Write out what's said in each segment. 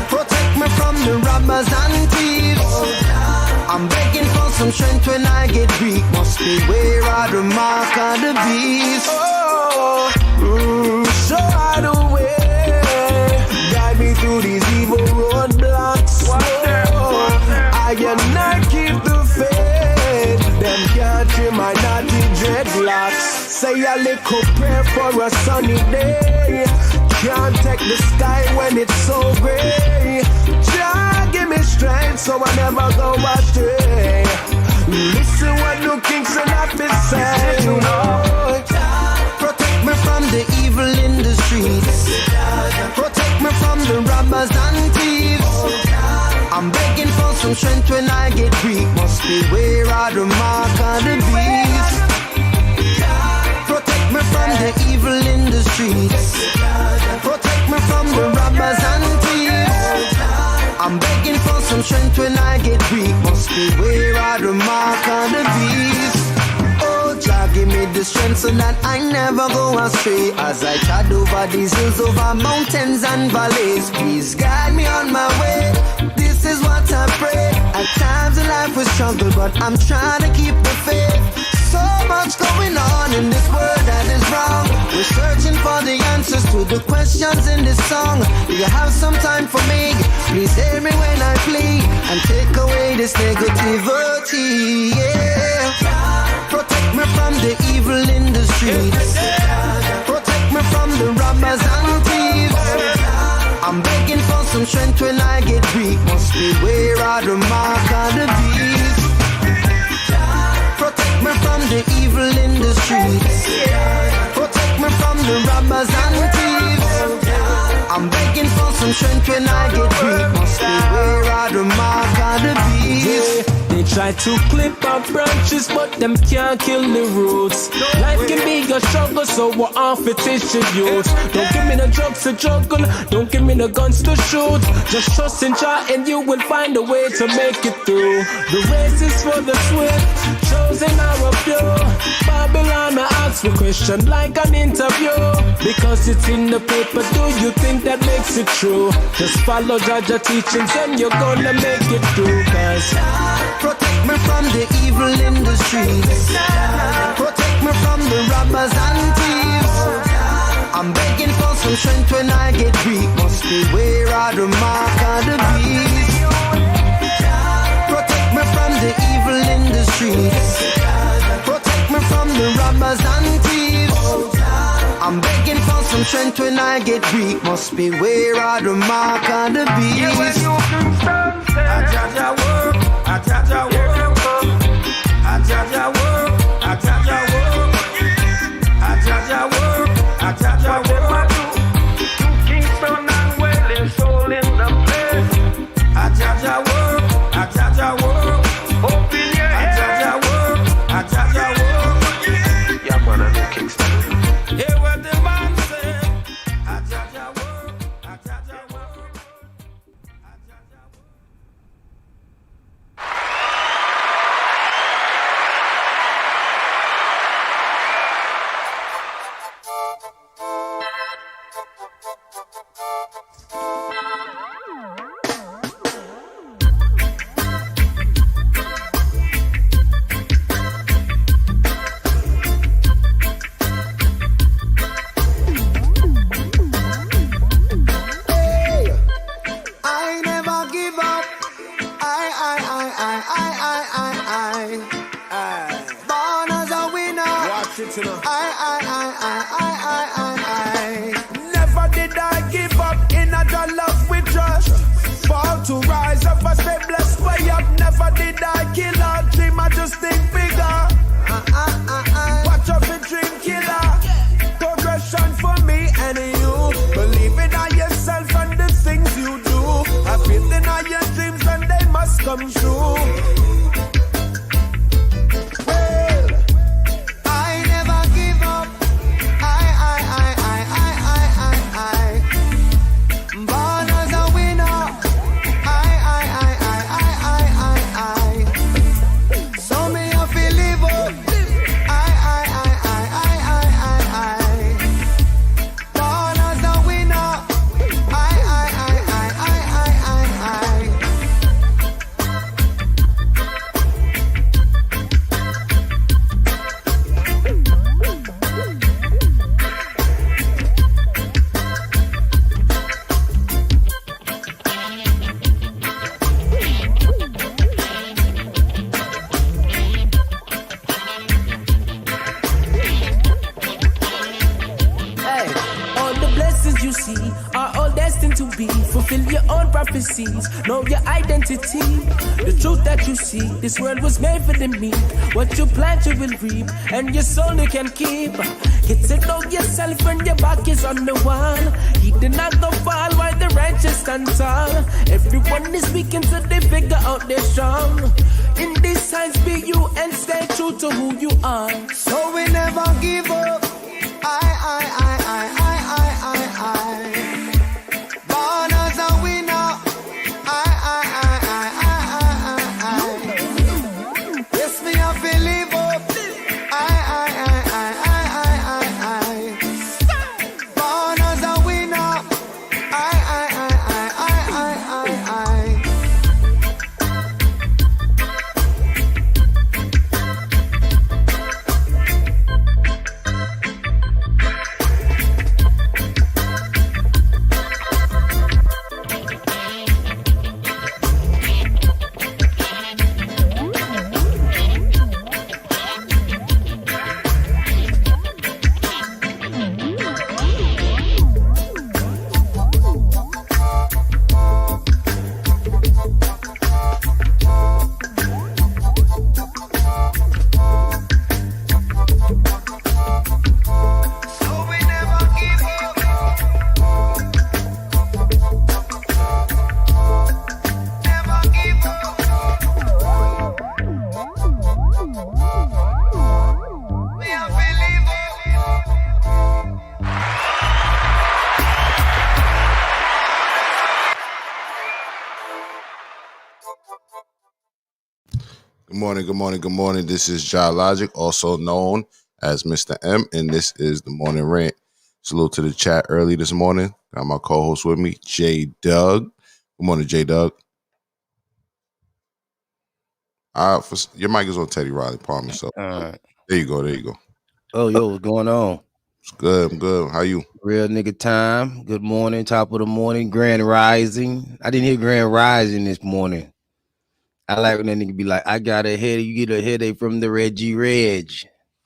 Protect me from the robbers and thieves. I'm begging for some strength when I get weak. Must beware of the mark of the beast. Show out the way. Guide me through these evil roadblocks. I cannot keep the faith. Them can't trim my naughty dreadlocks. Say a little prayer for a sunny day. Can't take the sky when it's so gray. Jah give me strength so I never go astray. Listen what the kings and happy say. Protect me from the evil in the streets. Protect me from the robbers and thieves. I'm begging for some strength when I get weak. Must beware of the mark of the beast. Protect me from the evil in the streets. Protect me from the robbers and thieves. I'm begging for some strength when I get weak. Must beware of the mark of the beast. Oh, Jah, give me the strength so that I never go astray. As I trod over these hills, over mountains and valleys, please guide me on my way. This is what I pray. At times in life we struggle, but I'm trying to keep the faith. So much going on in this world that is wrong. We're searching for the answers to the questions in this song. Do you have some time for me? Please hear me when I plead and take away this negativity. Yeah. Protect me from the evil in the streets. Protect me from the robbers and thieves. I'm begging for some strength when I get weak. Must beware of the mark of the beast. Protect me from the evil in the streets. Protect me from the robbers and thieves. I'm begging for some strength when I get weak. Must beware of the mark of the beast. They try to clip our branches, but them can't kill the roots. Life can be a struggle, so we're off it is your youth. Don't give me the drugs to juggle, don't give me the guns to shoot. Just trust in Jah and you will find a way to make it through. The race is for the swift, chosen are a few. Babylon asks a question like an interview. Because it's in the paper, do you think that makes it true? Just follow Jah teachings and you're gonna make it through. Cause protect me from the evil in the streets. Protect me from the robbers and thieves. I'm begging for some strength when I get weak. Must beware of the mark of the beast. Protect me from the evil in the streets. Protect me from the robbers and thieves. I'm begging for some strength when I get weak. Must beware of the mark of the beast. I work. I Jah work, I Jah work, I Jah work, I Jah work, I Jah work. Kingston and Welling, soul in the place. I Jah work, I Jah work. Open your head. I Jah work, I Jah work. Yeah, man, I'm in Kingston. Hear what the man say. I Jah work, I Jah work. see are all destined to be. Fulfill your own prophecies, know your identity. The truth that you see, this world was made for the meek. What you plant, you will reap, and your soul you can keep. Get to know yourself when your back is on the wall. He did not go fall while the righteous stand tall. Everyone is weak until they figure out they're strong. In these times, be you and stay true to who you are. So we never give up. Born as a winner. Yes, me have to live up. Born as a winner. Good morning. This is JahLogic, also known as Mr. M, and this is the Morning Rant. Salute to the chat early this morning. Got my co-host with me, J Doug. Good morning, J Doug. Your mic is on Teddy Riley, Palmer. So there you go. Oh, yo, what's going on? It's good. I'm good. How you? Real nigga time. Good morning, top of the morning. Grand Rising. I didn't hear Grand Rising this morning. I like when that nigga be like, I got a headache. You get a headache from the Reggie Reg.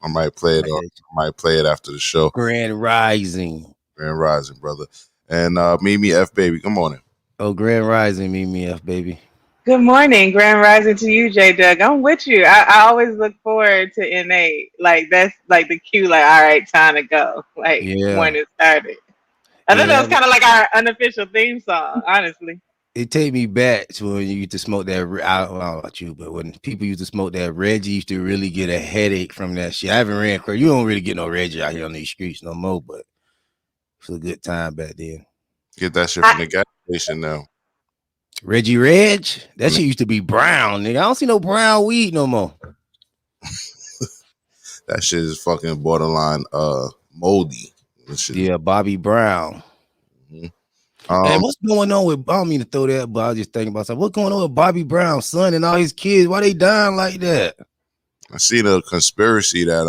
I might play it. I might play it after the show. Grand Rising, brother. And Mimi F baby. Good morning. Oh, Grand Rising, Mimi F baby. Good morning, Grand Rising to you, J Doug. I'm with you. I always look forward to NA. Like that's like the cue. Like, all right, time to go. Like when it started. I thought that was kind of like our unofficial theme song, honestly. It take me back to when you used to smoke that. I don't know about you, but when people used to smoke that Reggie, used to really get a headache from that shit. I haven't ran crazy. You don't really get no Reggie out here on these streets no more, but it's a good time back then. Get that shit from the gas station now. Reggie Reg? That shit used to be brown, nigga. I don't see no brown weed no more. That shit is fucking borderline moldy. Yeah, Bobby Brown. Mm-hmm. And what's going on with, I don't mean to throw that, but I was just thinking about something. What's going on with Bobby Brown's son and all his kids? Why they dying like that? I see the conspiracy that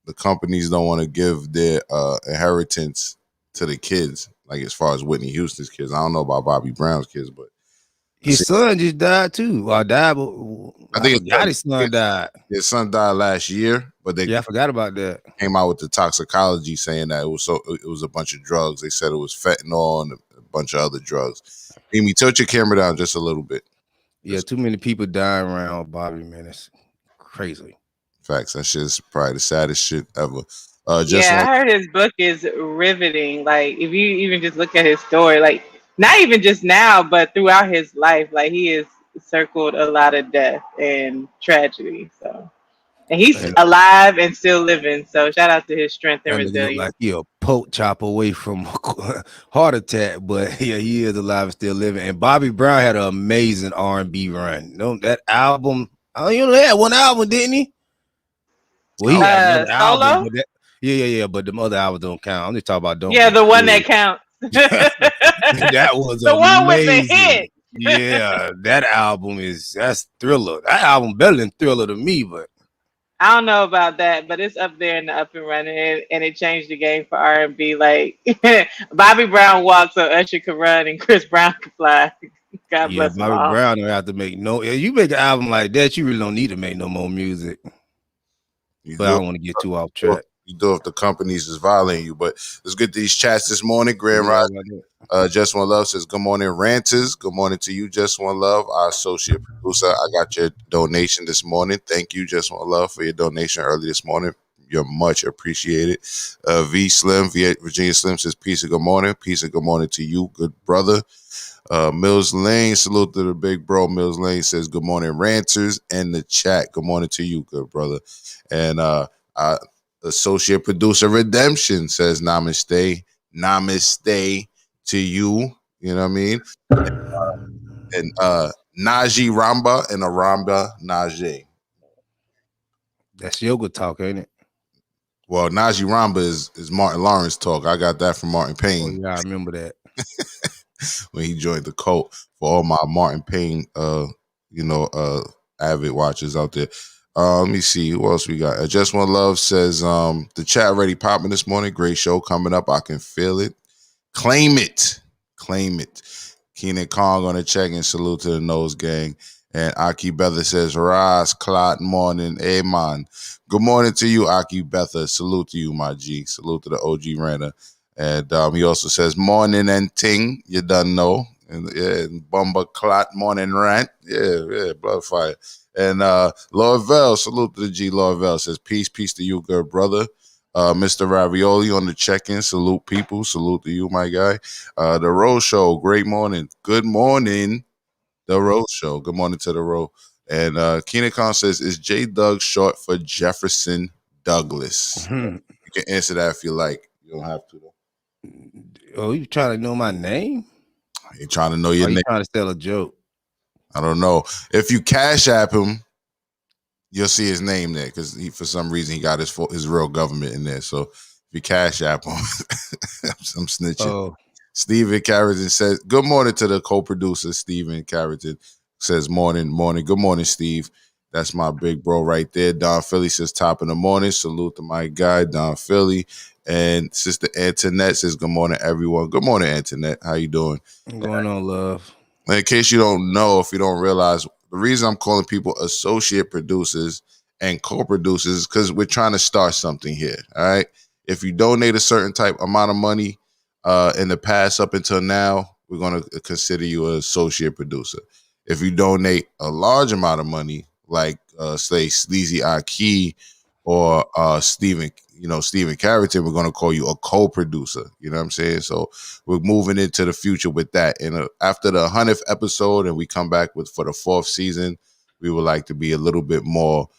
the companies don't want to give their inheritance to the kids, like as far as Whitney Houston's kids. I don't know about Bobby Brown's kids, but his son just died too. Well, died, but I think his son died. His son died last year, but I forgot about that. Came out with the toxicology saying that it was a bunch of drugs. They said it was fentanyl and a bunch of other drugs. Amy, tilt your camera down just a little bit. Yeah, too many people dying around Bobby, man. It's crazy. Facts. That shit's probably the saddest shit ever. I heard his book is riveting. Like, if you even just look at his story, like, not even just now, but throughout his life, like, he has circled a lot of death and tragedy. So, and he's alive and still living. So, shout out to his strength and resilience. Like he a poke chop away from heart attack, but yeah, he is alive and still living. And Bobby Brown had an amazing R&B run. You know, that album. Oh, you know, he had one album, didn't he? Well, he got another album. But yeah, but the other albums don't count. I'm just talking about the one that counts. That was the amazing. one with the hit. Yeah, that album that's Thriller. That album better than Thriller to me, but I don't know about that, but it's up there in the up and running, and it changed the game for R&B. Like Bobby Brown walked so Usher could run and Chris Brown could fly. God bless Bobby Brown don't have to make you make an album like that, you really don't need to make no more music. But I don't want to get too off track. you do if the companies is violating you. But let's get these chats this morning. Grand Yeah, Rising. Just One Love says, good morning, Ranters. Good morning to you, Just One Love, our associate producer. I got your donation this morning. Thank you, Just One Love, for your donation early this morning. You're much appreciated. V Slim, Virginia Slim says, peace and good morning. Peace and good morning to you, good brother. Mills Lane, salute to the big bro. Mills Lane says, good morning, Ranters, in the chat. Good morning to you, good brother. And associate producer Redemption says, namaste. Namaste to you. You know what I mean? And Najee Ramba and Aramba Najee. That's yoga talk, ain't it? Well, Najee Ramba is Martin Lawrence talk. I got that from Martin Oh Payne yeah, I remember that. when he joined the cult. For all my Martin Payne avid watchers out there. Let me see who else we got. Just One Love says the chat already popping this morning. Great show coming up. I can feel it. Claim it. Claim it. Keenan Kong on the check and salute to the nose gang. And Aki Betha says, Raz, Clot, morning, Amen. Good morning to you, Aki Betha. Salute to you, my G. Salute to the OG Ranter. And he also says, morning and ting. You done know. And Bumba Clot, morning rant. Yeah, blood fire. And Lord Vel, salute to the G. Lord Vel says, peace to you, good brother. Mr. Ravioli on the check-in. Salute people. Salute to you, my guy. The Rose Show. Great morning. Good morning. The Rose Show. Good morning to the Rose. And Keenan Khan says, is J Doug short for Jefferson Douglas? You can answer that if you like. You don't have to, though. Oh, you trying to know my name? I ain't trying to know your Or you name. trying to tell a joke? I don't know. If you Cash App him, you'll see his name there because for some reason he got his real government in there. So if you Cash App him, I'm snitching. Oh, Steven Carrington says, good morning to the co-producer. Steven Carrington says, morning. Good morning, Steve. That's my big bro right there. Don Philly says, top in the morning. Salute to my guy, Don Philly. And Sister Antoinette says, good morning, everyone. Good morning, Antoinette. How you doing? what's going on, love? In case you don't know, if you don't realize, the reason I'm calling people associate producers and co-producers is because we're trying to start something here, all right? If you donate a certain type amount of money in the past up until now, we're going to consider you an associate producer. If you donate a large amount of money, like say Sleazy Aki or Stephen Carrington, we're going to call you a co-producer. You know what I'm saying? So we're moving into the future with that. And after the 100th episode and we come back for the 4th season, we would like to be a little bit more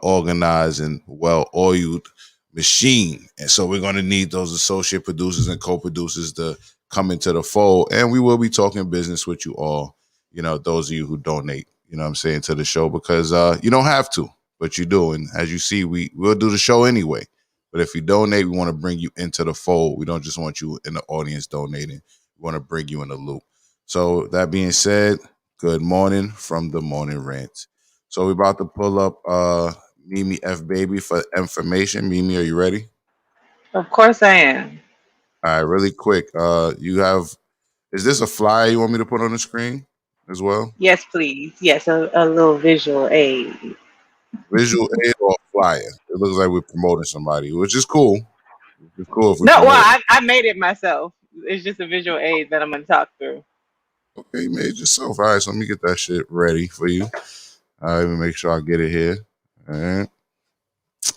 organized and well-oiled machine. And so we're going to need those associate producers and co-producers to come into the fold. And we will be talking business with you all, those of you who donate, you know what I'm saying, to the show, because you don't have to, but you do. And as you see, we'll do the show anyway. But if you donate, we want to bring you into the fold. We don't just want you in the audience donating. We want to bring you in the loop. So that being said, good morning from the Morning Rant. So we're about to pull up Mimi F Baby for information. Mimi, are you ready? Of course I am. All right, really quick. Is this a flyer you want me to put on the screen as well? Yes, please. Yes, a little visual aid. Visual aid or flyer? It looks like we're promoting somebody, which is cool. It's cool if we No, well, promote. I made it myself. It's just a visual aid that I'm going to talk through. Okay, you made it yourself. All right, so let me get that shit ready for you. All right, let me make sure I get it here. All right.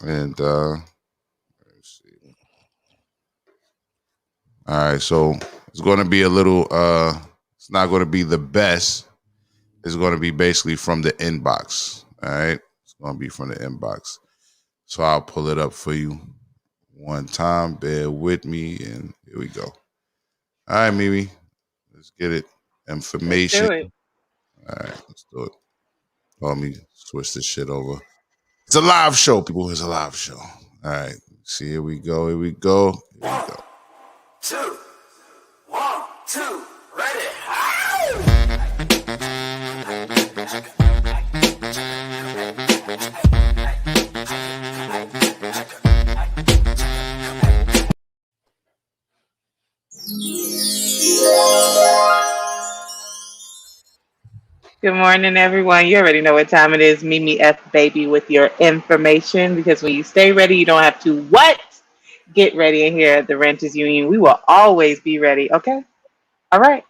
And let's see. All right, so it's going to be a little it's not going to be the best. It's going to be basically from the inbox. All right, it's going to be from the inbox. So I'll pull it up for you one time. Bear with me, and here we go. All right, Mimi, let's get it. Information. Let's do it. All right, let's do it. Let me switch this shit over. It's a live show, people. It's a live show. All right, see, here we go. Here we go. Here we go. 2, 1, 2, ready. Good morning, everyone. You already know what time it is. Mimi F Baby with your information, because when you stay ready, you don't have to what? get ready in here at the Renters Union. We will always be ready. Okay. All right.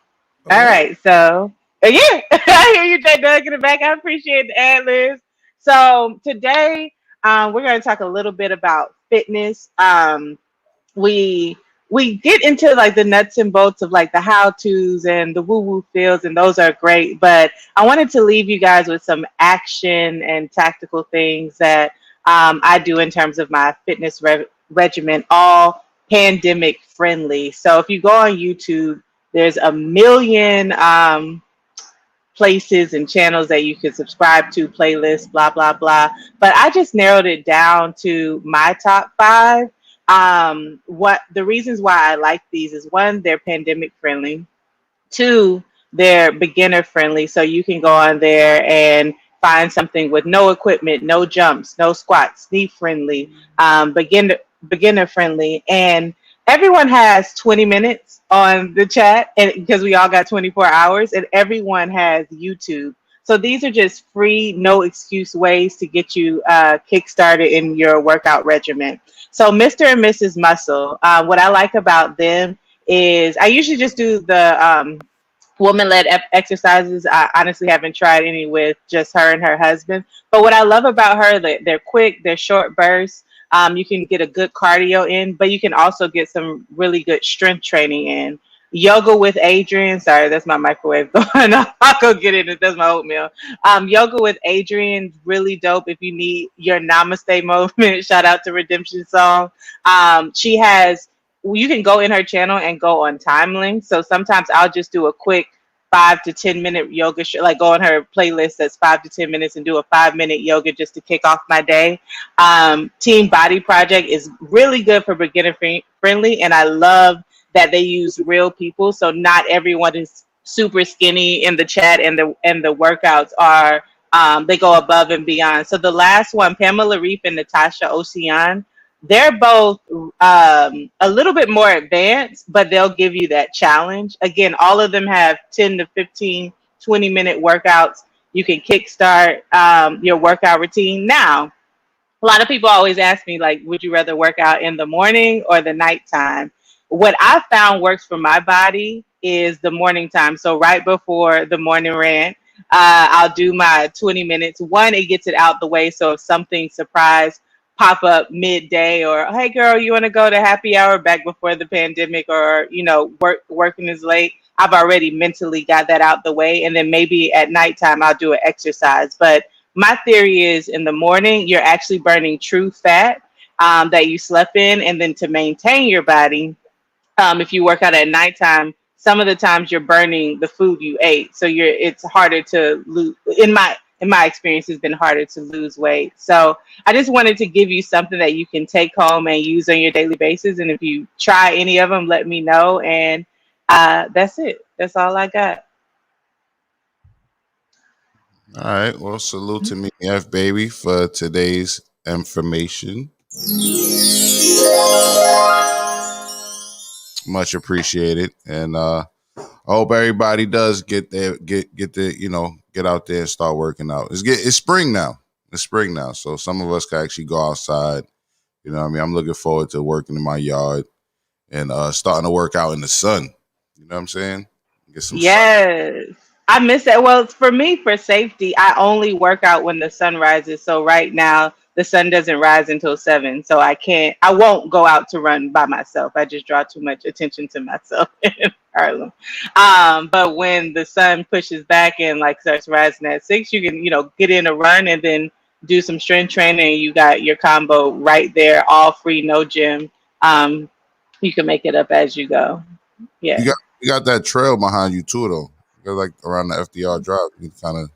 All All right. right. So yeah, I hear you, J Doug, in the back. I appreciate the ad libs. So today, we're going to talk a little bit about fitness. We we get into like the nuts and bolts of like the how to's and the woo woo feels, and those are great. But I wanted to leave you guys with some action and tactical things that I do in terms of my fitness regimen, all pandemic friendly. So if you go on YouTube, there's a million places and channels that you can subscribe to, playlists, blah, blah, blah. But I just narrowed it down to my top five. What the reasons why I like these is one, they're pandemic friendly. Two, they're beginner friendly. So you can go on there and find something with no equipment, no jumps, no squats, knee friendly, beginner friendly. And everyone has 20 minutes on the chat, and because we all got 24 hours, and everyone has YouTube. So these are just free, no excuse ways to get you kickstarted in your workout regimen. So Mr. and Mrs. Muscle, what I like about them is I usually just do the woman-led exercises. I honestly haven't tried any with just her and her husband. But what I love about her, they're quick, they're short bursts. You can get a good cardio in, but you can also get some really good strength training in. Yoga with Adrian. Sorry, that's my microwave going on. I'll go get it. That's my oatmeal. Yoga with Adrian, really dope if you need your namaste movement. Shout out to Redemption Song. She has you can go in her channel and go on time links. So sometimes I'll just do a quick 5 to 10 minute yoga, like go on her playlist that's 5 to 10 minutes and do a 5 minute yoga just to kick off my day. Team Body Project is really good for beginner friendly, and I love that they use real people. So not everyone is super skinny in the chat, and the workouts are they go above and beyond. So the last one, Pamela Reef and Natasha Ocean, they're both a little bit more advanced, but they'll give you that challenge. Again, all of them have 10 to 15, 20-minute workouts. You can kickstart your workout routine. Now, a lot of people always ask me, like, would you rather work out in the morning or the nighttime? What I found works for my body is the morning time. So right before the morning rant, I'll do my 20 minutes. One, it gets it out the way. So if something surprise pop up midday, or hey girl, you want to go to happy hour back before the pandemic, or working is late, I've already mentally got that out the way. And then maybe at nighttime I'll do an exercise. But my theory is in the morning, you're actually burning true fat that you slept in. And then to maintain your body, if you work out at nighttime, some of the times you're burning the food you ate. So it's harder to lose. In my experience, it's been harder to lose weight. So I just wanted to give you something that you can take home and use on your daily basis. And if you try any of them, let me know. And that's it. That's all I got. All right. Well, salute to me, F baby, for today's information. Much appreciated, and I hope everybody does get there, get out there and start working out. It's spring now. It's spring now, so some of us can actually go outside. You know what I mean? I'm looking forward to working in my yard and starting to work out in the sun. You know what I'm saying? Get some sun. Yes. I miss that. Well, for me, for safety, I only work out when the sun rises. So right now, the sun doesn't rise until 7. So I won't go out to run by myself. I just draw too much attention to myself in Harlem. But when the sun pushes back and like starts rising at 6, you can, get in a run and then do some strength training. You got your combo right there, all free, no gym. You can make it up as you go. Yeah. You got that trail behind you too, though. You got like around the FDR Drive. You kind of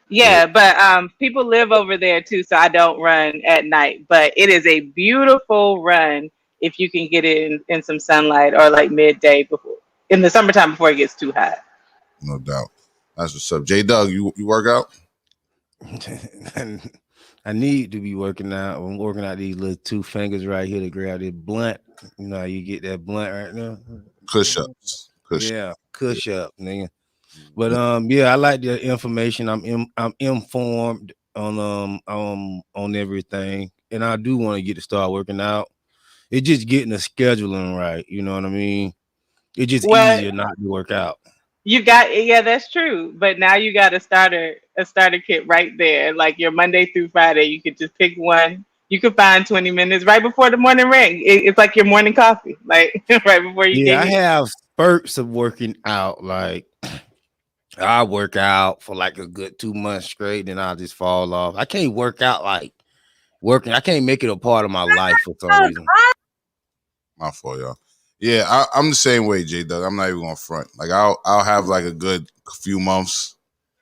Yeah, but people live over there too, so I don't run at night. But it is a beautiful run if you can get in some sunlight, or like midday before in the summertime before it gets too hot. no doubt. That's what's up. J Doug, you work out? I need to be working out. I'm working out these little 2 fingers right here to grab this blunt. You know how you get that blunt right now? Push ups. Yeah, cush up, nigga. But yeah, I like the information. I'm informed on everything. and I do want to get to start working out. It's just getting the scheduling right. You know what I mean? It's just Well, easier not to work out. you got, yeah, that's true. But now you got a starter kit right there. Like your Monday through Friday, you could just pick one. You could find 20 minutes right before the morning ring. It's like your morning coffee, like right before you Yeah, get I here. have spurts of working out. Like I work out for like a good 2 months straight, then I'll just fall off. I can't work out like working. I can't make it a part of my life for some reason. My fault, y'all. Yeah, I'm the same way, J Doug. I'm not even gonna front. Like I'll have like a good few months,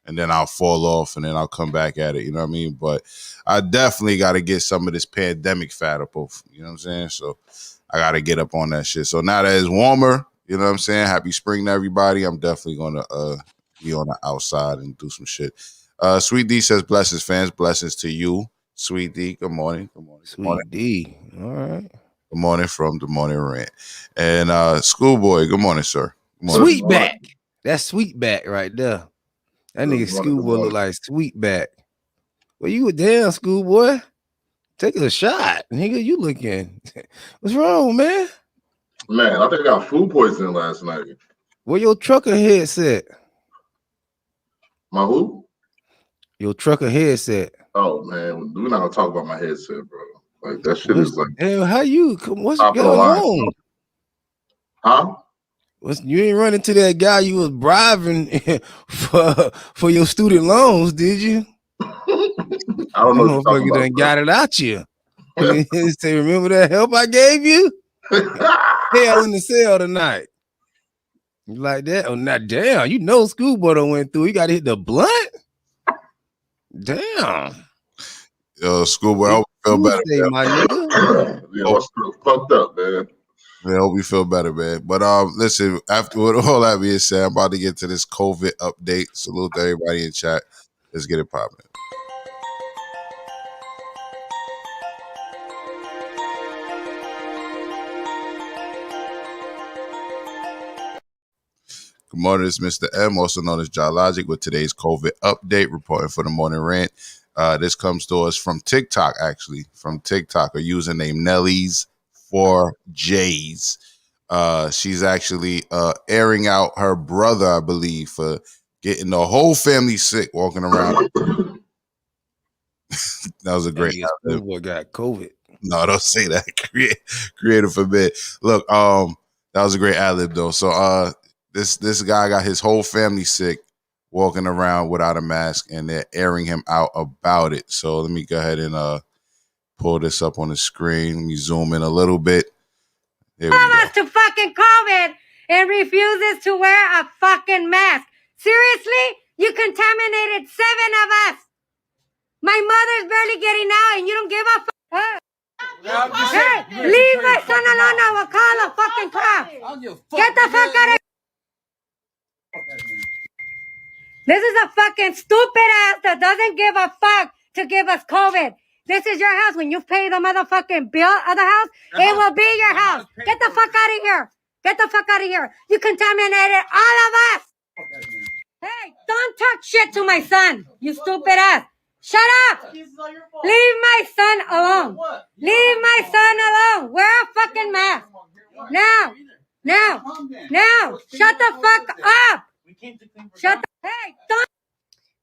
and then I'll fall off, and then I'll come back at it. You know what I mean? But I definitely got to get some of this pandemic fat up. You know what I'm saying? So I got to get up on that shit. So now that it's warmer, you know what I'm saying? Happy spring to everybody. I'm definitely gonna be on the outside and do some shit. Sweet D says blessings, fans. Blessings to you, Sweet D. Good morning. Good morning. Good morning. Sweet D. All right. Good morning from the morning rant. And Schoolboy, good morning, sir. Good morning. Sweetback. That's Sweetback right there. That nigga Schoolboy look like Sweetback. Well, you a damn Schoolboy. Take a shot, nigga. You looking? What's wrong, man? Man, I think I got food poisoning last night. Where your trucker headset? My who? Your trucker headset. Oh man, we're not gonna talk about my headset, bro. Like that shit is like. Damn, how you? What's top of the going line. on? Huh? You ain't run into that guy you was bribing for your student loans, did you? I don't know. What Motherfucker done got it out you. Say, remember that help I gave you? Hell in the cell tonight. You like that? Oh, not damn. You know Schoolboy done went through. You got to hit the blunt. Damn. Yo, Schoolboy, I hope you feel better. Say, my nigga. Yeah, what's fucked up, man? I hope you feel better, man. But listen, after all that being said, I'm about to get to this COVID update. Salute to everybody in chat. Let's get it popping. Good morning, it's Mr. M, also known as JahLogic, with today's COVID update, reporting for the morning rant. This comes to us from TikTok, actually. From TikTok, a username Nelly's 4J's. She's actually airing out her brother, I believe, for getting the whole family sick walking around. That was a great Schoolboy got COVID. No, don't say that. Creative forbid. Look, that was a great ad-lib though. So this guy got his whole family sick walking around without a mask, and they're airing him out about it. So let me go ahead and pull this up on the screen. Let me zoom in a little bit. There we go. To fucking COVID and refuses to wear a fucking mask. Seriously? You contaminated 7 of us. My mother's barely getting out and you don't give a fuck. Hey, leave my son alone. I will call a fucking cop. Get the fuck out of here. This is a fucking stupid ass that doesn't give a fuck to give us COVID. This is your house. When you pay the motherfucking bill of the house, it will be your house. Get the fuck out of here. Get the fuck out of here. You contaminated all of us. Hey, don't talk shit to my son, you stupid ass. Shut up. Leave my son alone. Leave my son alone. Wear a fucking mask. Now. Shut the fuck up. Hey, don't.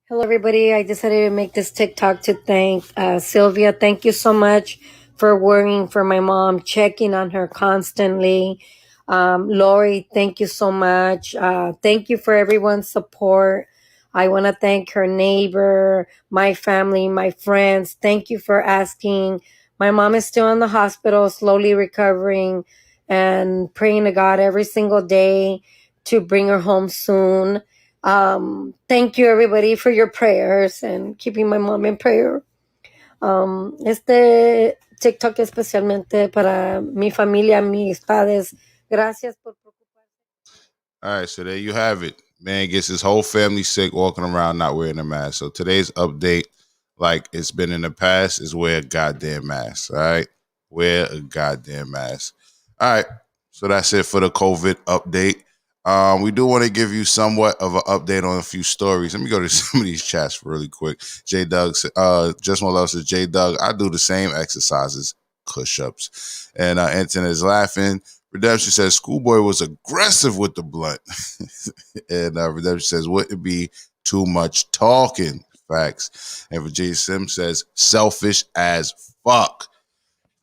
Hello, everybody. I decided to make this TikTok to thank Sylvia. Thank you so much for worrying for my mom, checking on her constantly. Lori, thank you so much. Thank you for everyone's support. I want to thank her neighbor, my family, my friends. Thank you for asking. My mom is still in the hospital, slowly recovering, and praying to God every single day to bring her home soon. Thank you, everybody, for your prayers and keeping my mom in prayer. Este TikTok especialmente para mi familia, mis padres. Gracias por preocuparse. All right, so there you have it. Man gets his whole family sick walking around not wearing a mask. So today's update, like it's been in the past, is wear a goddamn mask. All right? Wear a goddamn mask. All right. So that's it for the COVID update. We do want to give you somewhat of an update on a few stories. Let me go to some of these chats really quick. J Doug, just one love says, J Doug, I do the same exercises, push-ups. And Anton is laughing. Redemption says, Schoolboy was aggressive with the blunt. And Redemption says, wouldn't it be too much talking? Facts. And Virginia Sims says, selfish as fuck.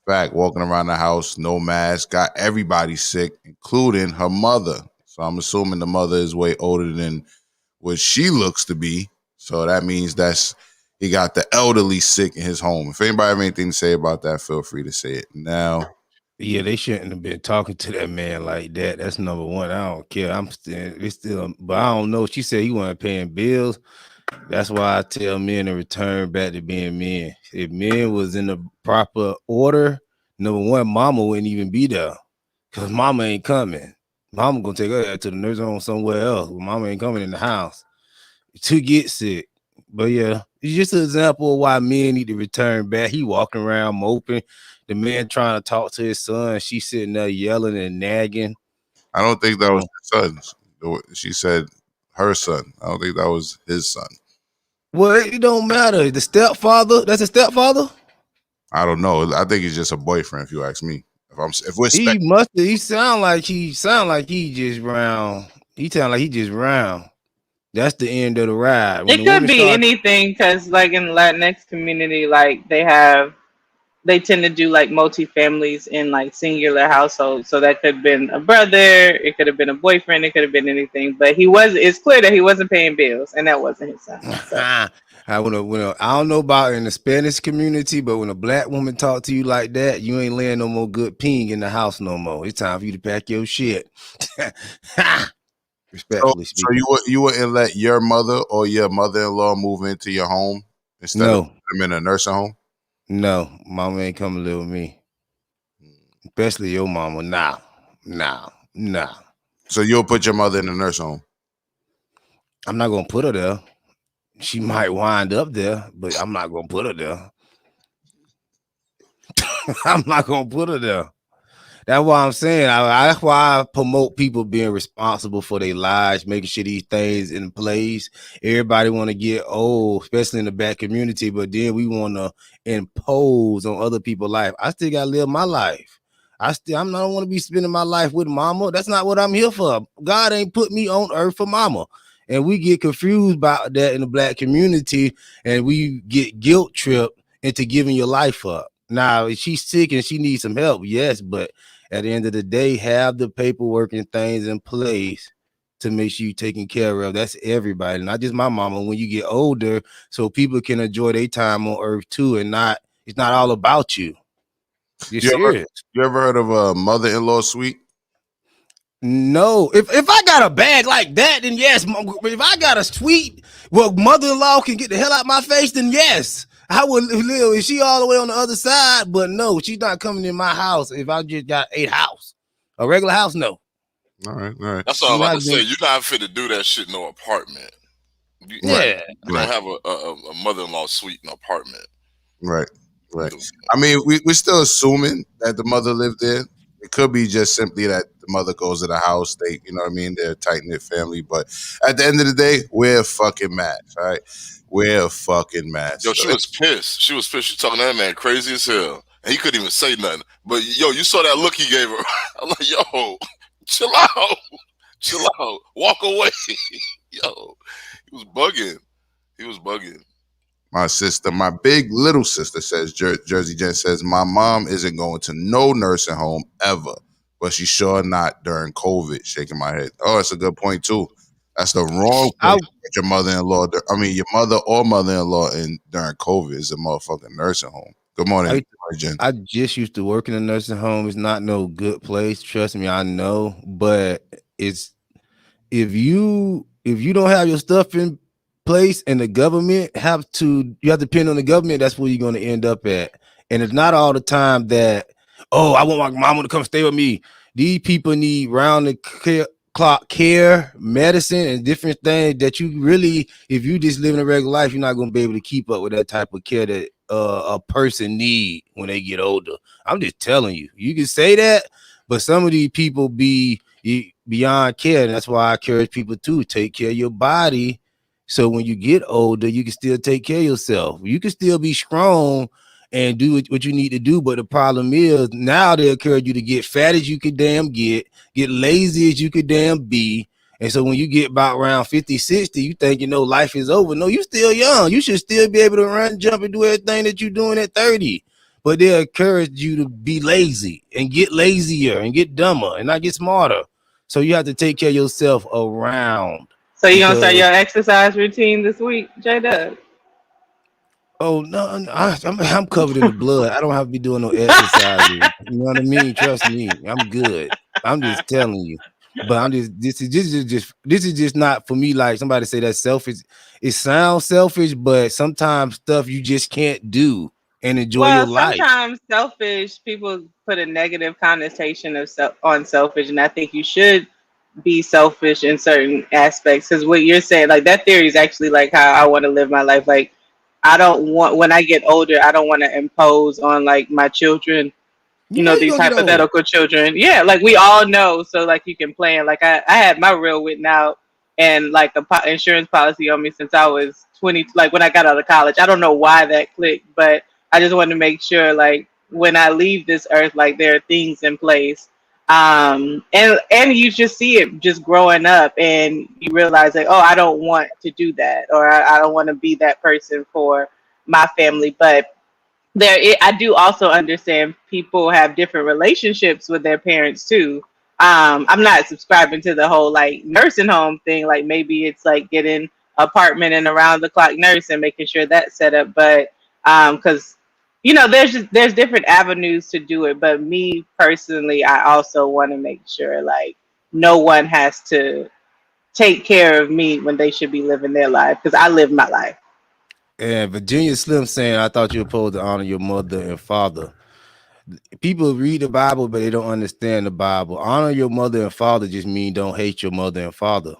Fact, walking around the house, no mask, got everybody sick, including her mother. So I'm assuming the mother is way older than what she looks to be. So that means he got the elderly sick in his home. If anybody have anything to say about that, feel free to say it now. Yeah, they shouldn't have been talking to that man like that. That's number one. I don't care. It's still, but I don't know. She said he wasn't paying bills. That's why I tell men to return back to being men. If men was in the proper order, number one, mama wouldn't even be there. Because mama ain't coming. Mama gonna take her to the nursing home somewhere else. Mama ain't coming in the house to get sick. But yeah, it's just an example of why men need to return back. He walking around moping. The man trying to talk to his son. She sitting there yelling and nagging. I don't think that was his son. She said her son. I don't think that was his son. Well, it don't matter. The stepfather, that's a stepfather? I don't know. I think he's just a boyfriend, if you ask me. If we're he sound like he just round. He sound like he just round. That's the end of the ride. It could be anything, because like in the Latinx community, like they tend to do like multi-families in like singular households. So that could have been a brother, it could have been a boyfriend, it could have been anything. But it's clear that he wasn't paying bills, and that wasn't his son. So. I don't know about in the Spanish community, but when a black woman talk to you like that, you ain't laying no more good ping in the house no more. It's time for you to pack your shit. Respectfully speaking. So you wouldn't let your mother or your mother-in-law move into your home instead of them in a nursing home? No, mama ain't coming to live with me. Especially your mama. Nah. So you'll put your mother in a nursing home? I'm not gonna put her there. She might wind up there, but I'm not gonna put her there. I'm not gonna put her there. That's why I'm saying. That's why I promote people being responsible for their lives, making sure these things in place. Everybody want to get old, especially in the black community, but then we want to impose on other people's life. I still gotta live my life. I don't want to be spending my life with mama. That's not what I'm here for. God ain't put me on earth for mama. And we get confused about that in the black community, and we get guilt tripped into giving your life up. Now, if she's sick and she needs some help, yes, but at the end of the day, have the paperwork and things in place to make sure you're taken care of. That's everybody, not just my mama. When you get older, so people can enjoy their time on earth too, and it's not all about you. You're serious. You ever heard of a mother-in-law suite? No, if I got a bag like that, then yes. If I got a suite where mother-in-law can get the hell out my face, then yes, I would live. Is she all the way on the other side? But no, she's not coming in my house. If I just got a house, a regular house, no. All right. That's all I'm about to say. You're not fit to do that shit in no apartment. You don't have a mother-in-law suite in an apartment. Right. I mean, we're still assuming that the mother lived there. It could be just simply that the mother goes to the house. They, you know what I mean? They're a tight-knit family. But at the end of the day, we're fucking mad, right? We're fucking mad. Yo, she was pissed. She talking to that man crazy as hell. And he couldn't even say nothing. But, yo, you saw that look he gave her. I'm like, yo, chill out. Walk away. Yo, he was bugging. My sister, my big little sister says, Jersey Jen says, my mom isn't going to no nursing home ever, but she's sure not during COVID. Shaking my head. Oh, that's a good point too. That's the wrong place with your mother-in-law. Your mother or mother-in-law during COVID is a motherfucking nursing home. Good morning, Jen. I just used to work in a nursing home. It's not no good place. Trust me, I know. But it's if you don't have your stuff in place and the government you have to depend on the government, that's where you're going to end up at. And it's not all the time that, I want my mama to come stay with me. These people need round the clock care, medicine, and different things that you really, if you just live in a regular life, you're not going to be able to keep up with that type of care that a person need when they get older. I'm just telling you, you can say that, but some of these people beyond care. And that's why I encourage people to take care of your body. So when you get older, you can still take care of yourself. You can still be strong and do what you need to do. But the problem is now they encourage you to get fat as you could damn get lazy as you could damn be. And so when you get about around 50, 60, you think, life is over. No, you still young. You should still be able to run, jump, and do everything that you're doing at 30. But they encourage you to be lazy and get lazier and get dumber and not get smarter. So you have to take care of yourself around. So you gonna start your exercise routine this week, J-Dub? Oh no, I'm covered in the blood. I don't have to be doing no exercises. You know what I mean? Trust me, I'm good. I'm just telling you. But this is just not for me. Like somebody say that's selfish. It sounds selfish, but sometimes stuff you just can't do and enjoy your life. Sometimes selfish people put a negative connotation of on selfish, and I think you should be selfish in certain aspects. Because what you're saying, like that theory is actually like how I want to live my life. Like I don't want, when I get older, I don't want to impose on like my children, these hypothetical children. Yeah, like we all know. So like you can plan. Like I had my real written out and like a insurance policy on me since I was 20. Like when I got out of college, I don't know why that clicked, but I just wanted to make sure like when I leave this earth, like there are things in place. And you just see it just growing up and you realize like, oh, I don't want to do that, or I don't want to be that person for my family. But I do also understand people have different relationships with their parents too. I'm not subscribing to the whole like nursing home thing. Like maybe it's like getting apartment and around the clock nurse and making sure that's set up. But because there's different avenues to do it. But me personally, I also want to make sure like no one has to take care of me when they should be living their life, because I live my life. And Virginia Slim saying, I thought you were supposed to honor your mother and father. People read the Bible, but they don't understand the Bible. Honor your mother and father just mean don't hate your mother and father.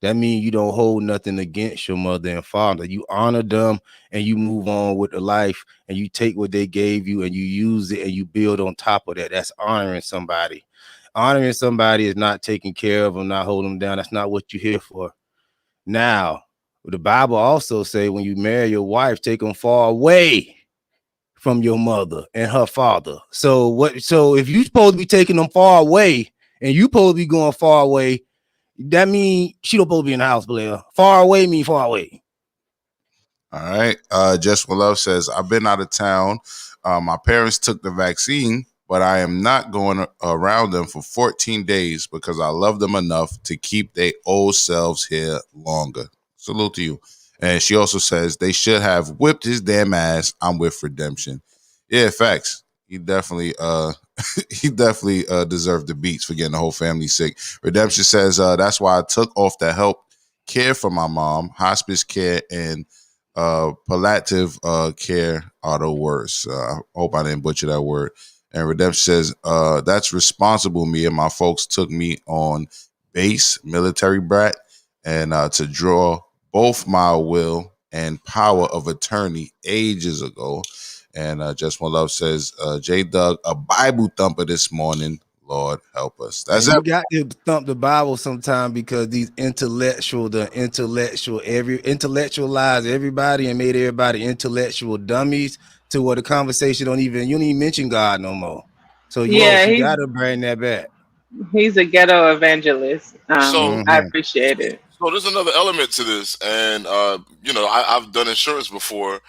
That means you don't hold nothing against your mother and father. You honor them and you move on with the life and you take what they gave you and you use it and you build on top of that. That's honoring somebody. Honoring somebody is not taking care of them, not holding them down. That's not what you're here for. Now, the Bible also say when you marry your wife, take them far away from your mother and her father. So if you're supposed to be taking them far away and you supposed to be going far away, that means she don't supposed to be in the house, Blair. Far away mean far away. All right. Just What Love says, I've been out of town. My parents took the vaccine, but I am not going around them for 14 days because I love them enough to keep their old selves here longer. Salute to you. And she also says they should have whipped his damn ass. I'm with Redemption. Yeah, facts. He definitely deserved the beats for getting the whole family sick. Redemption says that's why I took off to help care for my mom. Hospice care and palliative care are the worst. I hope I didn't butcher that word. And Redemption says that's responsible. Me and my folks took me on base, military brat, and to draw both my will and power of attorney ages ago. And Just One Love says, J Doug, a Bible thumper this morning. Lord help us. That's it. You got to thump the Bible sometime because these intellectualize everybody and made everybody intellectual dummies to where the conversation you don't even mention God no more. So yes, you got to bring that back. He's a ghetto evangelist. I appreciate it. So there's another element to this, and I've done insurance before.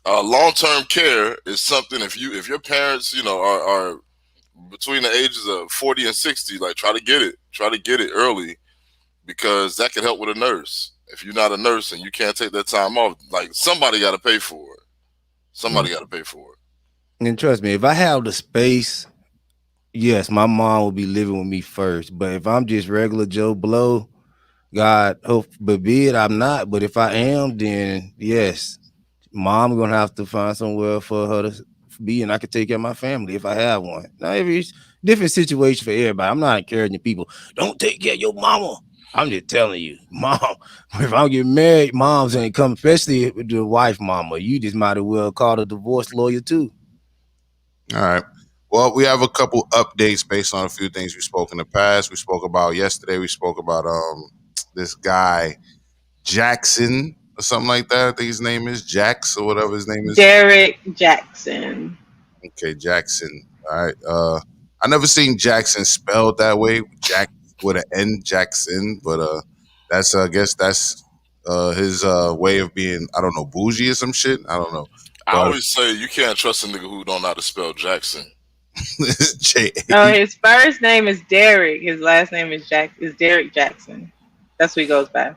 Long-term care is something. If your parents, are between the ages of 40 and 60, like try to get it early, because that can help with a nurse. If you're not a nurse and you can't take that time off, like somebody got to pay for it. And trust me, if I have the space, yes, my mom will be living with me first. But if I'm just regular Joe Blow, God hope, but be it I'm not. But if I am, then yes, mom gonna have to find somewhere for her to be, and I can take care of my family if I have one. Now every different situation for everybody. I'm not encouraging people don't take care of your mama. I'm just telling you, mom, if I'm getting married, moms ain't come, especially the wife mama. You just might as well call the divorce lawyer too. All right. Well, we have a couple updates based on a few things we spoke in the past. We spoke about yesterday. We spoke about this guy Jaxn or something like that. I think his name is Jax or whatever his name is. Derek Jaxn. Okay, Jackson. All right. I never seen Jackson spelled that way, Jack with an N, Jackson. But that's I guess that's his way of being. I don't know, bougie or some shit. I don't know. I But always say you can't trust a nigga who don't know how to spell Jackson. J. Oh, his first name is Derek. His last name is Derek Jaxn. That's what he goes by.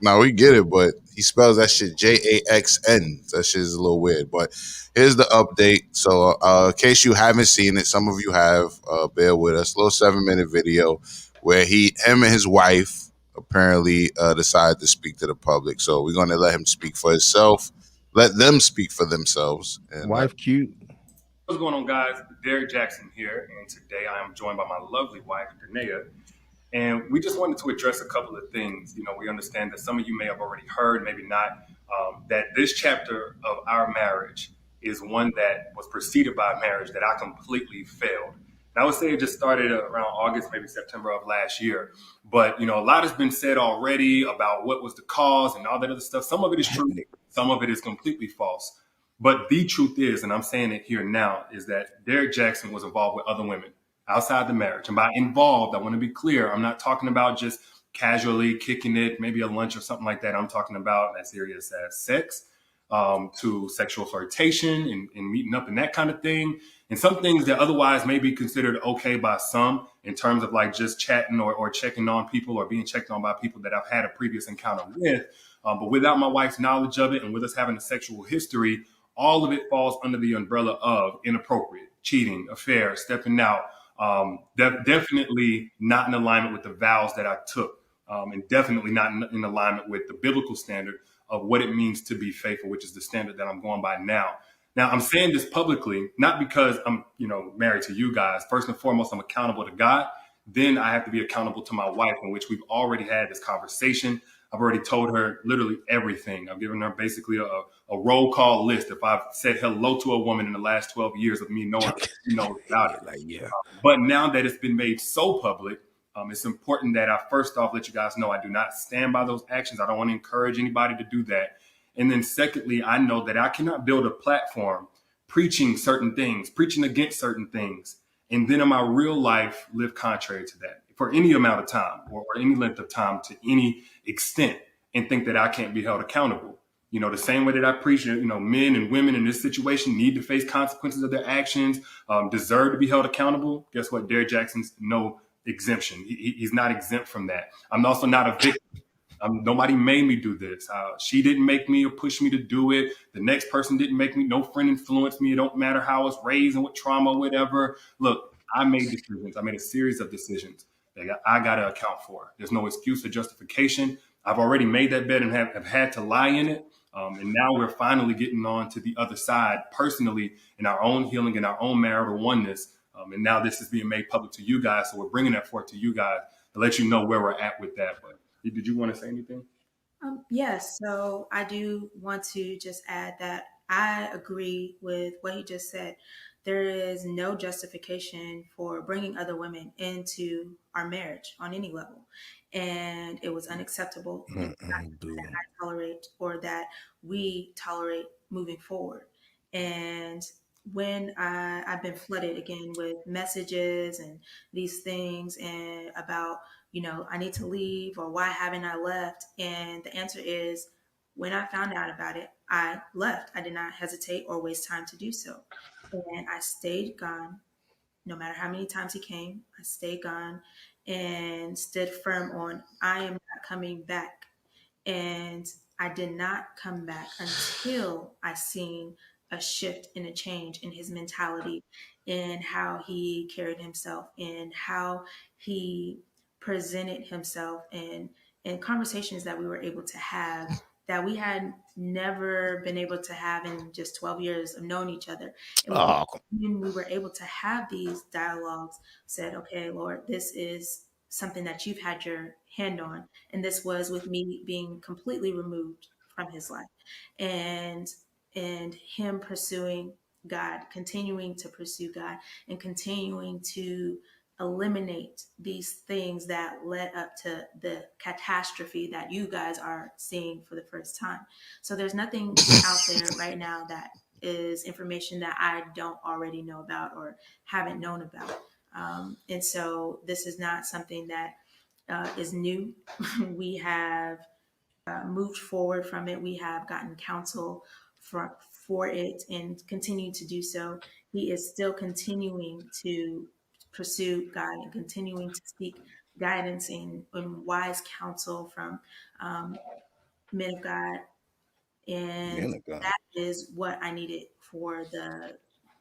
Now we get it, but he spells that shit Jaxn. That shit is a little weird. But here's the update. So, in case you haven't seen it, some of you have. Bear with us. A little 7-minute video where him and his wife apparently decided to speak to the public. So we're gonna let him speak for himself. Let them speak for themselves. And Wife cute. What's going on, guys? Derek Jaxn here, and today I am joined by my lovely wife, Danae. And we just wanted to address a couple of things. You know, we understand that some of you may have already heard, maybe not, that this chapter of our marriage is one that was preceded by a marriage that I completely failed. And I would say it just started around August, maybe September of last year. But, you know, a lot has been said already about what was the cause and all that other stuff. Some of it is true, some of it is completely false. But the truth is, and I'm saying it here now, is that Derek Jaxn was involved with other women outside the marriage. And by involved, I want to be clear. I'm not talking about just casually kicking it, maybe a lunch or something like that. I'm talking about as serious as sex, to sexual flirtation and meeting up and that kind of thing. And some things that otherwise may be considered okay by some in terms of like just chatting or checking on people or being checked on by people that I've had a previous encounter with. But without my wife's knowledge of it and with us having a sexual history, all of it falls under the umbrella of inappropriate, cheating, affair, stepping out, definitely not in alignment with the vows that I took, and definitely not in alignment with the biblical standard of what it means to be faithful, which is the standard that I'm going by now. Now, I'm saying this publicly, not because I'm, married to you guys. First and foremost, I'm accountable to God. Then I have to be accountable to my wife, in which we've already had this conversation. I've already told her literally everything. I've given her basically a roll call list. If I've said hello to a woman in the last 12 years of me knowing, about it. Like, yeah. But now that it's been made so public, it's important that I first off let you guys know I do not stand by those actions. I don't want to encourage anybody to do that. And then secondly, I know that I cannot build a platform preaching certain things, preaching against certain things, and then in my real life live contrary to that for any amount of time or any length of time to any extent and think that I can't be held accountable. The same way that I preach, men and women in this situation need to face consequences of their actions, deserve to be held accountable. Guess what? Derek Jackson's no exemption. He's not exempt from that. I'm also not a victim. Nobody made me do this. She didn't make me or push me to do it. The next person didn't make me. No friend influenced me. It don't matter how I was raised and what trauma, whatever. Look, I made decisions. I made a series of decisions that I got to account for. There's no excuse or justification. I've already made that bet and have had to lie in it. And now we're finally getting on to the other side personally in our own healing and our own marital oneness. And now this is being made public to you guys. So we're bringing that forth to you guys to let you know where we're at with that. But did you want to say anything? Yes. So I do want to just add that I agree with what he just said. There is no justification for bringing other women into our marriage on any level. And it was unacceptable that I tolerate or that we tolerate moving forward. And when I've been flooded again with messages and these things and about, I need to leave or why haven't I left? And the answer is when I found out about it, I left. I did not hesitate or waste time to do so. And I stayed gone. No matter how many times he came, I stayed gone and stood firm on I am not coming back. And I did not come back until I seen a shift and a change in his mentality, in how he carried himself, in how he presented himself, and in conversations that we were able to have that we had never been able to have in just 12 years of knowing each other. And when we were able to have these dialogues, said, okay, Lord, this is something that you've had your hand on. And this was with me being completely removed from his life and him pursuing God, continuing to pursue God, and continuing to eliminate these things that led up to the catastrophe that you guys are seeing for the first time. So there's nothing out there right now that is information that I don't already know about or haven't known about. And so this is not something that is new. We have moved forward from it. We have gotten counsel for it and continue to do so. He is still continuing to pursue God and continuing to seek guidance and wise counsel from men of God. And Man of God. that is what I needed for the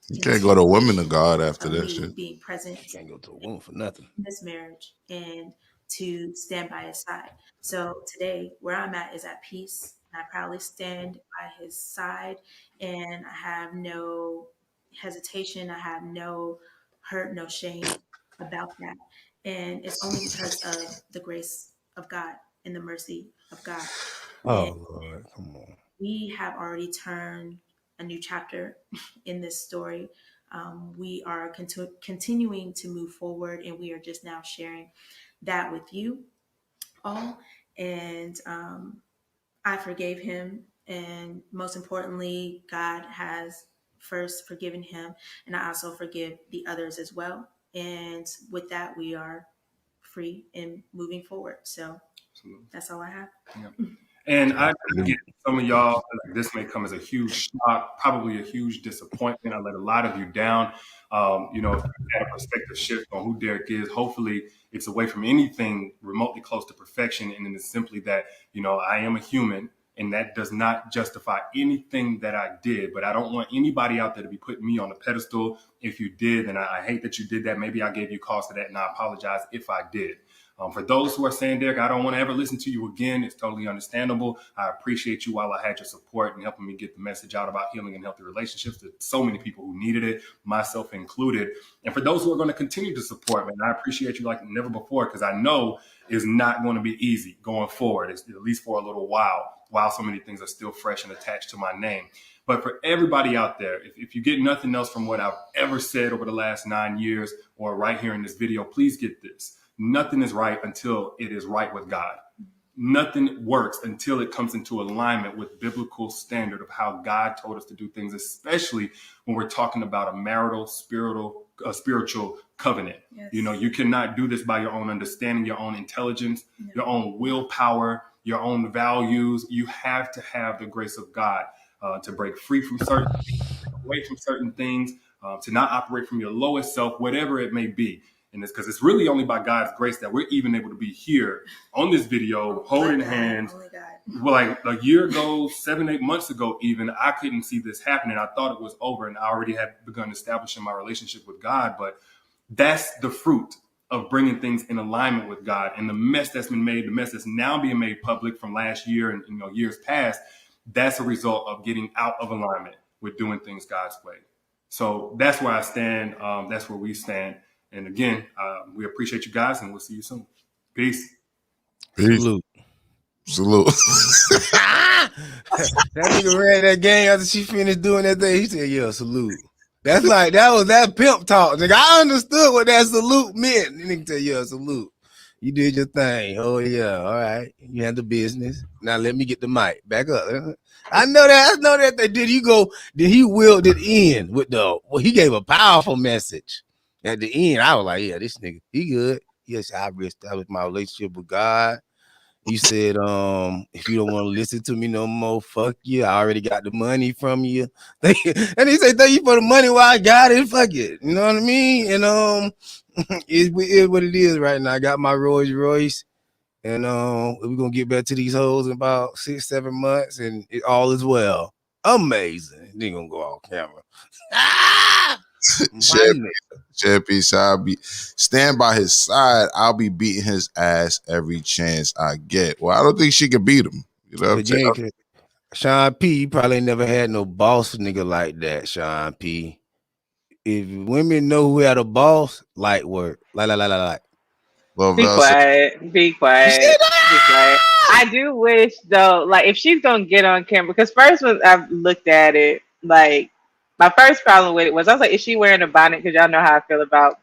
You can't go to women of continuation God after of that me shit. being present Can't go to a woman for nothing. in this marriage and to stand by his side. So today, where I'm at is at peace. I proudly stand by his side, and I have no hesitation. I have no hurt, no shame about that. And it's only because of the grace of God and the mercy of God. And Oh Lord, come on. we have already turned a new chapter in this story. We are continuing to move forward, and we are just now sharing that with you all. And I forgave him, and most importantly, God has first forgiven him, and I also forgive the others as well. And with that, we are free and moving forward. So that's all I have. Yeah. And I get some of y'all, this may come as a huge shock, probably a huge disappointment. I let a lot of you down. You know, if you had a perspective shift on who Derek is, hopefully it's away from anything remotely close to perfection. And then it's simply that, you know, I am a human, and that does not justify anything that I did. But I don't want anybody out there to be putting me on a pedestal. If you did, then I hate that you did that. Maybe I gave you cause for that, and I apologize if I did. For those who are saying, Derek, I don't want to ever listen to you again, it's totally understandable. I appreciate you while I had your support and helping me get the message out about healing and healthy relationships to so many people who needed it, myself included. And for those who are going to continue to support me, I appreciate you like never before, because I know it's not going to be easy going forward, it's at least for a little while so many things are still fresh and attached to my name. But for everybody out there, if you get nothing else from what I've ever said over the last 9 years or right here in this video, please get this. Nothing is right until it is right with God. Nothing works until it comes into alignment with biblical standard of how God told us to do things, especially when we're talking about a marital, spiritual covenant. Yes. You know, you cannot do this by your own understanding, your own intelligence, your own willpower, your own values. You have to have the grace of God to break free from certain things, away from certain things, to not operate from your lowest self, whatever it may be. And it's because it's really only by God's grace that we're even able to be here on this video, holding hands. Well, like a year ago, 7-8 months ago, even, I couldn't see this happening. I thought it was over, and I already had begun establishing my relationship with God. But that's the fruit of bringing things in alignment with God. And the mess that's been made, the mess that's now being made public from last year and years past, that's a result of getting out of alignment with doing things God's way. So that's where I stand. That's where we stand. And again, we appreciate you guys, and we'll see you soon. Peace. Salute. Salute. That nigga ran that game after she finished doing that thing. He said, yeah, salute. That's like, that was that pimp talk. Nigga, I understood what that salute meant. The nigga said, yeah, salute. You did your thing. Oh, yeah. All right. You had the business. Now let me get the mic. Back up. I know that. Did he willed it in with he gave a powerful message. At the end, I was like, yeah, this nigga, he good. Yes, I reestablished my relationship with God. He said, if you don't want to listen to me no more, fuck you. I already got the money from you. And he said, thank you for the money while I got it. Fuck it. You know what I mean? And it's what it is right now. I got my Rolls Royce. And we're gonna get back to these hoes in about 6-7 months, and it all is well. Amazing. They gonna go off camera. Chappie, so I'll be stand by his side. I'll be beating his ass every chance I get. Well, I don't think she can beat him. You know what I'm saying? Sean P, you probably ain't never had no boss nigga like that, Sean P. If women know who had a boss, light work. Like. Well, be quiet. Be quiet. I do wish though, like if she's gonna get on camera, because first when I looked at it, like my first problem with it was I was like, is she wearing a bonnet? Because y'all know how I feel about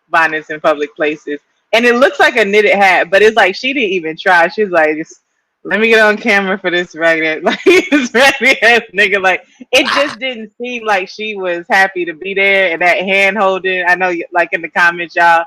bonnets in public places. And it looks like a knitted hat, but it's like she didn't even try. She's like, just let me get on camera for this ragged, like this ragged ass nigga. Like it just didn't seem like she was happy to be there. And that hand holding, I know, like in the comments, y'all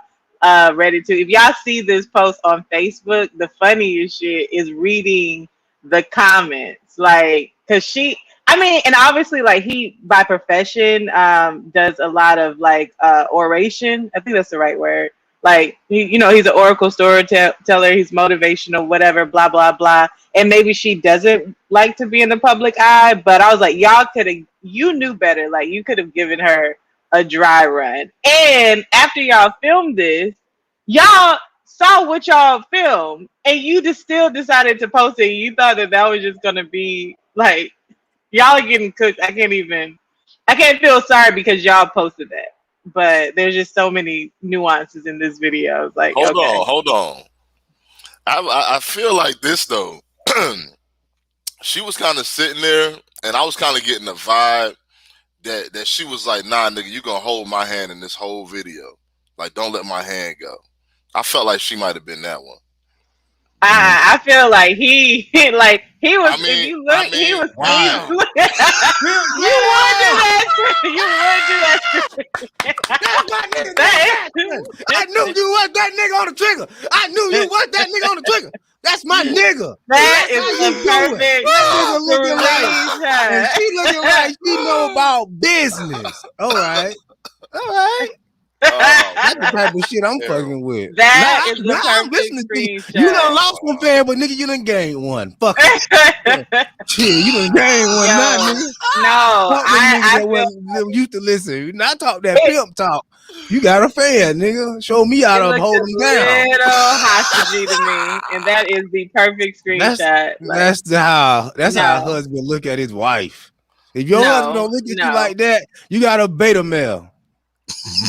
read it too. If y'all see this post on Facebook, the funniest shit is reading the comments, like, cause she. I mean, and obviously, like he by profession does a lot of like oration. I think that's the right word. Like he's an oracle storyteller. He's motivational, whatever, blah blah blah. And maybe she doesn't like to be in the public eye, but I was like, y'all could have, you knew better. Like you could have given her a dry run. And after y'all filmed this, y'all saw what y'all filmed, and you just still decided to post it. You thought that was just gonna be like. Y'all are getting cooked. I can't feel sorry because y'all posted that. But there's just so many nuances in this video. It's like, hold on. I feel like this though. She was kind of sitting there, and I was kind of getting the vibe that she was like, nah, nigga, you gonna hold my hand in this whole video. Like, don't let my hand go. I felt like she might have been that one. I feel like he was. If you look, he was. Wow. You would do that. That's my nigga. I knew you was that nigga on the trigger. I knew you was that nigga on the trigger. That's my nigga. That is a perfect. That nigga looking like, and she looking like she know about business. All right. That's the type of shit I'm fucking with. That is the I'm perfect listening to you. screenshot. You done lost one fan, but nigga, you done gained one. Fuck it. Shit, you done gained one now, nigga. No, I feel used to listen. Not talk that pimp talk. You got a fan, nigga. Show me how to hold him down. Little hostage to me, and that is the perfect screenshot. That's how a husband look at his wife. If your husband don't look at you like that, you got a beta male.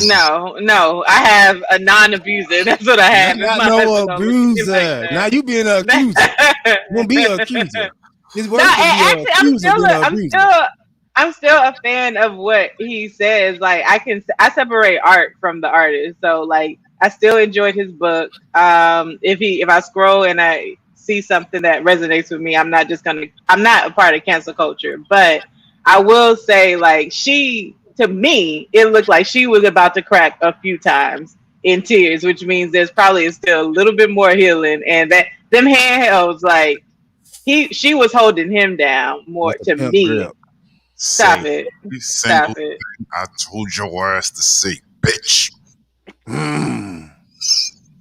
No, I have a non-abuser. That's what I have. Not no abuser. Now you being an accuser. You gonna be an accuser. I'm still a fan of what he says. Like I separate art from the artist. So like I still enjoyed his book. If I scroll and I see something that resonates with me, I'm not a part of cancel culture. But I will say, like, to me, it looked like she was about to crack a few times in tears, which means there's probably still a little bit more healing. And that them handhelds, like she was holding him down more to me. Grip. Stop it. I told your ass to say, bitch.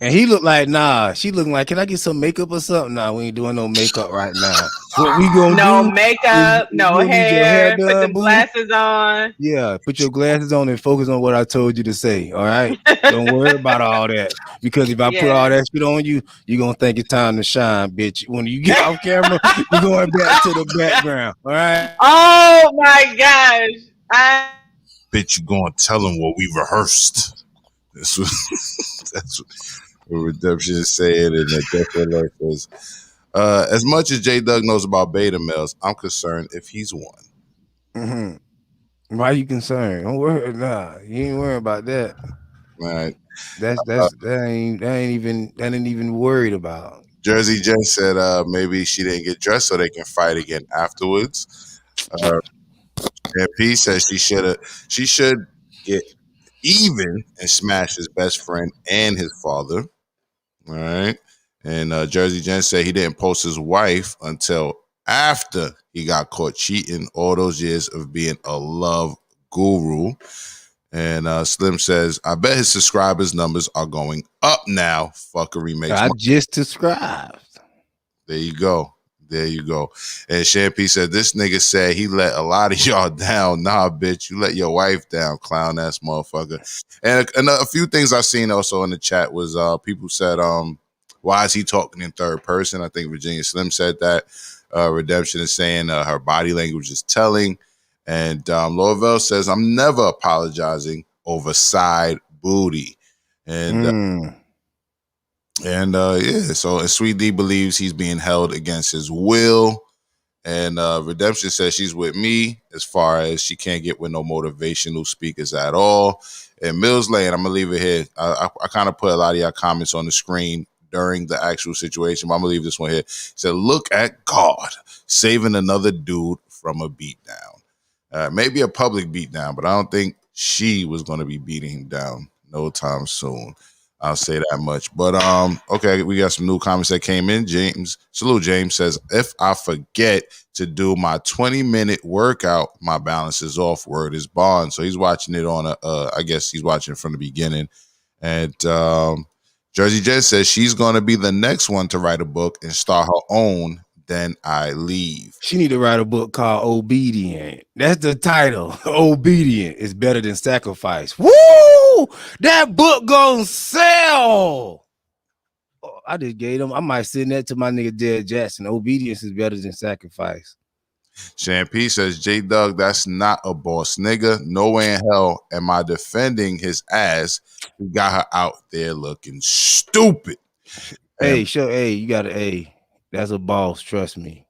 And he looked like, nah. She looking like, can I get some makeup or something? Nah, we ain't doing no makeup right now. What we gonna do? No makeup, no hair. Put the glasses on. Yeah, put your glasses on and focus on what I told you to say. All right, don't worry about all that, because if I put all that shit on you, you're gonna think it's time to shine, bitch. When you get off camera, you're going back to the background. All right. Oh my gosh, bitch, you gonna tell him what we rehearsed. That's what Redemption is saying, and that Death Alert says, as much as J Doug knows about beta males, I'm concerned if he's one. Mm-hmm. Why are you concerned? Don't worry, nah. You ain't worried about that. Right. That ain't even worried about. Jersey Jen said maybe she didn't get dressed so they can fight again afterwards. And P says she should get even and smash his best friend and his father. All right. And Jersey Jen said he didn't post his wife until after he got caught cheating all those years of being a love guru. And Slim says, I bet his subscribers numbers are going up now. Fuckery makes money. Just subscribed. There you go. And Shampy said, this nigga said he let a lot of y'all down. Nah, bitch, you let your wife down, clown ass motherfucker. And a few things I've seen also in the chat was people said, why is he talking in third person? I think Virginia Slim said that. Redemption is saying her body language is telling. And Lorville says, I'm never apologizing over side booty. And so Sweet D believes he's being held against his will. And Redemption says she's with me as far as she can't get with no motivational speakers at all. And Mills Lane, I'm gonna leave it here. I kind of put a lot of y'all comments on the screen during the actual situation, but I'm gonna leave this one here. It said, "Look at God saving another dude from a beatdown. Maybe a public beatdown, but I don't think she was gonna be beating him down no time soon. I'll say that much. But okay, we got some new comments that came in. James, salute James, says, if I forget to do my 20-minute workout, my balance is off. Word is bond. So he's watching it on I guess he's watching from the beginning. And Jersey Jen says she's gonna be the next one to write a book and start her own. Then I leave. She need to write a book called Obedient. That's the title. Obedient is better than sacrifice. Woo! That book gonna sell. Oh, I just gave them. I might send that to my nigga Dead Jaxn. Obedience is better than sacrifice. Shan P says, J Doug, that's not a boss nigga. No way in hell am I defending his ass. He got her out there looking stupid. Hey, you got an A. That's a boss, trust me.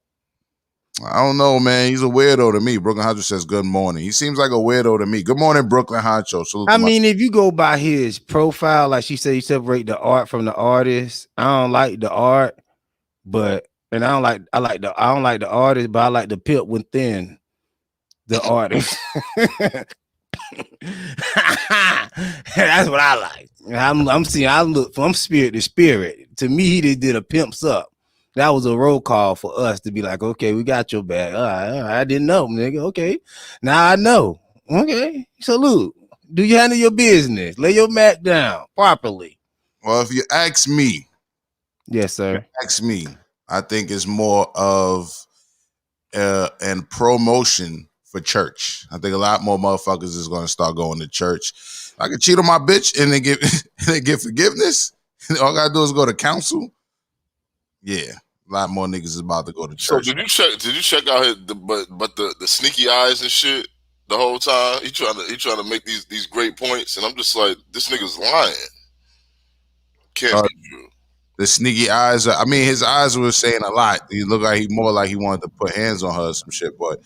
I don't know, man. He's a weirdo to me. Brooklyn Honcho says good morning. He seems like a weirdo to me. Good morning, Brooklyn Honcho. Salute I mean, if you go by his profile, like she said, you separate the art from the artist. I don't like the art, but I don't like the artist, but I like the pimp within the artist. That's what I like. I'm spirit to spirit. To me, he just did a pimps up. That was a roll call for us to be like, okay, we got your back. All right, I didn't know, nigga. Okay, now I know. Okay, salute. Do you handle your business? Lay your mat down properly. Well, if you ask me, yes, sir. I think it's more of an promotion for church. I think a lot more motherfuckers is going to start going to church. I can cheat on my bitch and they get forgiveness. All I gotta do is go to council. Yeah, a lot more niggas is about to go to church. So did you check out the sneaky eyes and shit the whole time? He trying to make these great points, and I'm just like, this nigga's lying. Can't be true. The sneaky eyes. I mean, his eyes were saying a lot. He looked like he wanted to put hands on her or some shit. But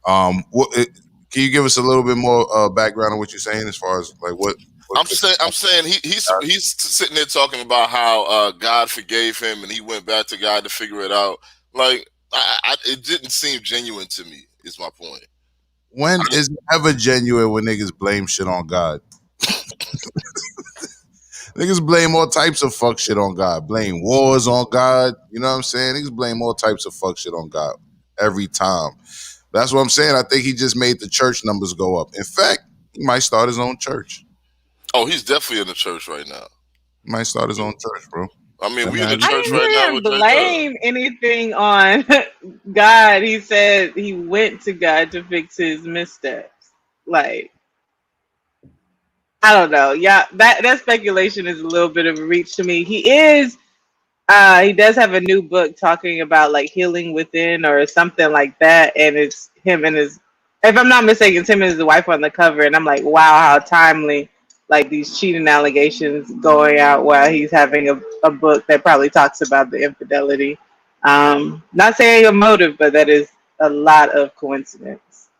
can you give us a little bit more background on what you're saying as far as like what? I'm saying he's sitting there talking about how God forgave him and he went back to God to figure it out. Like it didn't seem genuine to me. Is my point. When is it ever genuine when niggas blame shit on God? Niggas blame all types of fuck shit on God. Blame wars on God. You know what I'm saying? Niggas blame all types of fuck shit on God every time. That's what I'm saying. I think he just made the church numbers go up. In fact, he might start his own church. Oh, he's definitely in the church right now. He might start his own church, bro. I mean, we in the church right now. I didn't blame anything on God. He said he went to God to fix his missteps. Like, I don't know. Yeah, that speculation is a little bit of a reach to me. He does have a new book talking about like healing within or something like that, and it's him and his, if I'm not mistaken, it's him and his wife on the cover, and I'm like, wow, how timely. Like these cheating allegations going out while he's having a book that probably talks about the infidelity. Not saying a motive, but that is a lot of coincidence.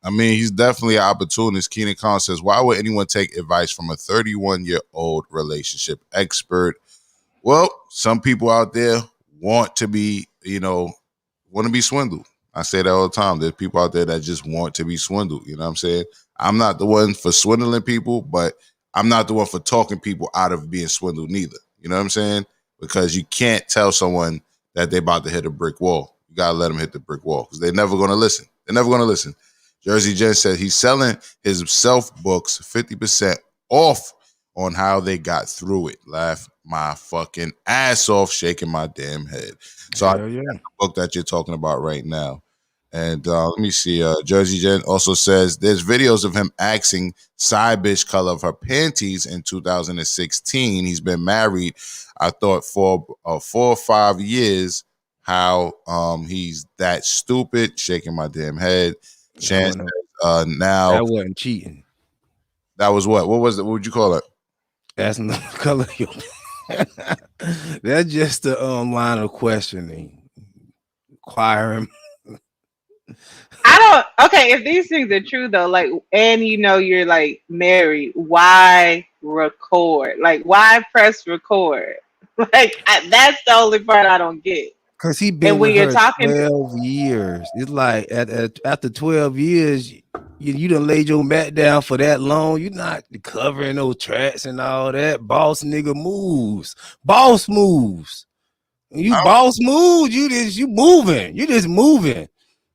I mean, he's definitely an opportunist. Keenan Khan says, why would anyone take advice from a 31-year-old relationship expert? Well, some people out there want to be swindled. I say that all the time. There's people out there that just want to be swindled. You know what I'm saying? I'm not the one for swindling people, but I'm not the one for talking people out of being swindled neither. You know what I'm saying? Because you can't tell someone that they're about to hit a brick wall. You got to let them hit the brick wall because they're never going to listen. They're never going to listen. Jersey Jen said he's selling his self-books 50% off on how they got through it. Laugh my fucking ass off, shaking my damn head. So I the book that you're talking about right now. And let me see. Jersey Jen also says there's videos of him asking side bitch color of her panties in 2016. He's been married, I thought, for 4 or 5 years. How he's that stupid? Shaking my damn head. Chance now that wasn't cheating. That was what? What was it? What would you call it? That's not the color. That's just the line of questioning. Inquiring. I don't. Okay, if these things are true though, like, and you know you're like married, why record? Like, why press record? Like, that's the only part I don't get. Cause he been And when with you're her talking, 12 years. It's like after 12 years, you done laid your mat down for that long. You're not covering those tracks and all that. Boss nigga moves. Boss moves. When you boss moves, you moving. You just moving.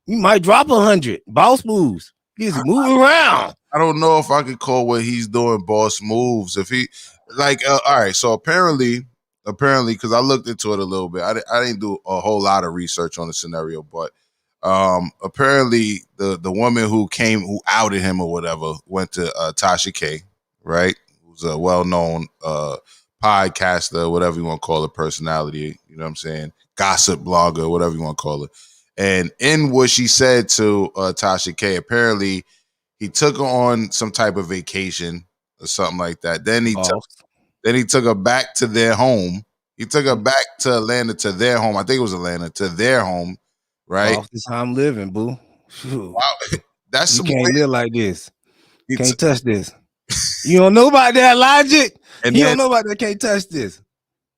You might drop 100. Boss moves. You just moving around. I don't know if I could call what he's doing boss moves. If he like, all right. So apparently, because I looked into it a little bit. I didn't do a whole lot of research on the scenario, but apparently the woman who outed him or whatever went to Tasha K, right? Who's a well-known podcaster, whatever you want to call it, personality. You know what I'm saying? Gossip blogger, whatever you want to call it. And in what she said to Tasha K, apparently he took her on some type of vacation or something like that. Then he took her back to their home. He took her back to Atlanta to their home. I think it was Atlanta to their home, right? Boss is how I'm living, boo. Shoot. Wow, that's you some can't weird. live like this. Can't touch this. You don't know about that logic. And you then, don't know about that. Can't touch this.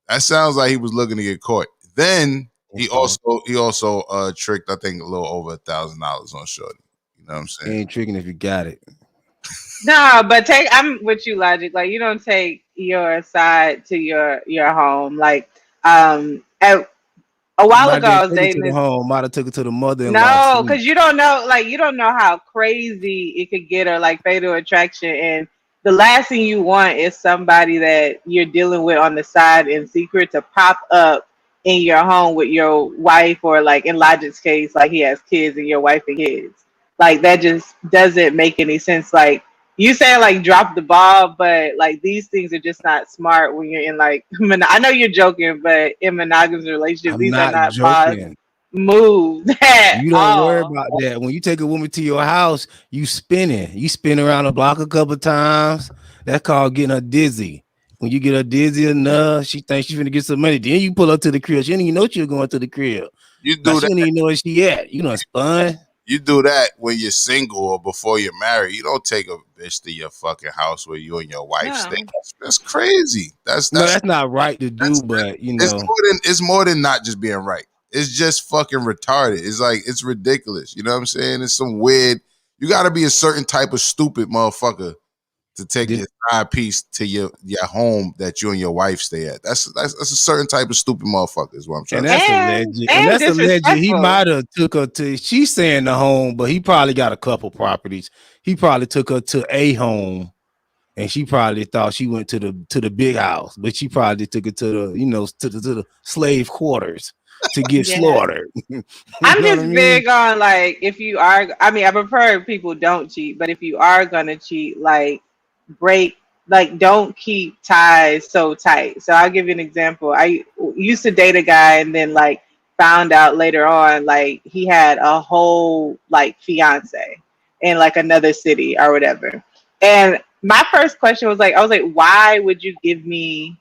That sounds like he was looking to get caught. Then he also tricked, I think, a little over $1,000 on shorty. You know what I'm saying? You ain't tricking if you got it. no, but I'm with you, Logic. Like, you don't take your side to your home. Like, a while ago, I was dating to the home. Might have took it to the mother-in-law. No, because you don't know, like, you don't know how crazy it could get, or like fatal attraction. And the last thing you want is somebody that you're dealing with on the side in secret to pop up in your home with your wife, or like in Logic's case, like he has kids and your wife and kids. Like, that just doesn't make any sense. Like, you say like drop the ball, but like these things are just not smart when you're in like I know you're joking, but in monogamous relationships, these are not joking. Moves at You don't all. worry about that. When you take a woman to your house, you spinning. You spin around the block a couple times. That's called getting her dizzy. When you get her dizzy enough, she thinks she's gonna get some money. Then you pull up to the crib. She didn't even know she was going to the crib. You do that. She didn't even know where she at. You done spun. You do that when you're single or before you're married. You don't take a bitch to your fucking house where you and your wife stay. That's crazy. That's not right to do, but you know, it's more than not just being right. It's just fucking retarded. It's like, it's ridiculous. You know what I'm saying? It's some weird. You got to be a certain type of stupid motherfucker to take your side piece to your home that you and your wife stay at. That's a certain type of stupid motherfucker is what I'm trying to say. And that's alleged. He might have took her to, she's saying the home, but he probably got a couple properties. He probably took her to a home, and she probably thought she went to the big house, but she probably took it to the, to the slave quarters to get slaughtered. I'm just big on, like, if you are, I mean, I prefer people don't cheat, but if you are gonna cheat, like, don't keep ties so tight. So I'll give you an example. I used to date a guy, and then like found out later on, like, he had a whole like fiance in like another city or whatever. And my first question was like, I was like, why would you give me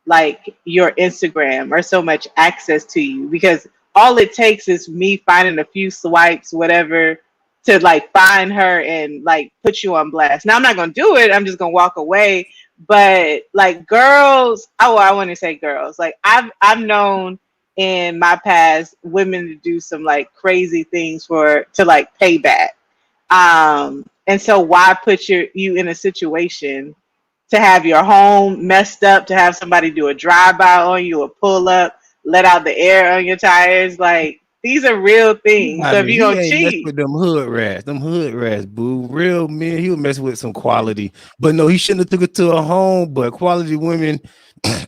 like your Instagram or so much access to you? Because all it takes is me finding a few swipes, whatever, to like find her and like put you on blast. Now I'm not gonna do it. I'm just gonna walk away. But like girls, I want to say girls. Like I've known in my past women to do some like crazy things to like pay back. And so why put you in a situation to have your home messed up, to have somebody do a drive-by on you, or pull up, let out the air on your tires? Like, these are real things. So if you gonna cheat with them hood rats, boo. Real men, he would mess with some quality. But no, he shouldn't have took it to a home. But quality women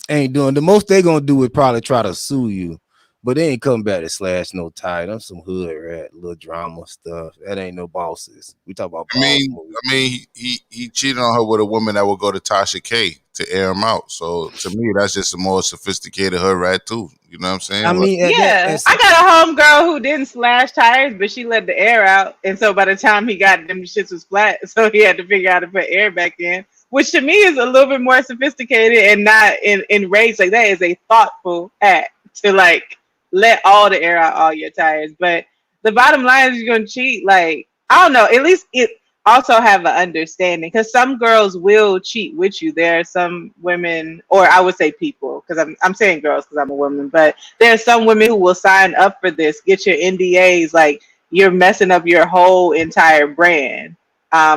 ain't doing. The most they gonna do is probably try to sue you. But they ain't coming back to slash no tie. Them some hood rat, little drama stuff. That ain't no bosses. We talk about bosses. I mean, he cheated on her with a woman that would go to Tasha K to air him out. So to me, that's just a more sophisticated hood rat too. You know what I'm saying? I mean, yeah, I got a homegirl who didn't slash tires, but she let the air out, and so by the time he got them, shits was flat. So he had to figure out how to put air back in, which to me is a little bit more sophisticated and not enraged. Like, that is a thoughtful act to like let all the air out all your tires. But the bottom line is you're gonna cheat. Like, I don't know. At least it also have an understanding, because some girls will cheat with you. There are some women, or I would say people, because I'm saying girls because I'm a woman, but there are some women who will sign up for this, get your NDAs, like you're messing up your whole entire brand,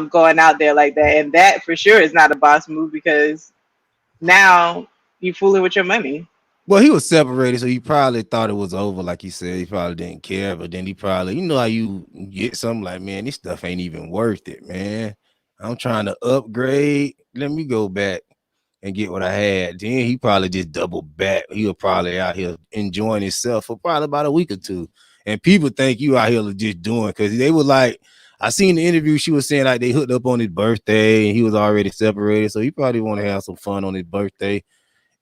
going out there like that, and that for sure is not a boss move, because now you fooling with your money. Well, he was separated, so he probably thought it was over. Like he said, he probably didn't care. But then he probably, you know, how you get something like, man, this stuff ain't even worth it, man. I'm trying to upgrade. Let me go back and get what I had. Then he probably just double back. He was probably out here enjoying himself for probably about a week or two. And people think you out here just doing, because they were like, I seen the interview. She was saying like they hooked up on his birthday and he was already separated. So he probably want to have some fun on his birthday.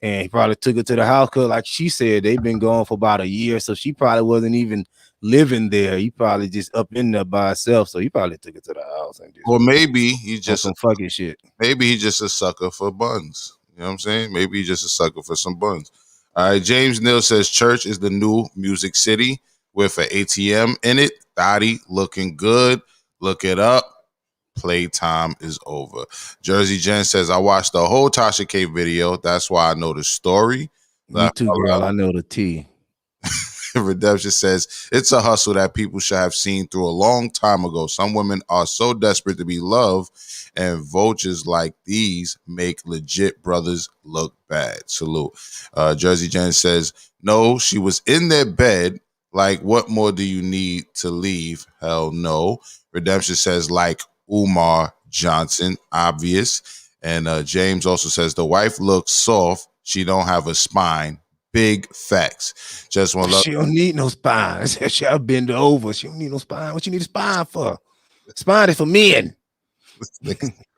And he probably took her to the house because, like she said, they've been gone for about a year. So she probably wasn't even living there. He probably just up in there by himself. So he probably took her to the house and just, or maybe he just some fucking shit. Maybe he's just a sucker for buns. You know what I'm saying? Maybe he's just a sucker for some buns. All right, James Neal says church is the new Music City with an ATM in it. Thotty looking good. Look it up. Playtime is over. Jersey Jen says, I watched the whole Tasha K video. That's why I know the story. Me too, girl. I know the T. Redemption says, it's a hustle that people should have seen through a long time ago. Some women are so desperate to be loved, and vultures like these make legit brothers look bad. Salute. Jersey Jen says, no, she was in their bed. Like, what more do you need to leave? Hell no. Redemption says, like Umar Johnson, obvious. And James also says, the wife looks soft. She don't have a spine. Big facts. Just one love. She don't need no spine. She'll bend over. She don't need no spine. What you need a spine for? Spine is for men.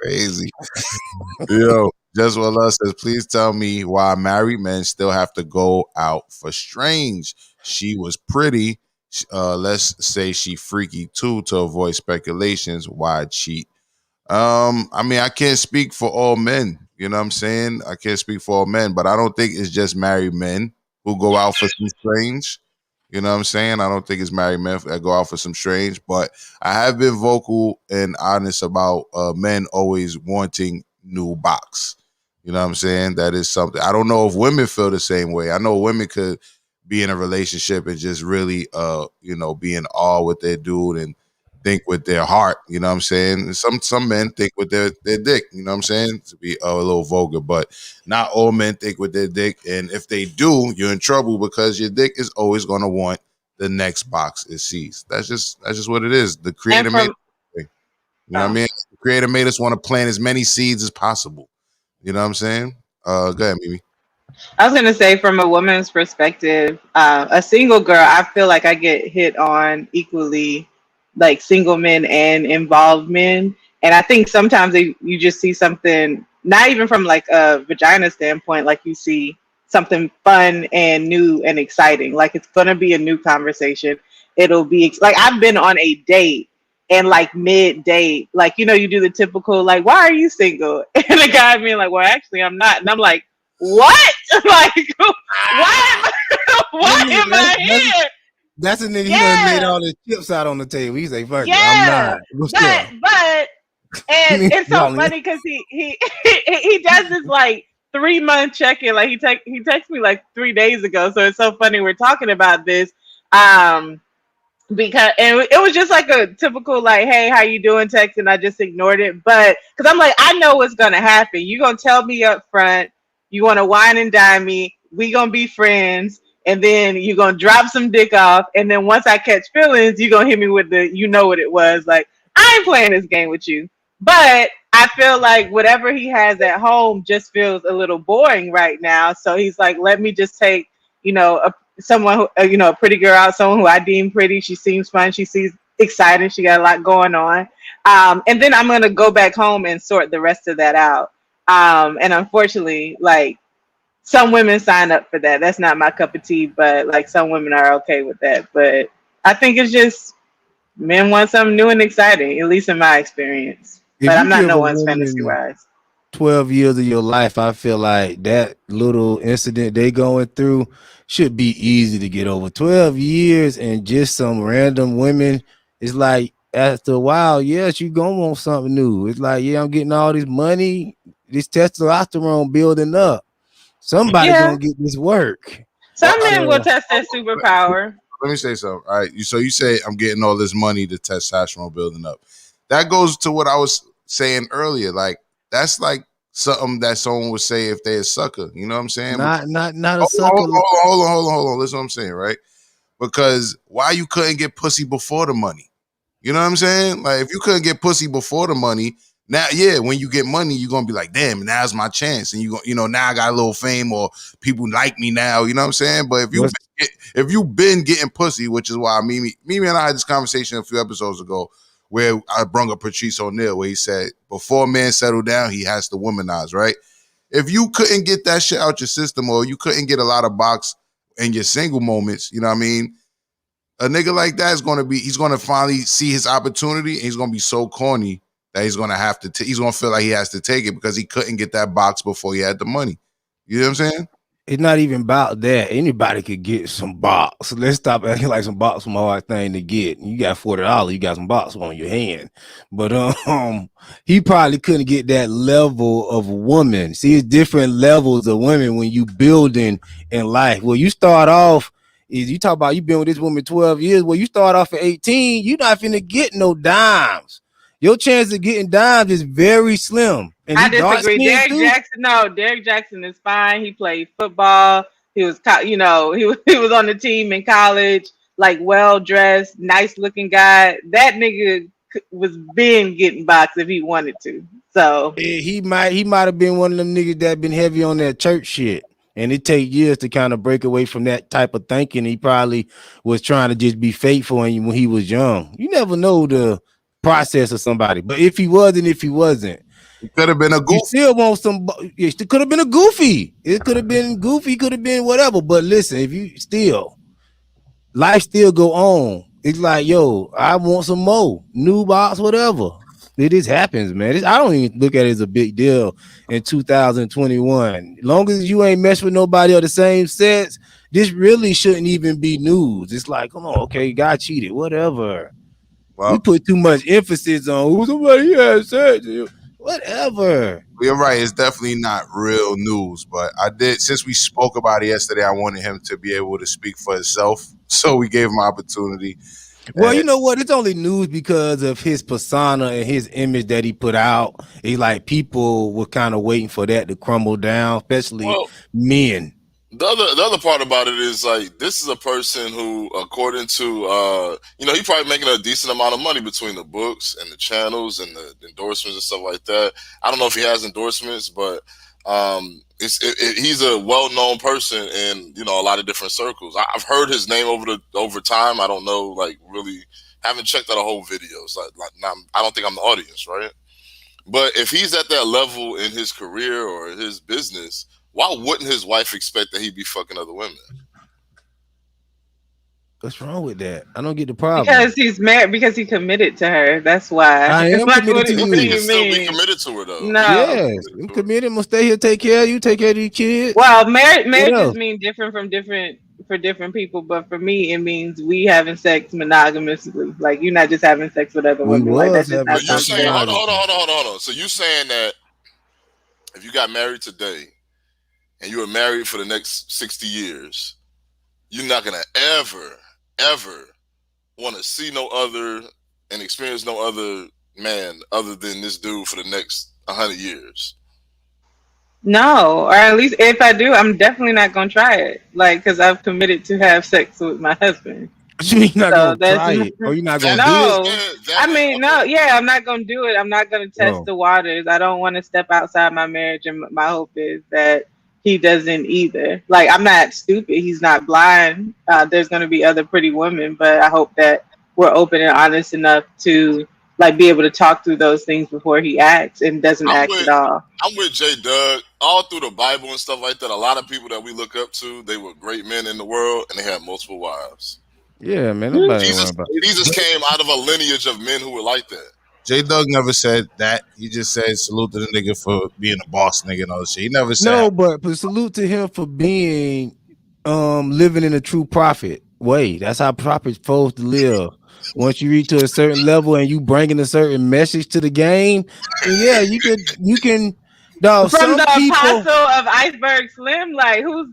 Crazy. Yo, just one love says, please tell me why married men still have to go out for strange. She was pretty. Let's say she freaky too, to avoid speculations. Why cheat? I mean, I can't speak for all men. You know what I'm saying? I can't speak for all men, but I don't think it's just married men who go out for some strange. You know what I'm saying? I don't think it's married men that go out for some strange, but I have been vocal and honest about men always wanting new box. You know what I'm saying? That is something. I don't know if women feel the same way. I know women could be in a relationship and just really, be in awe with their dude and think with their heart, you know what I'm saying? Some men think with their dick, you know what I'm saying? To be a little vulgar, but not all men think with their dick. And if they do, you're in trouble, because your dick is always going to want the next box it sees. That's just what it is. The creator made it. You know what I mean? The creator made us want to plant as many seeds as possible. You know what I'm saying? Go ahead, Mimi. I was gonna say, from a woman's perspective, a single girl, I feel like I get hit on equally, like single men and involved men. And I think sometimes you just see something, not even from like a vagina standpoint, like you see something fun and new and exciting. Like it's gonna be a new conversation. It'll be like, I've been on a date, and like mid date, like, you do the typical, like, why are you single? And the guy being like, well, actually I'm not. And I'm like, what? Like, why am I here? That's a nigga. He done laid all his chips out on the table. He's like, fuck it, yeah, I'm not. But and it's so funny because he does this like 3-month check-in. Like he texted me like 3 days ago. So it's so funny we're talking about this. Because it was just like a typical like, hey, how you doing text, and I just ignored it. But because I'm like, I know what's gonna happen. You're gonna tell me up front, you want to wine and dine me, we gonna be friends, and then you're gonna drop some dick off, and then once I catch feelings, you're gonna hit me with the, you know what it was. Like, I ain't playing this game with you. But I feel like whatever he has at home just feels a little boring right now. So he's like, let me just take, someone who, a pretty girl out, someone who I deem pretty. She seems fun. She seems excited. She got a lot going on. And then I'm going to go back home and sort the rest of that out. And unfortunately, like, some women sign up for that. That's not my cup of tea, but like some women are okay with that. But I think it's just men want something new and exciting, at least in my experience. But I'm not no one's fantasy wise. 12 years of your life, I feel like that little incident they going through should be easy to get over. 12 years and just some random women. It's like after a while, yes, you gonna want something new. It's like, yeah, I'm getting all this money, this testosterone building up. Somebody Yeah, gonna get this work. some men will So test their superpower. Let me say something. All right. So you say I'm getting all this money, the testosterone building up. That goes to what I was saying earlier. Like that's like something that someone would say if they're a sucker. You know what I'm saying? not a Hold on, sucker. hold on. Listen what I'm saying, right? Because why you couldn't get pussy before the money? You know what I'm saying? Like if you couldn't get pussy before the money, now yeah, when you get money, you're gonna be like, damn, now's my chance. And now I got a little fame or people like me now, you know what I'm saying? But if you've been getting pussy, which is why Mimi and I had this conversation a few episodes ago where I brung up Patrice O'Neal, where he said before man settle down, he has to womanize, right? If you couldn't get that shit out your system or you couldn't get a lot of box in your single moments, you know what I mean? A nigga like that he's gonna finally see his opportunity and he's gonna be so corny that he's gonna have to he's gonna feel like he has to take it because he couldn't get that box before he had the money. You know what I'm saying? It's not even about that. Anybody could get some box. So let's stop acting like some box from a hard thing to get. You got $40, you got some box on your hand. But he probably couldn't get that level of woman. See, it's different levels of women when you building in life. Well, you start off is you talk about you been with this woman 12 years. Well, you start off at 18, you're not finna get no dimes. Your chance of getting dimes is very slim. And I disagree. Derek Jaxn is fine. He played football. He was, he was on the team in college. Like well dressed, nice looking guy. That nigga was been getting boxed if he wanted to. So he might have been one of them niggas that been heavy on that church shit. And it take years to kind of break away from that type of thinking. He probably was trying to just be faithful when he was young. You never know the process of somebody. But if he wasn't, it could have been a goofy. You still want some. It could have been a goofy. It could have been goofy. Could have been whatever. But listen, if you still, life still go on. It's like, yo, I want some more new box, whatever. It just happens, man. I don't even look at it as a big deal in 2021. As long as you ain't mess with nobody of the same sex, this really shouldn't even be news. It's like, come on, okay, guy cheated, whatever. Well, we put too much emphasis on who somebody has sex. Whatever. You're right. It's definitely not real news, but since we spoke about it yesterday, I wanted him to be able to speak for himself. So we gave him opportunity. Well, you know what? It's only news because of his persona and his image that he put out. He like people were kind of waiting for that to crumble down, especially men. The other part about it is like this is a person who, according to he probably making a decent amount of money between the books and the channels and the endorsements and stuff like that. I don't know if he has endorsements, but he's a well-known person in a lot of different circles. I've heard his name over time. I don't know, like really haven't checked out a whole videos. I don't think I'm the audience, right? But if he's at that level in his career or his business, why wouldn't his wife expect that he'd be fucking other women? What's wrong with that? I don't get the problem. Because he's married, because he committed to her. That's why. I am committed to you. He can still be committed to her though. No. Yes, I'm committed. I'm gonna stay here, take care of you, take care of these kids. Well, marriages mean different for different people, but for me, it means we having sex monogamously. Like you're not just having sex with other women. Like that's just not something. Hold on. So you saying that if you got married today and you were married for the next 60 years, you're not gonna ever want to see no other and experience no other man other than this dude for the next 100 years? No, or at least if I do, I'm definitely not gonna try it. Like, because I've committed to have sex with my husband. You're not gonna try it, or you're not gonna do it. I mean, no, yeah, I'm not gonna do it. I'm not gonna test the waters. I don't want to step outside my marriage, and my hope is that he doesn't either. Like, I'm not stupid. He's not blind. There's gonna be other pretty women, but I hope that we're open and honest enough to like be able to talk through those things before he acts and doesn't act at all. I'm with J Doug. All through the Bible and stuff like that, a lot of people that we look up to, they were great men in the world and they had multiple wives. Yeah, man. Jesus came out of a lineage of men who were like that. J Doug never said that. He just said salute to the nigga for being a boss nigga and all that shit. He never said no, but salute to him for being living in a true prophet way. That's how prophet's supposed to live. Once you reach to a certain level and you bringing a certain message to the game, then yeah, you can. No, From the some people, apostle of Iceberg Slim, like who's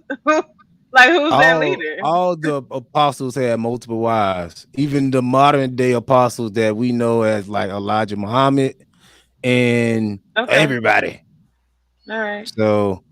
that leader? all the apostles had multiple wives. Even the modern day apostles that we know as like Elijah Muhammad and Okay, everybody. all right. So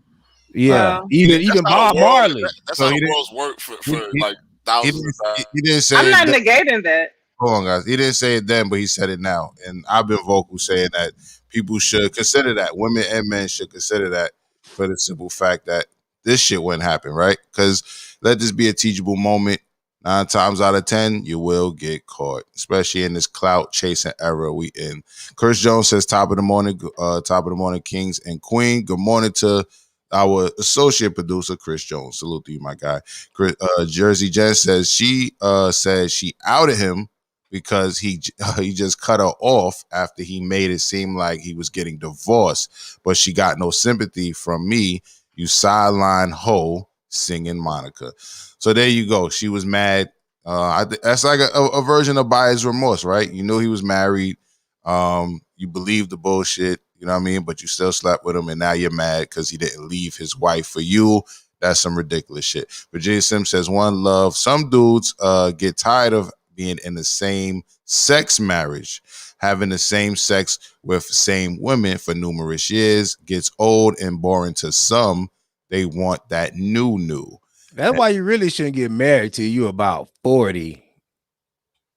yeah, Well, even Bob Marley. That's So how he the didn't. world's worked for He, he, like he thousands didn't. of times. He didn't say I'm it. not negating that. Hold on, guys. He didn't say it then, but he said it now, and I've been vocal saying that people should consider that. Women and men should consider that for the simple fact that this shit wouldn't happen, right? Because let this be a teachable moment. 9 times out of 10, you will get caught, especially in this clout chasing era we in. Chris Jones says, top of the morning, kings and queen. Good morning to our associate producer, Chris Jones. Salute to you, my guy. Jersey Jen says she outed him because he just cut her off after he made it seem like he was getting divorced, but she got no sympathy from me, you sideline hoe, singing Monica. So there you go. She was mad. That's like a version of buyer's remorse, right? You knew he was married. You believed the bullshit, you know what I mean? But you still slept with him, and now you're mad because he didn't leave his wife for you. That's some ridiculous shit. Virginia Sim says, one love. Some dudes get tired of being in the same sex marriage, having the same sex with same women for numerous years, gets old and boring to some. They want that new. That's why you really shouldn't get married till you about 40.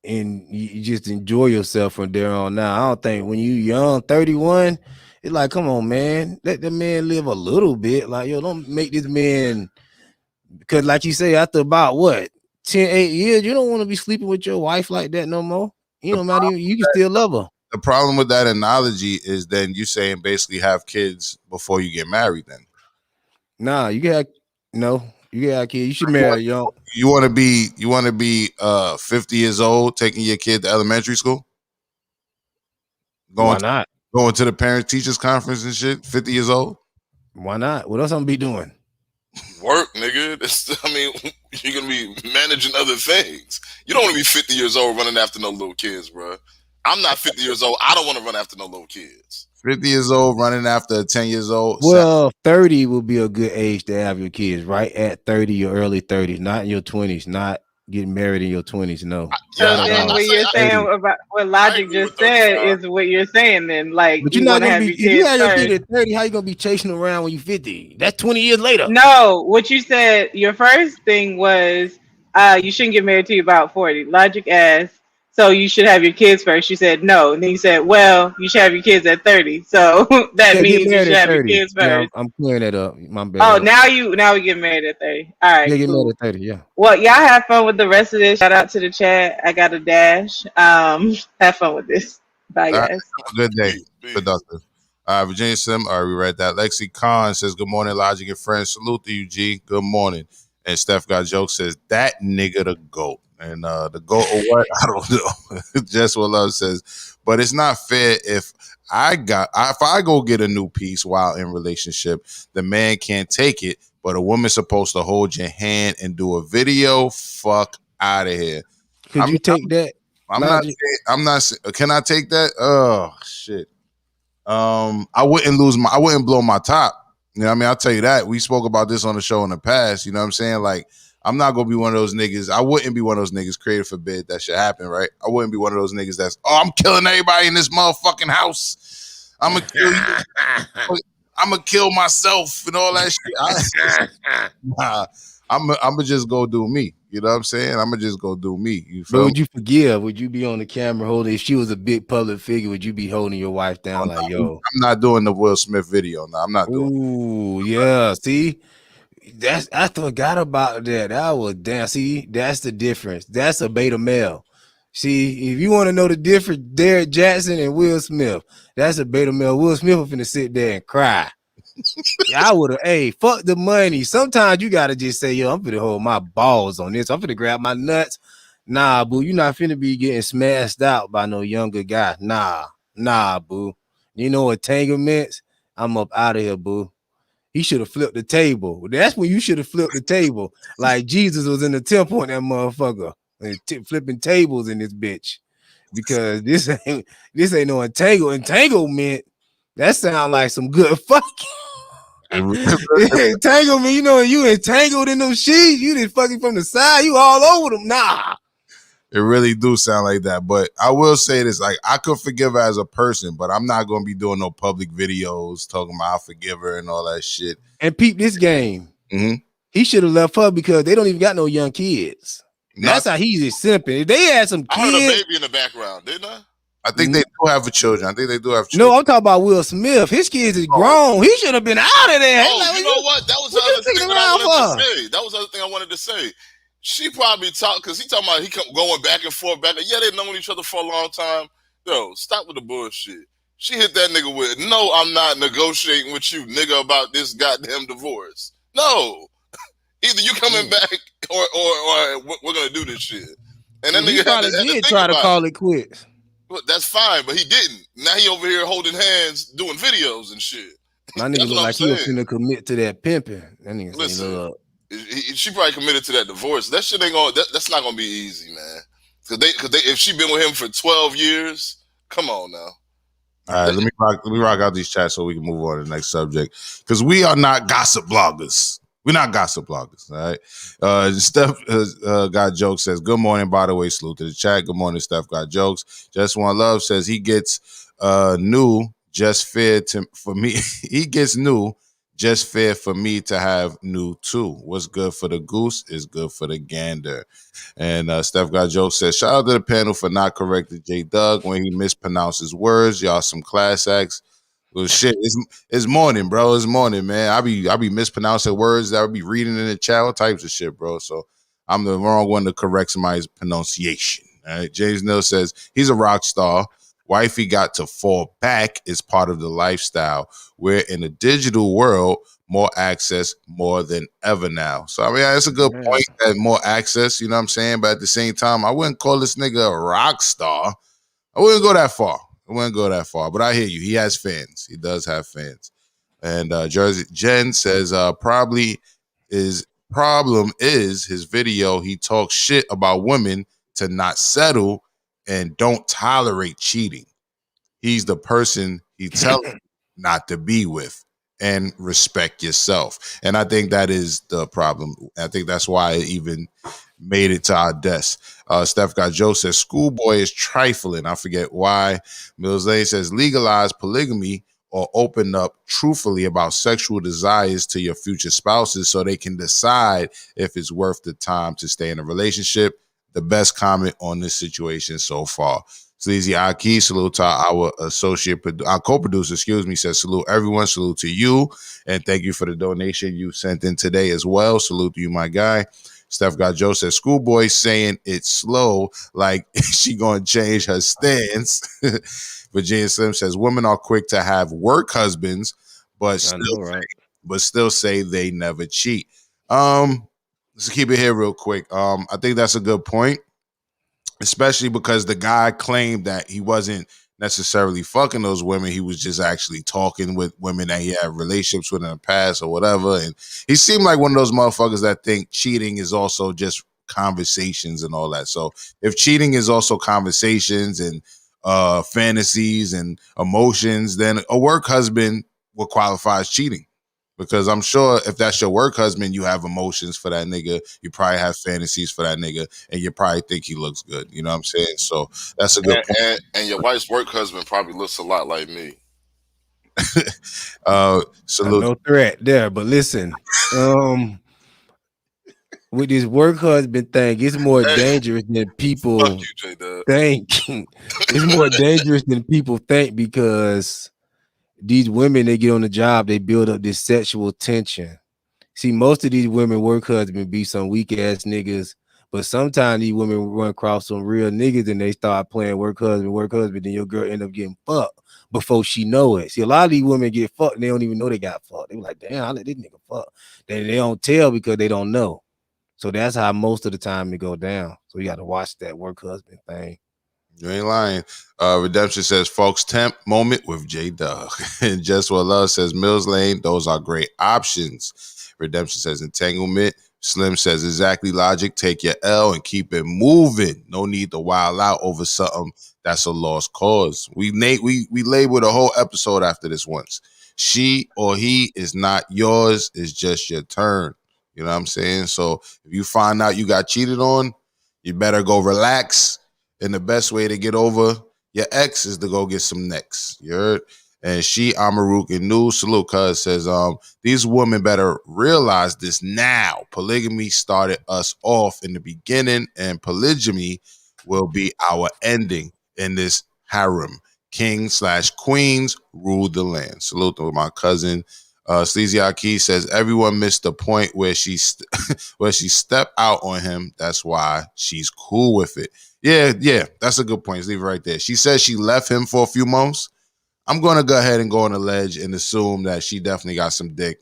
And you just enjoy yourself from there on now. I don't think when you young, 31, it's like, come on, man. Let the man live a little bit. Like, yo, don't make this man, because like you say, after about what, 8 years, you don't want to be sleeping with your wife like that no more. You know, man, you can still love her. The problem with that analogy is then you saying basically have kids before you get married then. Nah, you got kids. You should marry young. You want to be 50 years old, taking your kid to elementary school? Why not? Going to the parent teachers conference and shit, 50 years old? Why not? What else I'm be doing? Work, nigga. You're gonna be managing other things. You don't want to be 50 years old running after no little kids, bro. I'm not 50 years old. I don't want to run after no little kids. 50 years old running after 10 years old. Well, 30 will be a good age to have your kids, right at 30, your early 30s, not in your 20s, not getting married in your 20s. No. So then what you're saying about what Logic just said is what you're saying then. Like, but you're not gonna be, if you have your kid at 30, how you gonna be chasing around when you're 50? That's 20 years later. No, what you said, your first thing was you shouldn't get married till you're about 40. Logic asked, so you should have your kids first. You said no. And then you said, well, you should have your kids at 30. So that means you should have your kids first. Yeah, I'm clearing that up. My bad. Oh, now we get married at 30. All right. Yeah, get married at 30, yeah. Well, y'all have fun with the rest of this. Shout out to the chat. I got a dash. Have fun with this. Bye, guys. Have a good day. Productive. Virginia Sim, all right, we read that. Lexi Khan says, good morning, Logic and friends. Salute to you, G. Good morning. And Steph Got Joke says, that nigga the GOAT. And the GOAT or what? I don't know. Just what Love says. But it's not fair if I go get a new piece while in relationship, the man can't take it, but a woman's supposed to hold your hand and do a video. Fuck out of here. Could you take that? I'm not. Can I take that? Oh shit. I wouldn't blow my top. You know what I mean? I'll tell you that. We spoke about this on the show in the past. You know what I'm saying? Like, I'm not gonna be one of those niggas. I wouldn't be one of those niggas, created forbid that should happen, right? I wouldn't be one of those niggas that's, I'm killing everybody in this motherfucking house. I'm gonna kill you. I'm gonna kill myself and all that shit. Nah, I'm gonna just go do me. You know what I'm saying? I'm gonna just go do me. You feel? But would you forgive? Would you be on the camera holding? If she was a big public figure, would you be holding your wife down like, yo? I'm not doing the Will Smith video. No, I'm not doing. Ooh, yeah. See, I forgot about that. That was damn. See, that's the difference. That's a beta male. See, if you want to know the difference, Derek Jaxn and Will Smith, that's a beta male. Will Smith was finna sit there and cry. I would have, hey, fuck the money. Sometimes you gotta just say, yo, I'm finna hold my balls on this. I'm finna grab my nuts. Nah, boo, you not finna be getting smashed out by no younger guy. Nah, boo. You know entanglements? I'm up out of here, boo. He should have flipped the table. That's when you should have flipped the table. Like Jesus was in the temple on that motherfucker. And flipping tables in this bitch. Because this ain't no entanglement. That sound like some good fucking. Entanglement, you know, you entangled in them sheets. You just fucking from the side. You all over them. Nah. It really do sound like that. But I will say this, like, I could forgive her as a person, but I'm not going to be doing no public videos talking about I forgive her and all that shit. And peep this game. Mm-hmm. He should have left her because they don't even got no young kids. That's how he's just simping. If they had some kids. I heard a baby in the background, didn't I? I think they do have children. I think they do have children. No, I'm talking about Will Smith. His kids is grown. He should have been out of there. Oh, like, you know what? That was the other thing that I wanted to say. That was the other thing I wanted to say. She probably talked because he talking about he kept going back and forth, Yeah, they've known each other for a long time. Yo, stop with the bullshit. She hit that nigga with, no, I'm not negotiating with you, nigga, about this goddamn divorce. No. Either you coming back or we're gonna do this shit. And then nigga did try to call it quits. But that's fine, but he didn't. Now he over here holding hands, doing videos and shit. My nigga look like he was finna commit to that pimping. That nigga listen, she probably committed to that divorce. That shit ain't gonna. That's not gonna be easy, man. Cause they if she been with him for 12 years, come on now. All right, let me rock out these chats so we can move on to the next subject. Because we are not gossip bloggers. We're not gossip bloggers, all right? Steph Got Jokes says, good morning, by the way, salute to the chat. Good morning, Steph Got Jokes. Just One Love says he gets new, just fair for me. He gets new, just fair for me to have new too. What's good for the goose is good for the gander. And Steph Got Jokes says, shout out to the panel for not correcting J Doug when he mispronounces words. Y'all some class acts. Well, shit, it's morning, bro. It's morning, man. I be mispronouncing words that I be reading in the chat, all types of shit, bro. So I'm the wrong one to correct somebody's pronunciation. All right. James Neal says he's a rock star. Wifey got to fall back is part of the lifestyle. We're in a digital world, more access more than ever now. So I mean, that's a good point that more access, you know what I'm saying? But at the same time, I wouldn't call this nigga a rock star. I wouldn't go that far. But I hear you. He has fans. He does have fans. And Jersey Jen says problem is his video. He talks shit about women to not settle and don't tolerate cheating. He's the person he tells not to be with, and respect yourself. And I think that is the problem. I think that's why it even made it to our desk. Steph Got Joe says schoolboy is trifling. I forget why. Mills Lane says legalize polygamy or open up truthfully about sexual desires to your future spouses so they can decide if it's worth the time to stay in a relationship. The best comment on this situation so far. Sleazy Aki, salute to our co-producer, says salute everyone, salute to you, and thank you for the donation you sent in today as well. Salute to you, my guy. Steph Got Joe says schoolboy saying it's slow, like she gonna change her stance. Virginia Slim says women are quick to have work husbands, but still say they never cheat. Let's keep it here real quick. I think that's a good point, especially because the guy claimed that he wasn't necessarily fucking those women. He was just actually talking with women that he had relationships with in the past or whatever. And he seemed like one of those motherfuckers that think cheating is also just conversations and all that. So if cheating is also conversations and fantasies and emotions, then a work husband will qualify as cheating. Because I'm sure if that's your work husband, you have emotions for that nigga. You probably have fantasies for that nigga, and you probably think he looks good. You know what I'm saying? So that's a good point. And your wife's work husband probably looks a lot like me. Salute. No threat there, but listen, with this work husband thing, it's more dangerous than people think. It's more dangerous than people think because these women, they get on the job, they build up this sexual tension. See, most of these women work husbands be some weak ass niggas, but sometimes these women run across some real niggas and they start playing work husband, then your girl end up getting fucked before she know it. See, a lot of these women get fucked and they don't even know they got fucked. They be like, damn, I let this nigga fuck. Then they don't tell because they don't know. So that's how most of the time it go down. So you got to watch that work husband thing. You ain't lying. Redemption says, folks, temp moment with J Dog. And Just What Love says, Mills Lane, those are great options. Redemption says, entanglement. Slim says, exactly, Logic. Take your L and keep it moving. No need to wild out over something that's a lost cause. We labeled a whole episode after this once. She or he is not yours. It's just your turn. You know what I'm saying? So if you find out you got cheated on, you better go relax. And the best way to get over your ex is to go get some necks. You heard? And she, Amaruk, and New Salute, cuz says, these women better realize this now. Polygamy started us off in the beginning, and polygyny will be our ending in this harem. King/queens rule the land. Salute to my cousin. Sleazy Aki says, everyone missed the point where she stepped out on him. That's why she's cool with it. Yeah, that's a good point. Let's leave it right there. She says she left him for a few months. I'm going to go ahead and go on a ledge and assume that she definitely got some dick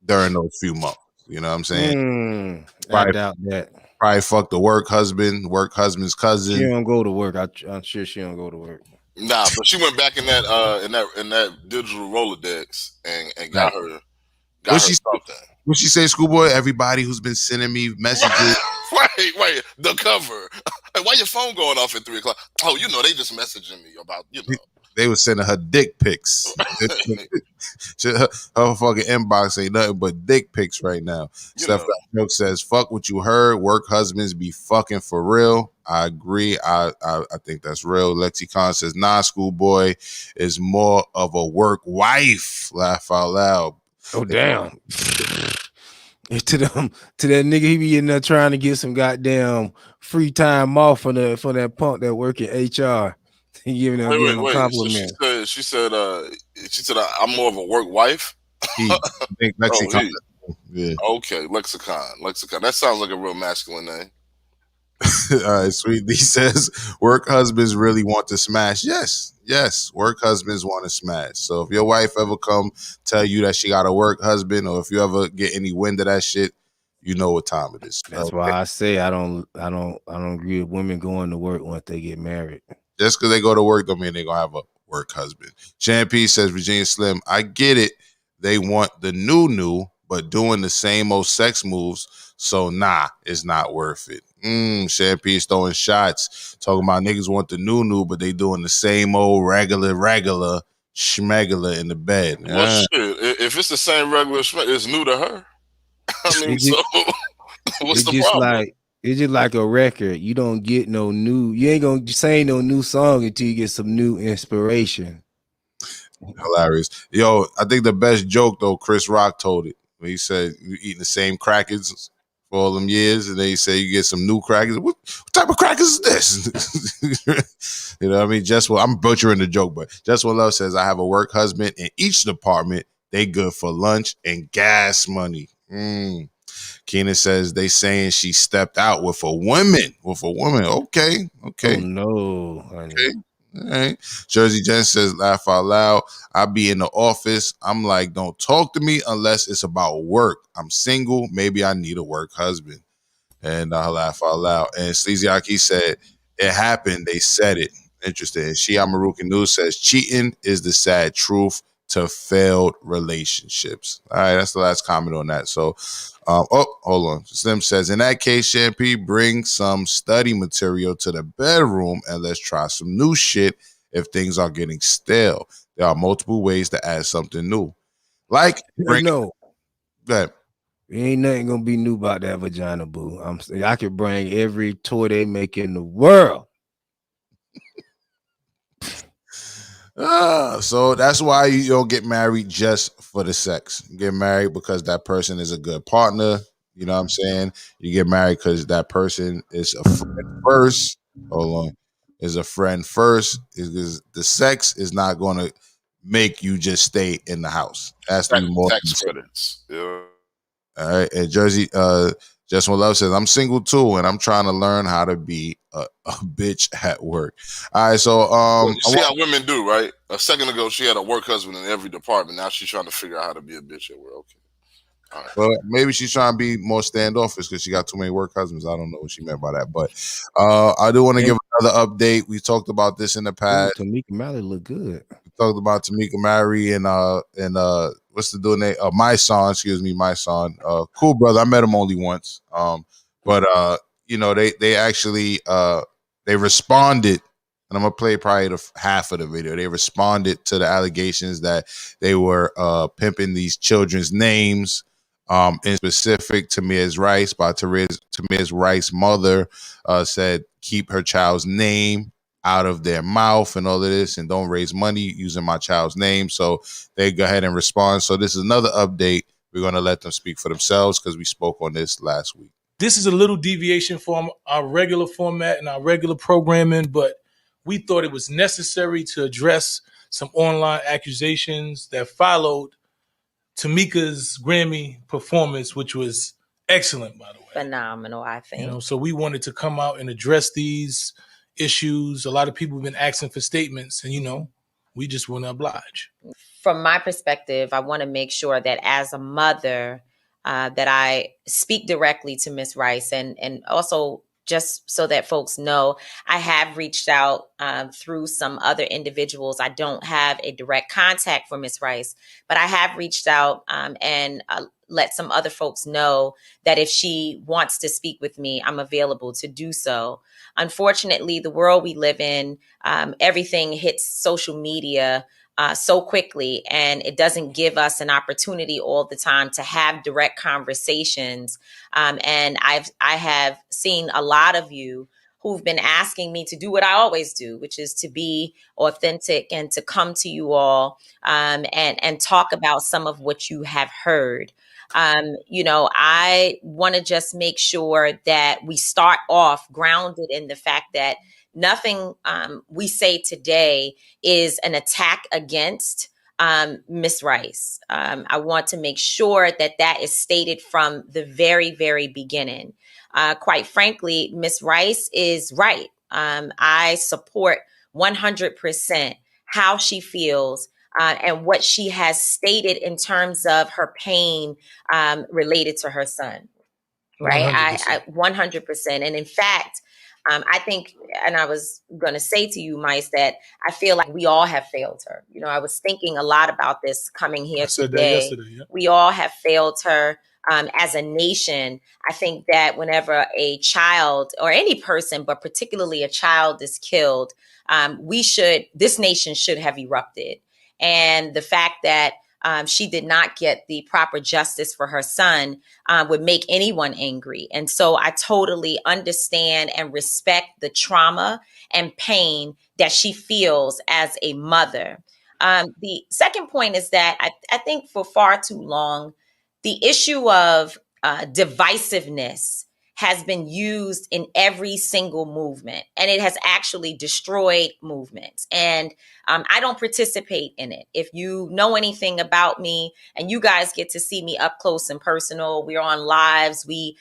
during those few months. You know what I'm saying? I doubt that. Probably fucked the work husband's cousin. She don't go to work. I'm sure she don't go to work. Nah, but she went back in that digital Rolodex and got her something. What she say, Schoolboy? Everybody who's been sending me messages. Wait, the cover. Hey, why your phone going off at 3:00? Oh, they just messaging me about, They was sending her dick pics. her fucking inbox ain't nothing but dick pics right now. Steph Joke says, fuck what you heard. Work husbands be fucking for real. I agree. I think that's real. Lexicon says, nah, Schoolboy is more of a work wife. Laugh out loud. Oh, damn. To that nigga, he be in there trying to get some goddamn free time off for that punk that work in HR. He giving him a compliment. So she said, I'm more of a work wife. Lexicon. Yeah. Okay, Lexicon. That sounds like a real masculine name. All right, Sweet D says, work husbands really want to smash. Yes, work husbands want to smash. So if your wife ever come tell you that she got a work husband, or if you ever get any wind of that shit, you know what time it is. That's why I say I don't agree with women going to work once they get married. Just because they go to work don't mean they're gonna have a work husband. Champy says, Virginia Slim, I get it. They want the new, but doing the same old sex moves. So nah, it's not worth it. Champy's throwing shots, talking about niggas want the new, but they doing the same old regular schmegular in the bed. Well, shit, if it's the same regular schmegular, it's new to her. I mean, what's the problem? It's just like a record. You don't get no new. You ain't gonna say no new song until you get some new inspiration. Hilarious. Yo, I think the best joke though, Chris Rock told it. When he said you eating the same crackers for all them years, and they say you get some new crackers. What type of crackers is this? You know what I mean? I'm butchering the joke, but Just What Love says, I have a work husband in each department. They good for lunch and gas money. Keenan says they saying she stepped out with a woman. Okay. Oh no. Okay. All right. Jersey Jen says, laugh out loud. I be in the office. I'm like, don't talk to me unless it's about work. I'm single. Maybe I need a work husband. And I laugh out loud. And Sleazyaki said, it happened. They said it. Interesting. Shia Maruki News says, cheating is the sad truth to failed relationships. All right. That's the last comment on that. So, hold on. Slim says, in that case, Champy, bring some study material to the bedroom and let's try some new shit if things are getting stale. There are multiple ways to add something new. Like, no. Go ahead. Ain't nothing gonna be new about that vagina, boo. I could bring every toy they make in the world. So that's why you don't get married just for the sex. You get married because that person is a good partner. You know what I'm saying? You get married because that person is a friend first. Hold on. Is a friend first. Is the sex is not going to make you just stay in the house. That's the more tax credits. Yeah. All right. And Jersey, Just One Love says, I'm single too, and I'm trying to learn how to be a bitch at work. All right, so see how women do, right? A second ago, she had a work husband in every department. Now she's trying to figure out how to be a bitch at work. Okay. Well, maybe she's trying to be more standoffish because she got too many work husbands. I don't know what she meant by that, but I do want to give another update. We talked about this in the past. Tamika Mallory look good. We talked about Tamika Mallory and what's the dude name? My son, my son. Cool brother. I met him only once. But you know, they actually they responded. And I'm gonna play probably half of the video. They responded to the allegations that they were pimping these children's names. In specific, Tamia's Rice by Tamia's Rice mother said, keep her child's name out of their mouth and all of this, and don't raise money using my child's name. So they go ahead and respond. So this is another update. We're going to let them speak for themselves because we spoke on this last week. This is a little deviation from our regular format and our regular programming, but we thought it was necessary to address some online accusations that followed Tamika's Grammy performance, which was excellent, by the way. Phenomenal, I think. You know, so we wanted to come out and address these issues. A lot of people have been asking for statements, and, you know, we just want to oblige. From my perspective, I want to make sure that as a mother, that I speak directly to Ms. Rice, and also just so that folks know, I have reached out through some other individuals. I don't have a direct contact for Ms. Rice, but I have reached out and let some other folks know that if she wants to speak with me, I'm available to do so. Unfortunately, the world we live in, everything hits social media so quickly, and it doesn't give us an opportunity all the time to have direct conversations. And I have seen a lot of you who've been asking me to do what I always do, which is to be authentic and to come to you all and talk about some of what you have heard. You know, I want to just make sure that we start off grounded in the fact that nothing we say today is an attack against Ms. Rice. I want to make sure that that is stated from the very, very beginning. Quite frankly, Ms. Rice is right. I support 100% how she feels and what she has stated in terms of her pain related to her son. Right? 100%. 100%. And in fact, I think, and I was going to say to you, Mice, that I feel like we all have failed her. You know, I was thinking a lot about this coming here today. Yeah. We all have failed her as a nation. I think that whenever a child or any person, but particularly a child, is killed, this nation should have erupted. And the fact that she did not get the proper justice for her son would make anyone angry. And so I totally understand and respect the trauma and pain that she feels as a mother. The second point is that I think for far too long, the issue of divisiveness has been used in every single movement, and it has actually destroyed movements. And I don't participate in it. If you know anything about me, and you guys get to see me up close and personal, we're on lives, we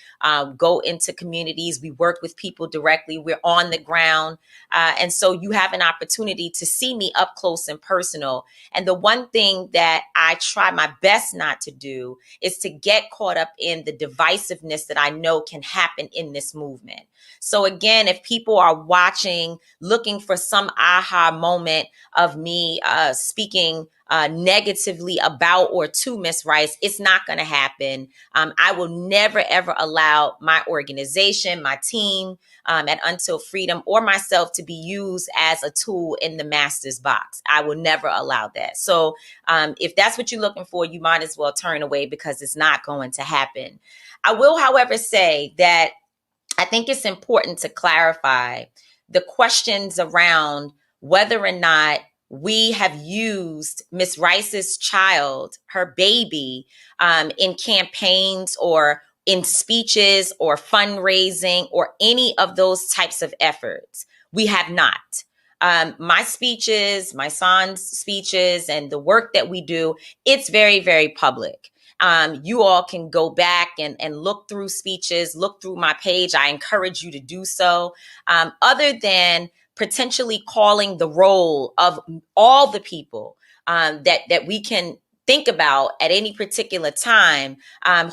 go into communities, we work with people directly, we're on the ground. And so you have an opportunity to see me up close and personal. And the one thing that I try my best not to do is to get caught up in the divisiveness that I know can happen in this movement. So again, if people are watching, looking for some aha moment of me speaking negatively about or to Ms. Rice, it's not going to happen. I will never, ever allow my organization, my team at Until Freedom, or myself to be used as a tool in the master's box. I will never allow that. So if that's what you're looking for, you might as well turn away, because it's not going to happen. I will, however, say that I think it's important to clarify the questions around whether or not we have used Ms. Rice's child, her baby, in campaigns or in speeches or fundraising or any of those types of efforts. We have not. My speeches, my son's speeches, and the work that we do, it's very, very public. You all can go back and look through speeches, look through my page. I encourage you to do so. Other than potentially calling the roll of all the people that we can think about at any particular time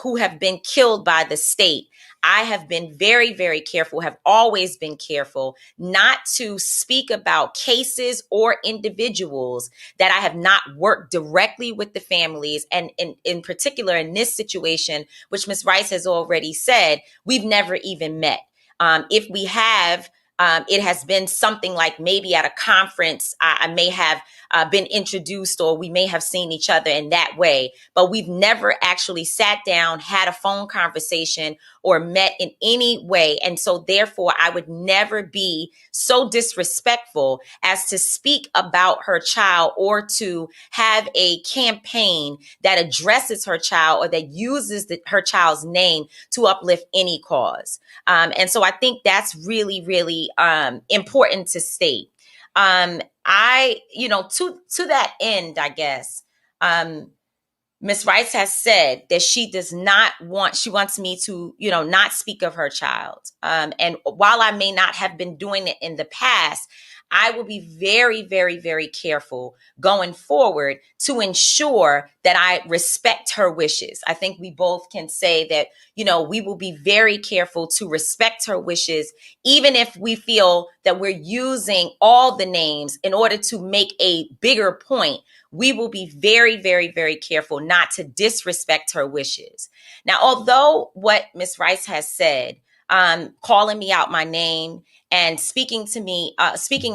who have been killed by the state, I have been very, very careful, have always been careful not to speak about cases or individuals that I have not worked directly with the families. And in particular, in this situation, which Ms. Rice has already said, we've never even met. If we have, it has been something like maybe at a conference, I may have been introduced, or we may have seen each other in that way, but we've never actually sat down, had a phone conversation, or met in any way. And so therefore, I would never be so disrespectful as to speak about her child or to have a campaign that addresses her child or that uses her child's name to uplift any cause. And so I think that's really, really important to state. To that end, I guess, Ms. Rice has said that she wants me to, not speak of her child. And while I may not have been doing it in the past, I will be very, very, very careful going forward to ensure that I respect her wishes. I think we both can say that, we will be very careful to respect her wishes, even if we feel that we're using all the names in order to make a bigger point. We will be very, very, very careful not to disrespect her wishes. Now, although what Ms. Rice has said, calling me out my name and speaking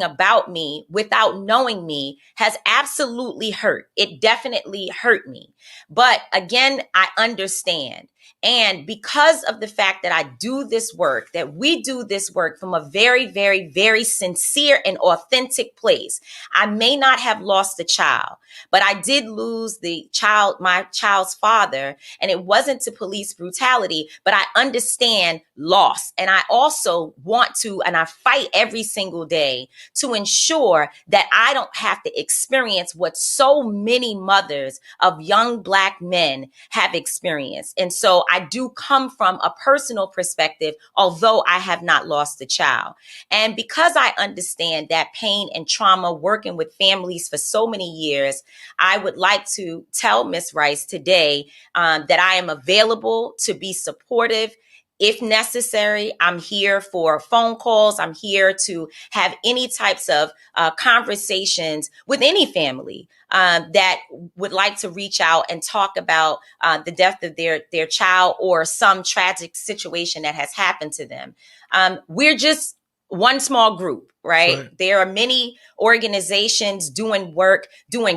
about me without knowing me has absolutely hurt. It definitely hurt me. But again, I understand. And because of the fact that I do this work, that we do this work from a very, very, very sincere and authentic place, I may not have lost a child, but I did lose my child's father. And it wasn't to police brutality, but I understand loss. And I also want to, and I fight every single day to ensure that I don't have to experience what so many mothers of young Black men have experienced. And so I do come from a personal perspective, although I have not lost a child. And because I understand that pain and trauma working with families for so many years, I would like to tell Ms. Rice today that I am available to be supportive. If necessary, I'm here for phone calls. I'm here to have any types of conversations with any family that would like to reach out and talk about the death of their child or some tragic situation that has happened to them. We're just one small group, right? There are many organizations doing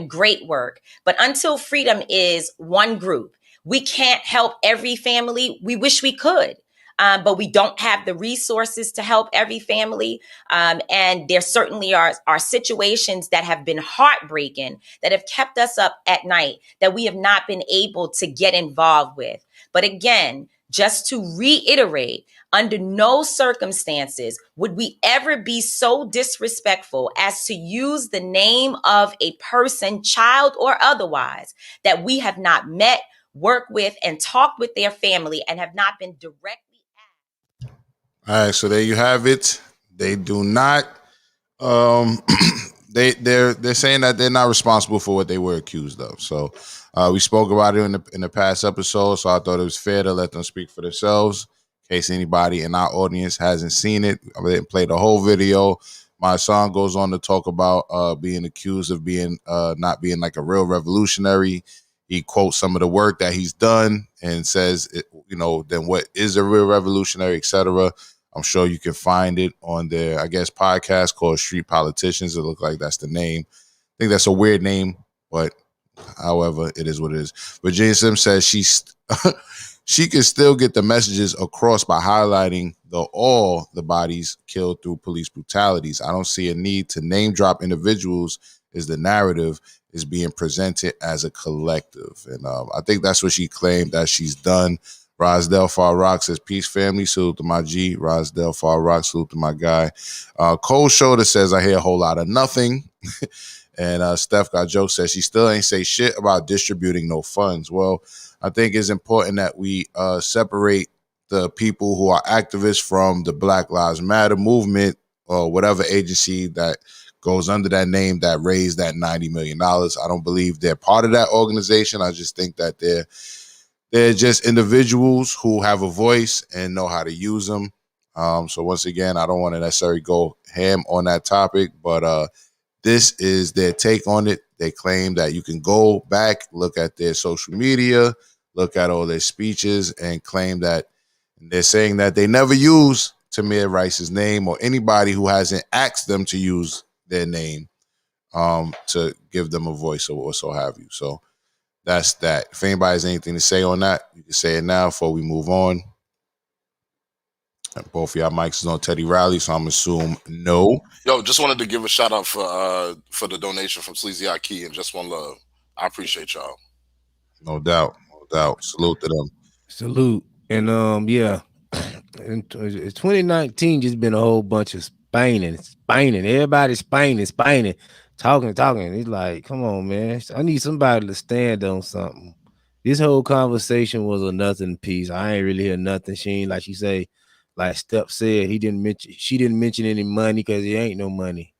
great work. But until freedom is one group, we can't help every family. We wish we could. But we don't have the resources to help every family. And there certainly are situations that have been heartbreaking, that have kept us up at night, that we have not been able to get involved with. But again, just to reiterate, under no circumstances would we ever be so disrespectful as to use the name of a person, child or otherwise, that we have not met, worked with, and talked with their family and have not been directly. All right, so there you have it. They do not. They're saying that they're not responsible for what they were accused of. So we spoke about it in the past episode. So I thought it was fair to let them speak for themselves. In case anybody in our audience hasn't seen it, I didn't play the whole video. My son goes on to talk about being accused of being not being like a real revolutionary. He quotes some of the work that he's done and says, then what is a real revolutionary, etc. I'm sure you can find it on their, podcast called Street Politicians. It looks like that's the name. I think that's a weird name, but however, it is what it is. Virginia Sims says she can still get the messages across by highlighting all the bodies killed through police brutalities. I don't see a need to name drop individuals as the narrative is being presented as a collective. And I think that's what she claimed that she's done. Rosdell Far Rock says, peace, family. Salute to my G. Rosdell Far Rock. Salute to my guy. Cole Shoulder says, I hear a whole lot of nothing. And Steph Got Joke says, she still ain't say shit about distributing no funds. Well, I think it's important that we separate the people who are activists from the Black Lives Matter movement or whatever agency that goes under that name that raised that $90 million. I don't believe they're part of that organization. I just think that they're just individuals who have a voice and know how to use them. So once again, I don't want to necessarily go ham on that topic, but this is their take on it. They claim that you can go back, look at their social media, look at all their speeches, and claim that they're saying that they never use Tamir Rice's name or anybody who hasn't asked them to use their name to give them a voice or so have you. So that's that. If anybody has anything to say on that, you can say it now before we move on. And both of y'all mics is on Teddy Riley, so I'm assuming no. Yo, just wanted to give a shout out for the donation from Sleazy Eye Key and Just One Love. I appreciate y'all. No doubt. Salute to them. Salute. And yeah, in 2019 just been a whole bunch of spaining. Everybody's spaining, talking. It's like, come on, man. I need somebody to stand on something. This whole conversation was a nothing piece. I ain't really hear nothing. She ain't, like she say, like Step said, she didn't mention any money because there ain't no money.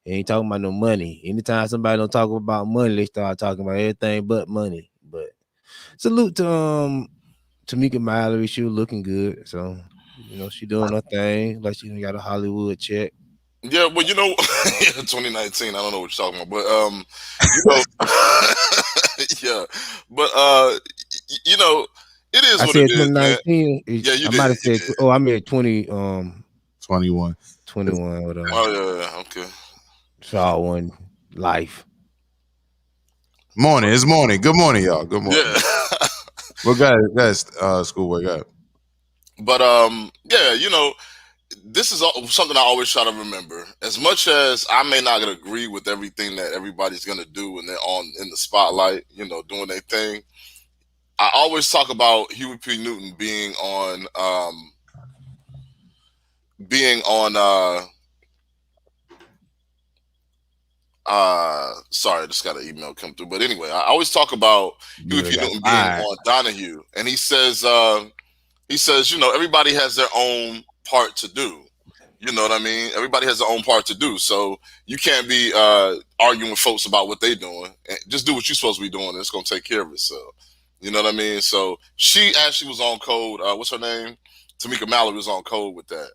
He ain't talking about no money. Anytime somebody don't talk about money, they start talking about everything but money. But salute to Tamika Mallory. She was looking good. So, she doing her thing. Like she got a Hollywood check. Yeah, well, 2019, I don't know what you're talking about, but yeah. But it is I what said it is, man. 2019. Yeah, you I did. might have said I meant 21. 21, whatever. Oh yeah, okay. Saw one life. Morning. It's morning. Good morning, y'all. Good morning. Yeah. Well, guys, schoolboy, got. But this is something I always try to remember. As much as I may not agree with everything that everybody's gonna do when they're in the spotlight, doing their thing, I always talk about Huey P. Newton being on sorry, I just got an email come through. But anyway, I always talk about Huey P. Newton being on Donahue, and he says, everybody has their own part to do. You know what I mean? Everybody has their own part to do. So you can't be arguing with folks about what they're doing. Just do what you're supposed to be doing, and it's gonna take care of itself. You know what I mean? So she actually was on code. What's her name? Tamika Mallory was on code with that.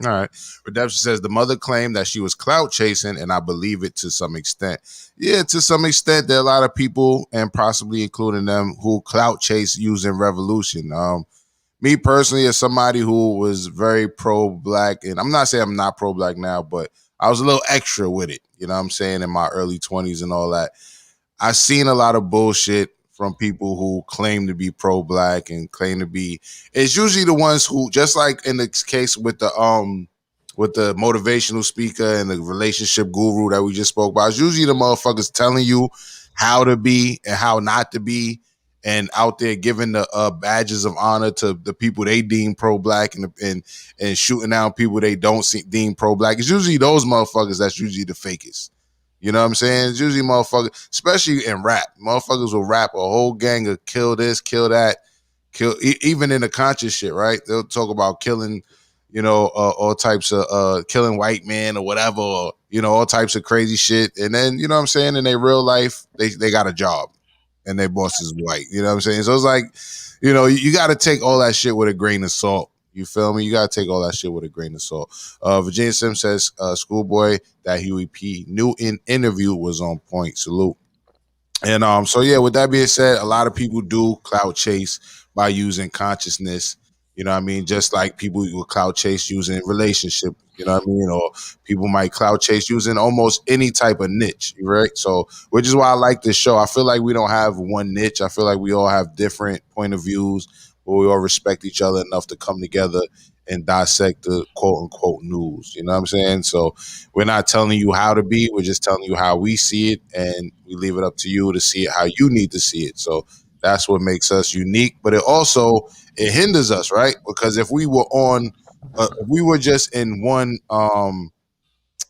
All right. Redemption says the mother claimed that she was clout chasing, and I believe it to some extent. Yeah, to some extent, there are a lot of people, and possibly including them, who clout chase using Revolution. Me personally, as somebody who was very pro-black, and I'm not saying I'm not pro-black now, but I was a little extra with it. You know what I'm saying? In my early 20s and all that. I've seen a lot of bullshit from people who claim to be pro-black and claim to be. It's usually the ones who, just like in the case with the motivational speaker and the relationship guru that we just spoke about, it's usually the motherfuckers telling you how to be and how not to be, and out there giving the badges of honor to the people they deem pro-black and shooting down people they don't deem pro-black. It's usually those motherfuckers that's usually the fakest. You know what I'm saying? It's usually motherfuckers, especially in rap. Motherfuckers will rap a whole gang of kill this, kill that, even in the conscious shit, right? They'll talk about killing, all types of killing white men or whatever, or, all types of crazy shit. And then, you know what I'm saying? In their real life, they got a job and their boss is white. You know what I'm saying? So it's like, you got to take all that shit with a grain of salt. You feel me? You got to take all that shit with a grain of salt. Virginia Sim says, schoolboy, that Huey P. Newton interview was on point. Salute. And so yeah, with that being said, a lot of people do clout chase by using consciousness. You know what I mean? Just like people will clout chase using relationship, you know what I mean? Or people might clout chase using almost any type of niche, right? So, which is why I like this show. I feel like we don't have one niche. I feel like we all have different point of views, but we all respect each other enough to come together and dissect the quote unquote news. You know what I'm saying? So we're not telling you how to be, we're just telling you how we see it, and we leave it up to you to see it how you need to see it. So that's what makes us unique, but it hinders us, right? Because if we were just in one,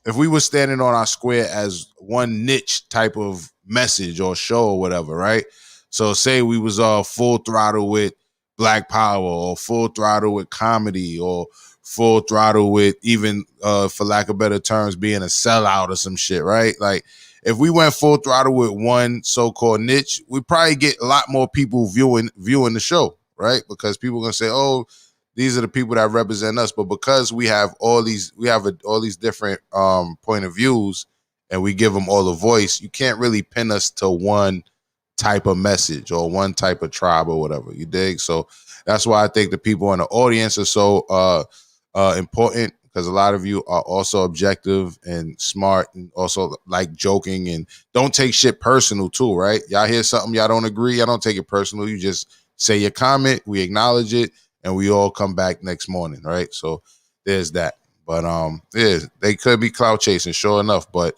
if we were standing on our square as one niche type of message or show or whatever, right? So say we was full throttle with Black Power or full throttle with comedy or full throttle with even, for lack of better terms, being a sellout or some shit, right? Like, if we went full throttle with one so-called niche, we'd probably get a lot more people viewing the show, right? Because people are gonna say, "Oh, these are the people that represent us." But because we have all these different point of views, and we give them all a voice, you can't really pin us to one type of message or one type of tribe or whatever. You dig? So that's why I think the people in the audience are so important, because a lot of you are also objective and smart and also like joking and don't take shit personal too, right? Y'all hear something y'all don't agree, y'all don't take it personal. You just say your comment, we acknowledge it, and we all come back next morning, right? So there's that. But yeah, they could be clout chasing, sure enough, but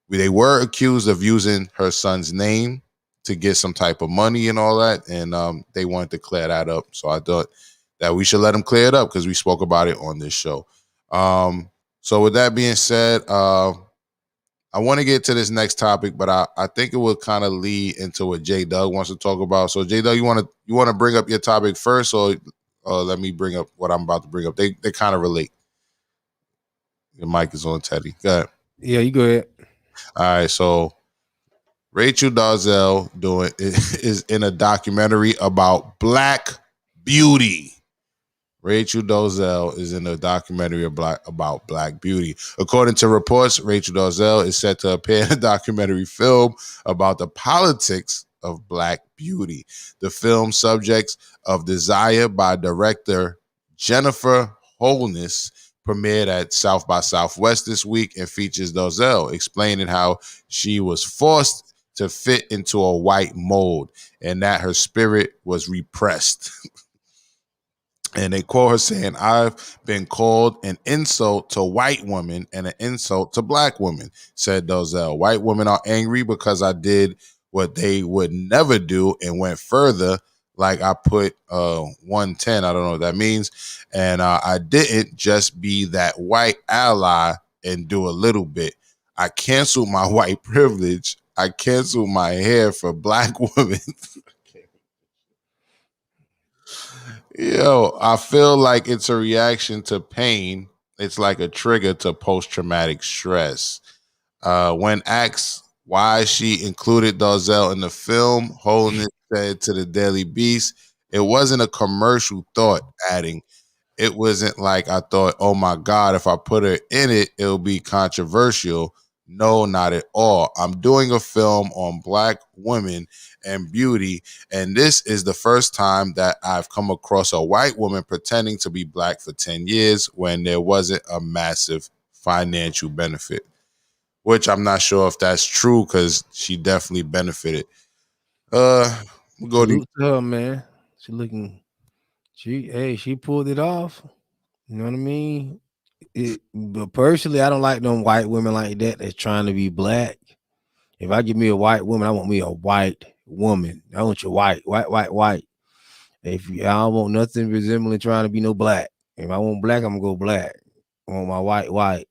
they were accused of using her son's name to get some type of money and all that, and they wanted to clear that up. So I thought that we should let them clear it up because we spoke about it on this show. So with that being said, I want to get to this next topic, but I think it will kind of lead into what J Doug wants to talk about. So J Doug, you want to bring up your topic first, or let me bring up what I'm about to bring up? They kind of relate. Your mic is on, Teddy. Go ahead. Yeah, you go ahead. All right, so Rachel Dolezal is in a documentary about Black beauty. Rachel Dolezal is in a documentary about Black beauty. According to reports, Rachel Dolezal is set to appear in a documentary film about the politics of Black beauty. The film, Subjects of Desire by director Jennifer Holness, premiered at South by Southwest this week and features Dolezal explaining how she was forced to fit into a white mold and that her spirit was repressed. And they quote her saying, "I've been called an insult to white women and an insult to Black women," said Dolezal. "White women are angry because I did what they would never do and went further. Like I put 110, I don't know what that means. And I didn't just be that white ally and do a little bit. I canceled my white privilege. I canceled my hair for Black women." Yo, I feel like it's a reaction to pain. It's like a trigger to post-traumatic stress. When asked why she included Dolezal in the film, Holness said to the Daily Beast, "It wasn't a commercial thought," adding, "It wasn't like I thought, oh my God, if I put her in it, it'll be controversial. No, not at all. I'm doing a film on Black women and beauty, and this is the first time that I've come across a white woman pretending to be Black for 10 years when there wasn't a massive financial benefit," which I'm not sure if that's true because she definitely benefited. We'll go to Salute to her, man. She pulled it off. You know what I mean? But personally, I don't like them white women like that that's trying to be Black. If I give me a white woman, I want me a white woman. I want you white. I don't want nothing resembling trying to be no Black. If I want Black, I'm gonna go Black. I want my white.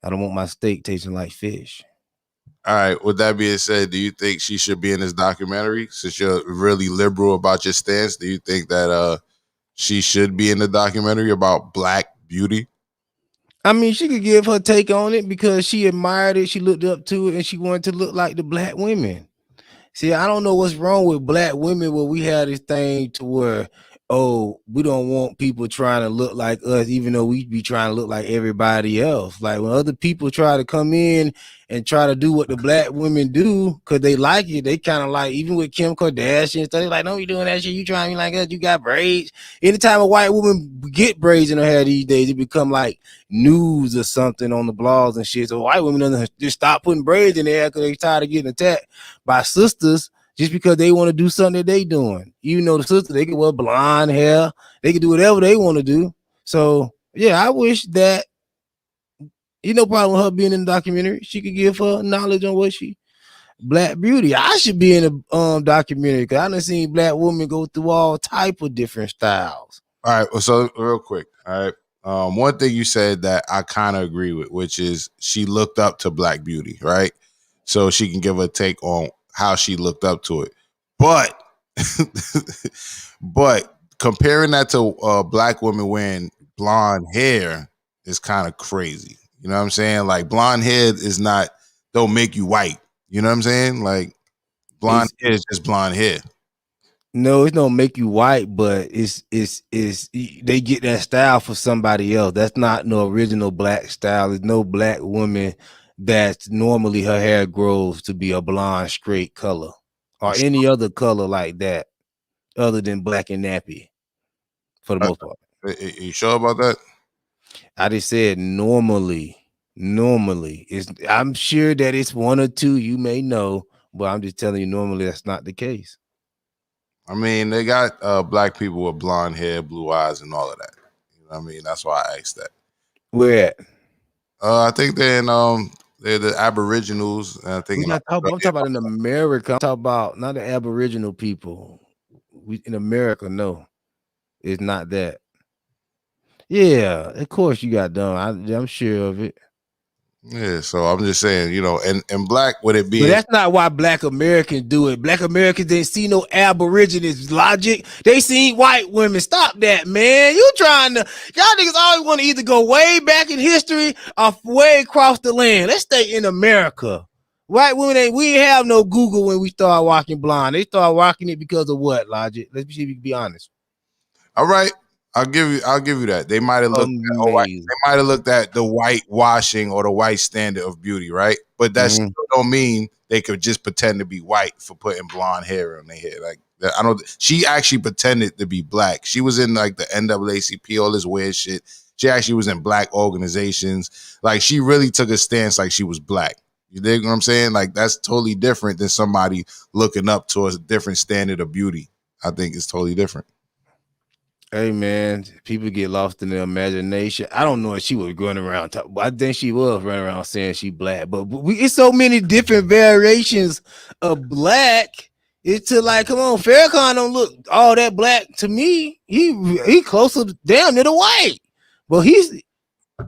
I don't want my steak tasting like fish. All right. With that being said, do you think she should be in this documentary? Since you're really liberal about your stance, do you think that she should be in the documentary about Black beauty? I mean, she could give her take on it because she admired it, she looked up to it, and she wanted to look like the Black women. See, I don't know what's wrong with Black women where we have this thing to where, oh, we don't want people trying to look like us, even though we be trying to look like everybody else. Like when other people try to come in and try to do what the Black women do because they like it, they kind of like, even with Kim Kardashian and stuff, they're like, no, you doing that shit, you trying to be like us, you got braids. Anytime a white woman get braids in her hair these days, it become like news or something on the blogs and shit. So white women doesn't just stop putting braids in their hair because they tired of getting attacked by sisters just because they want to do something that they doing. Even though the sister, they can wear blonde hair, they can do whatever they want to do. So yeah, I wish that, no problem with her being in the documentary. She could give her knowledge on what she Black beauty. I should be in a documentary because I done seen Black women go through all type of different styles. All right. So real quick. All right. One thing you said that I kind of agree with, which is she looked up to Black beauty, right? So she can give a take on how she looked up to it. But comparing that to black women wearing blonde hair is kind of crazy. You know what I'm saying? Like blonde hair don't make you white. You know what I'm saying? Like blonde hair is just blonde hair. No, it don't make you white, but it's they get that style for somebody else. That's not no original black style. There's no black woman that's normally her hair grows to be a blonde straight color or any other color like that, other than black and nappy, for the most part. You sure about that? I just said normally. I'm sure that it's one or two you may know, but I'm just telling you normally that's not the case. I mean, they got black people with blonde hair, blue eyes, and all of that. You know what I mean? That's why I asked that. Where at? I think they're the Aboriginals. And I think I'm talking about in America. I'm talking about not the Aboriginal people. In America, no, it's not that. Yeah, of course you got done. I'm sure of it. Yeah, so I'm just saying, and black with it being. But that's not why black Americans do it. Black Americans didn't see no Aborigines logic. They seen white women. Stop that, man. Y'all niggas always want to either go way back in history or way across the land. Let's stay in America. White women we ain't have no Google when we started walking blonde. They started walking it because of what, Logic? Let's see if we can be honest. All right. I'll give you that. They might have looked at the whitewashing or the white standard of beauty, right? But that still don't mean they could just pretend to be white for putting blonde hair on their hair. Like she actually pretended to be black. She was in like the NAACP, all this weird shit. She actually was in black organizations. Like she really took a stance like she was black. You dig what I'm saying? Like that's totally different than somebody looking up to a different standard of beauty. I think it's totally different. Hey man, people get lost in their imagination. I don't know if she was going around talking, but I think she was running around saying she black. But it's so many different variations of black. It's to like, come on, Farrakhan don't look all that black to me. He closer damn near the white, but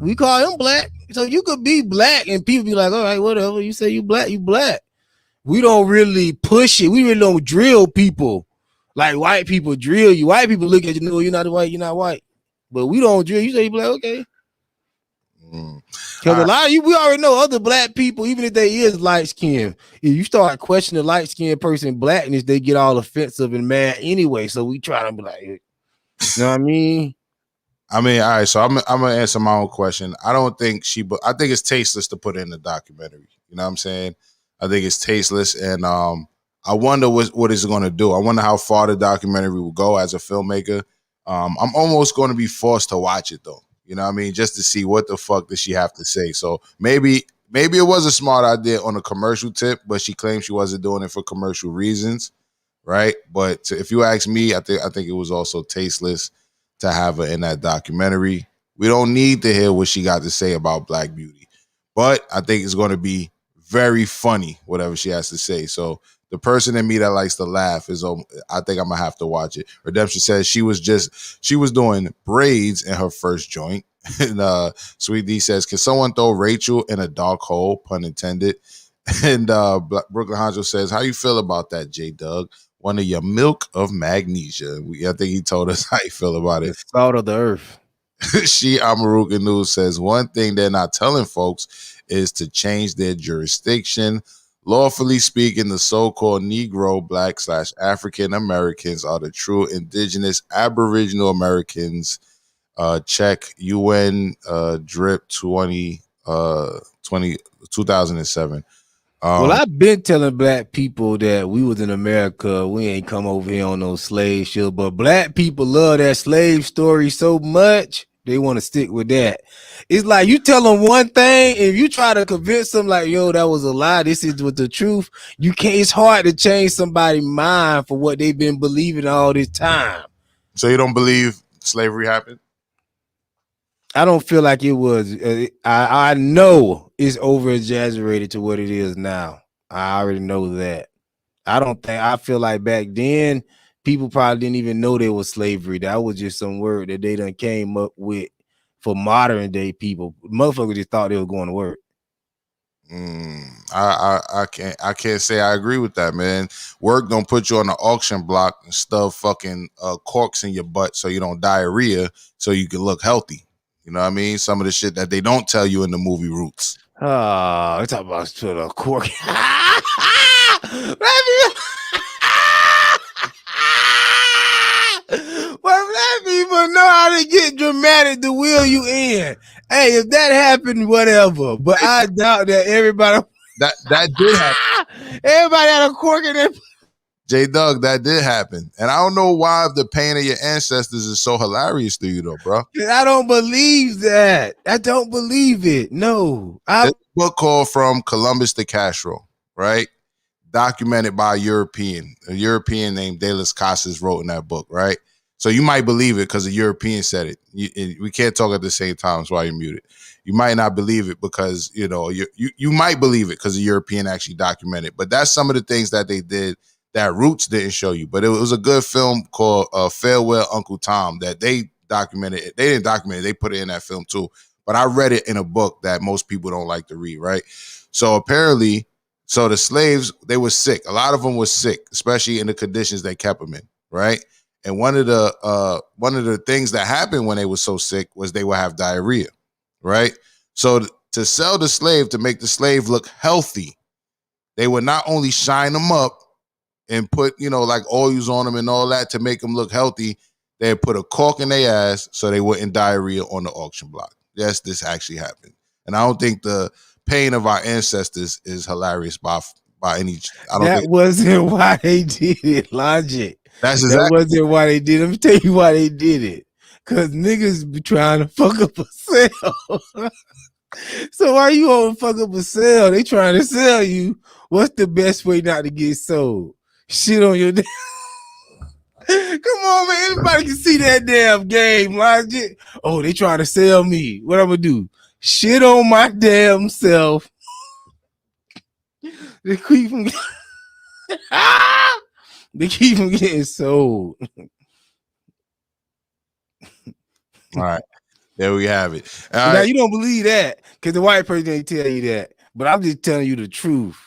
we call him black. So you could be black and people be like, all right, whatever. You say you black, you black. We don't really push it. We really don't drill people. Like white people drill you. White people look at you, no, you're not white, you're not white. But we don't drill. You say you black, okay. Because a lot of you, we already know other black people, even if they is light skinned, if you start questioning the light skinned person blackness, they get all offensive and mad anyway. So we try to be like, you know what I mean? All right. So I'm gonna answer my own question. I don't think I think it's tasteless to put in the documentary. You know what I'm saying? I think it's tasteless, and I wonder what it's going to do. I wonder how far the documentary will go as a filmmaker. I'm almost going to be forced to watch it though. You know what I mean? Just to see what the fuck does she have to say. So maybe it was a smart idea on a commercial tip, but she claims she wasn't doing it for commercial reasons, right? But if you ask me, I think it was also tasteless to have her in that documentary. We don't need to hear what she got to say about Black beauty, but I think it's going to be very funny, whatever she has to say. So the person in me that likes to laugh I think I'm gonna have to watch it. Redemption says she was doing braids in her first joint. And Sweet D says, can someone throw Rachel in a dark hole, pun intended? And Brooklyn Honjo says, how you feel about that, J Doug? One of your milk of magnesia. I think he told us how you feel about it. The salt of the earth. She Amaruka News says, one thing they're not telling folks is to change their jurisdiction. Lawfully speaking, the so-called Negro, Black / African Americans are the true indigenous Aboriginal Americans. Check UN drip 2007. Well, I've been telling black people that we was in America. We ain't come over here on no slave shit, but black people love that slave story so much. They want to stick with that. It's like you tell them one thing, if you try to convince them like, yo, that was a lie, this is with the truth, you can't. It's hard to change somebody's mind for what they've been believing all this time. So you don't believe slavery happened? I don't feel like it was. I know it's over exaggerated to what it is now. I already know that. I feel like back then people probably didn't even know there was slavery. That was just some word that they done came up with for modern day people. Motherfuckers just thought they were going to work. I can't say I agree with that, man. Work don't put you on the auction block and stuff fucking corks in your butt so you don't diarrhea so you can look healthy. You know what I mean? Some of the shit that they don't tell you in the movie Roots. Oh, it's about to the cork. Well, let people know how to get dramatic to wheel you in. Hey, if that happened, whatever. But I doubt that everybody that did happen. Everybody had a cork in their J Doug, that did happen. And I don't know why the pain of your ancestors is so hilarious to you though, bro. I don't believe that. I don't believe it. No. There's a book called From Columbus to Castro, right? Documented by a European named De Las Casas wrote in that book, right? So you might believe it because a European said it. We can't talk at the same time, that's why you're muted. You might not believe it because, you know, you might believe it because a European actually documented. But that's some of the things that they did that Roots didn't show you. But it was a good film called Farewell Uncle Tom that they documented. They didn't document it. They put it in that film too. But I read it in a book that most people don't like to read, right? So apparently, so the slaves, they were sick. A lot of them were sick, especially in the conditions they kept them in, right? And one of the things that happened when they were so sick was they would have diarrhea, right? So to sell the slave, to make the slave look healthy, they would not only shine them up and put, you know, like oils on them and all that to make them look healthy, they'd put a cork in their ass so they wouldn't diarrhea on the auction block. Yes, this actually happened. And I don't think the pain of our ancestors is hilarious by any. That wasn't why they did it, Logic. That's exactly. That wasn't why they did it. Let me tell you why they did it. Because niggas be trying to fuck up a sale. So why you on fuck up a sale? They trying to sell you. What's the best way not to get sold? Shit on your damn. Come on, man. Anybody can see that damn game, Logic. Oh, they trying to sell me. What I'm gonna do? Shit on my damn self. They keep from getting sold. All right. There we have it. Now you don't believe that because the white person ain't tell you that. But I'm just telling you the truth.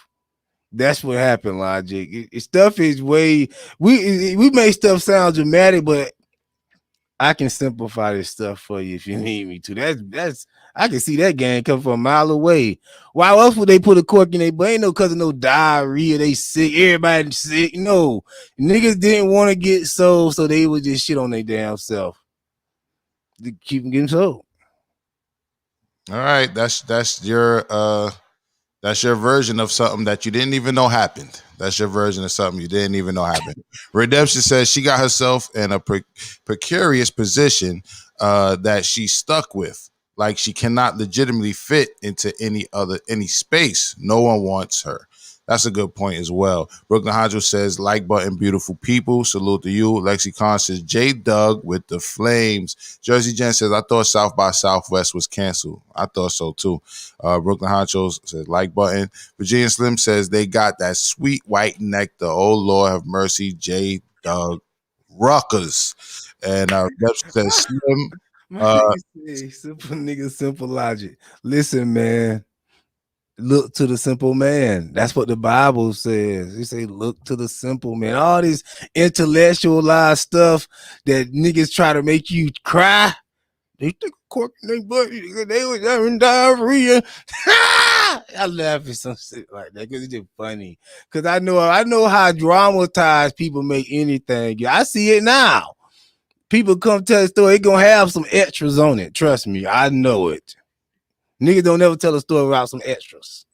That's what happened, Logic. Stuff is way we make stuff sound dramatic, but I can simplify this stuff for you if you need me to. That's I can see that game come from a mile away. Why else would they put a cork in their butt? Ain't no cause of no diarrhea. They sick, everybody sick. No, niggas didn't want to get sold, so they would just shit on their damn self to keep them getting sold. All right, that's your version of something that you didn't even know happened. That's your version of something you didn't even know happened. Redemption says she got herself in a precarious position that she's stuck with. Like she cannot legitimately fit into any space. No one wants her. That's a good point as well. Brooklyn Hydro says, like button, beautiful people. Salute to you. Lexicon says, J Doug with the flames. Jersey Jen says, I thought South by Southwest was canceled. I thought so too. Brooklyn Hydro says, like button. Virginia Slim says, they got that sweet white nectar. Oh, Lord have mercy. J Doug Ruckers. And Redemption says, Slim. Simple nigga, simple logic. Listen, man. Look to the simple man. That's what the Bible says. They say, look to the simple man. All this intellectualized stuff that niggas try to make you cry. They took a cork in their butt. They was having diarrhea. I laugh at some shit like that because it's just funny. Because I know how dramatized people make anything. I see it now. People come tell the story, they gonna have some extras on it. Trust me, I know it. Niggas don't ever tell a story without some extras.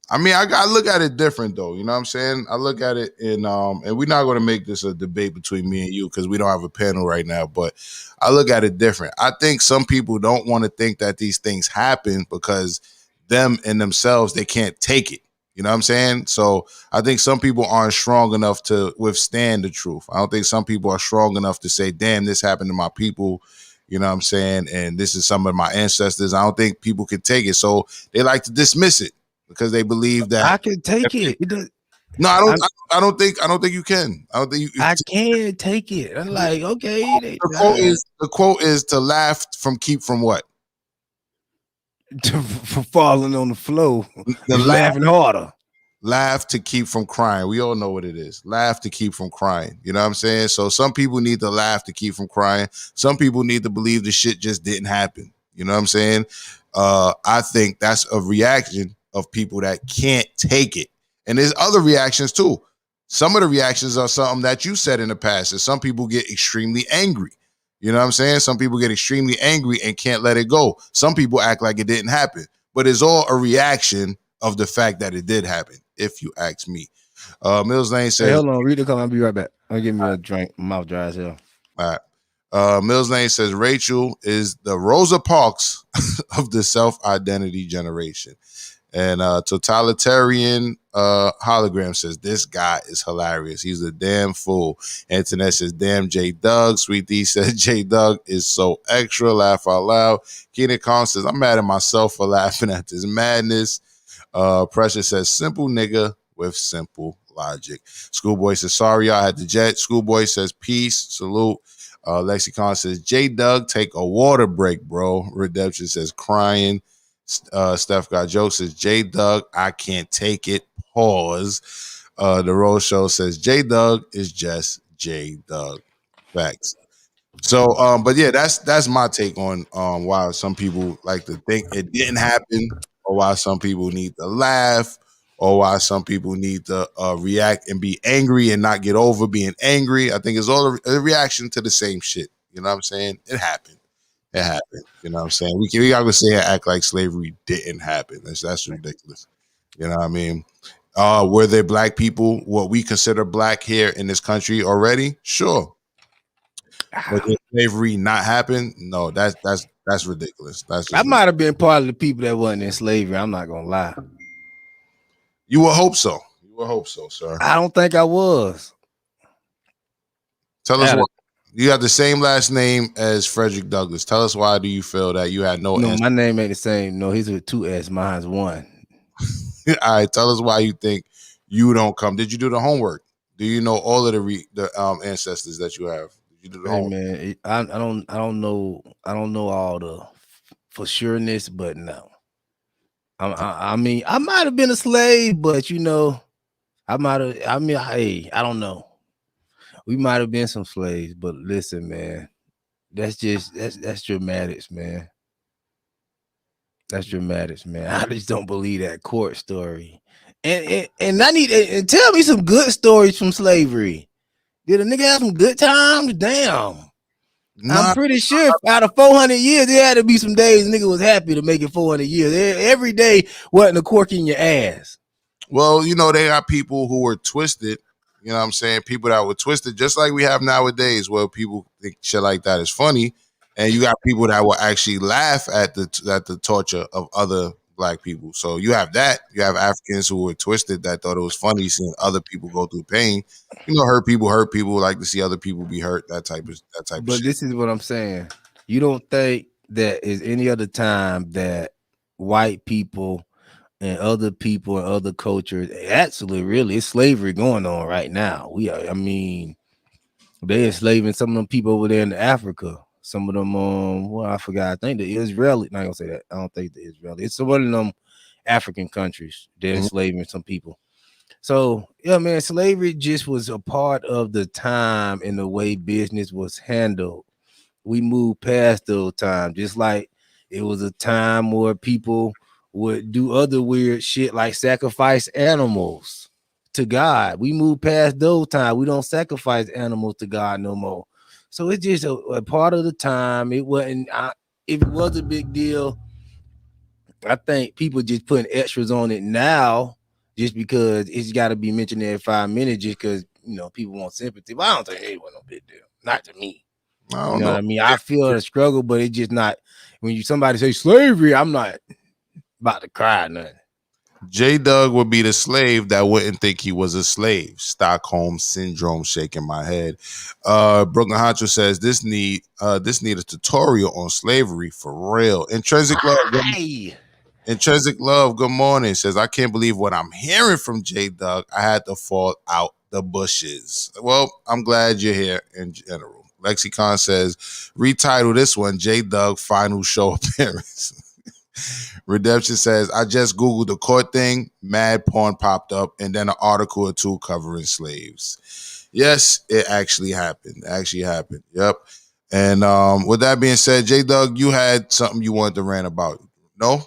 I mean, I look at it different though. You know what I'm saying? I look at it in and we're not going to make this a debate between me and you because we don't have a panel right now, but I look at it different. I think some people don't want to think that these things happen because them and themselves, they can't take it. You know what I'm saying? So I think some people aren't strong enough to withstand the truth. I don't think some people are strong enough to say, damn, this happened to my people. You know what I'm saying? And this is some of my ancestors. I don't think people can take it. So they like to dismiss it because they believe that I can take it. No, I don't think you can. I don't think you I can't take it. I'm like, okay. The quote is to laugh from keep from what? for falling on the floor The and laughing harder. Laugh to keep from crying. We all know what it is. Laugh to keep from crying. You know what I'm saying? So some people need to laugh to keep from crying. Some people need to believe the shit just didn't happen. You know what I'm saying? I think that's a reaction of people that can't take it. And there's other reactions too. Some of the reactions are something that you said in the past. Is some people get extremely angry. You know what I'm saying? Some people get extremely angry and can't let it go. Some people act like it didn't happen. But it's all a reaction of the fact that it did happen, if you ask me. Mills Lane Hey, says, hold on, read the comment. I'll be right back. I'll give me a drink. My mouth dry as hell. all right. Mills Lane says Rachel is the Rosa Parks of the self-identity generation. And Totalitarian Hologram says, this guy is hilarious. He's a damn fool. Internet says, damn J Doug. Sweet D says, J Doug is so extra. Laugh out loud. Keenan Kong says, I'm mad at myself for laughing at this madness. Pressure says, simple nigga with simple logic. Schoolboy says, sorry, I had to jet. Schoolboy says, peace, salute. Lexicon says, J Doug, take a water break, bro. Redemption says, crying. Steph got jokes says, J Doug, I can't take it. Pause. The Rose Show says, J Doug is just J Doug. Facts. So, but yeah, that's my take on why some people like to think it didn't happen, or why some people need to laugh, or why some people need to react and be angry and not get over being angry. I think it's all a reaction to the same shit. You know what I'm saying? It happened. It happened. You know what I'm saying? We gotta say and act like slavery didn't happen. That's ridiculous. You know what I mean? Were there black people, what we consider black here in this country already? Sure. But did slavery not happen? No, that's ridiculous. That's just I might have been part of the people that wasn't in slavery. I'm not gonna lie. You would hope so. You would hope so, sir. I don't think I was. Tell us why. You have the same last name as Frederick Douglass. Tell us why do you feel that you had no my name ain't the same. No, he's with 2 S. Mine's 1. All right, tell us why you think you don't come. Did you do the homework? Do you know all of the ancestors that you have? Did you do the homework? Man, I don't know all the for sureness, but no. I mean, I might have been a slave, but you know, I don't know. We might have been some slaves, but listen, man, that's dramatics, man. That's dramatics, man. I just don't believe that court story. And I need and tell me some good stories from slavery. Did a nigga have some good times? Damn. I'm pretty sure out of 400 years, there had to be some days nigga was happy to make it 400 years. Every day wasn't a cork in your ass. Well, you know, they got people who were twisted. You know what I'm saying? People that were twisted, just like we have nowadays, where people think shit like that is funny. And you got people that will actually laugh at the torture of other black people. So you have that. You have Africans who were twisted that thought it was funny seeing other people go through pain. You know, hurt people like to see other people be hurt. That type of shit. But this is what I'm saying. You don't think that is any other time that white people and other people and other cultures, actually, really, it's slavery going on right now. I mean, they enslaving some of them people over there in Africa. Some of them, I forgot. I think the Israeli. Not gonna say that. I don't think the Israeli. It's one of them African countries. They're enslaving some people. So yeah, man, slavery just was a part of the time and the way business was handled. We moved past those times, just like it was a time where people would do other weird shit like sacrifice animals to God. We moved past those times. We don't sacrifice animals to God no more. So it's just a part of the time. It wasn't. If it was a big deal, I think people just putting extras on it now, just because it's got to be mentioned every 5 minutes, just because people want sympathy. But I don't think it was no big deal. Not to me. I don't know what I mean? I feel the struggle, but it's just not. When somebody say slavery, I'm not about to cry nothing. J Doug would be the slave that wouldn't think he was a slave. Stockholm syndrome, shaking my head. Brooklyn Honcho says this need a tutorial on slavery for real. Intrinsic Love, good morning. Says, I can't believe what I'm hearing from J Doug. I had to fall out the bushes. Well, I'm glad you're here in general. Lexicon says, retitle this one J Doug final show appearance. Redemption says, I just Googled the court thing. Mad porn popped up and then an article or two covering slaves. Yes, it actually happened. Yep. And with that being said, J Doug, you had something you wanted to rant about. No?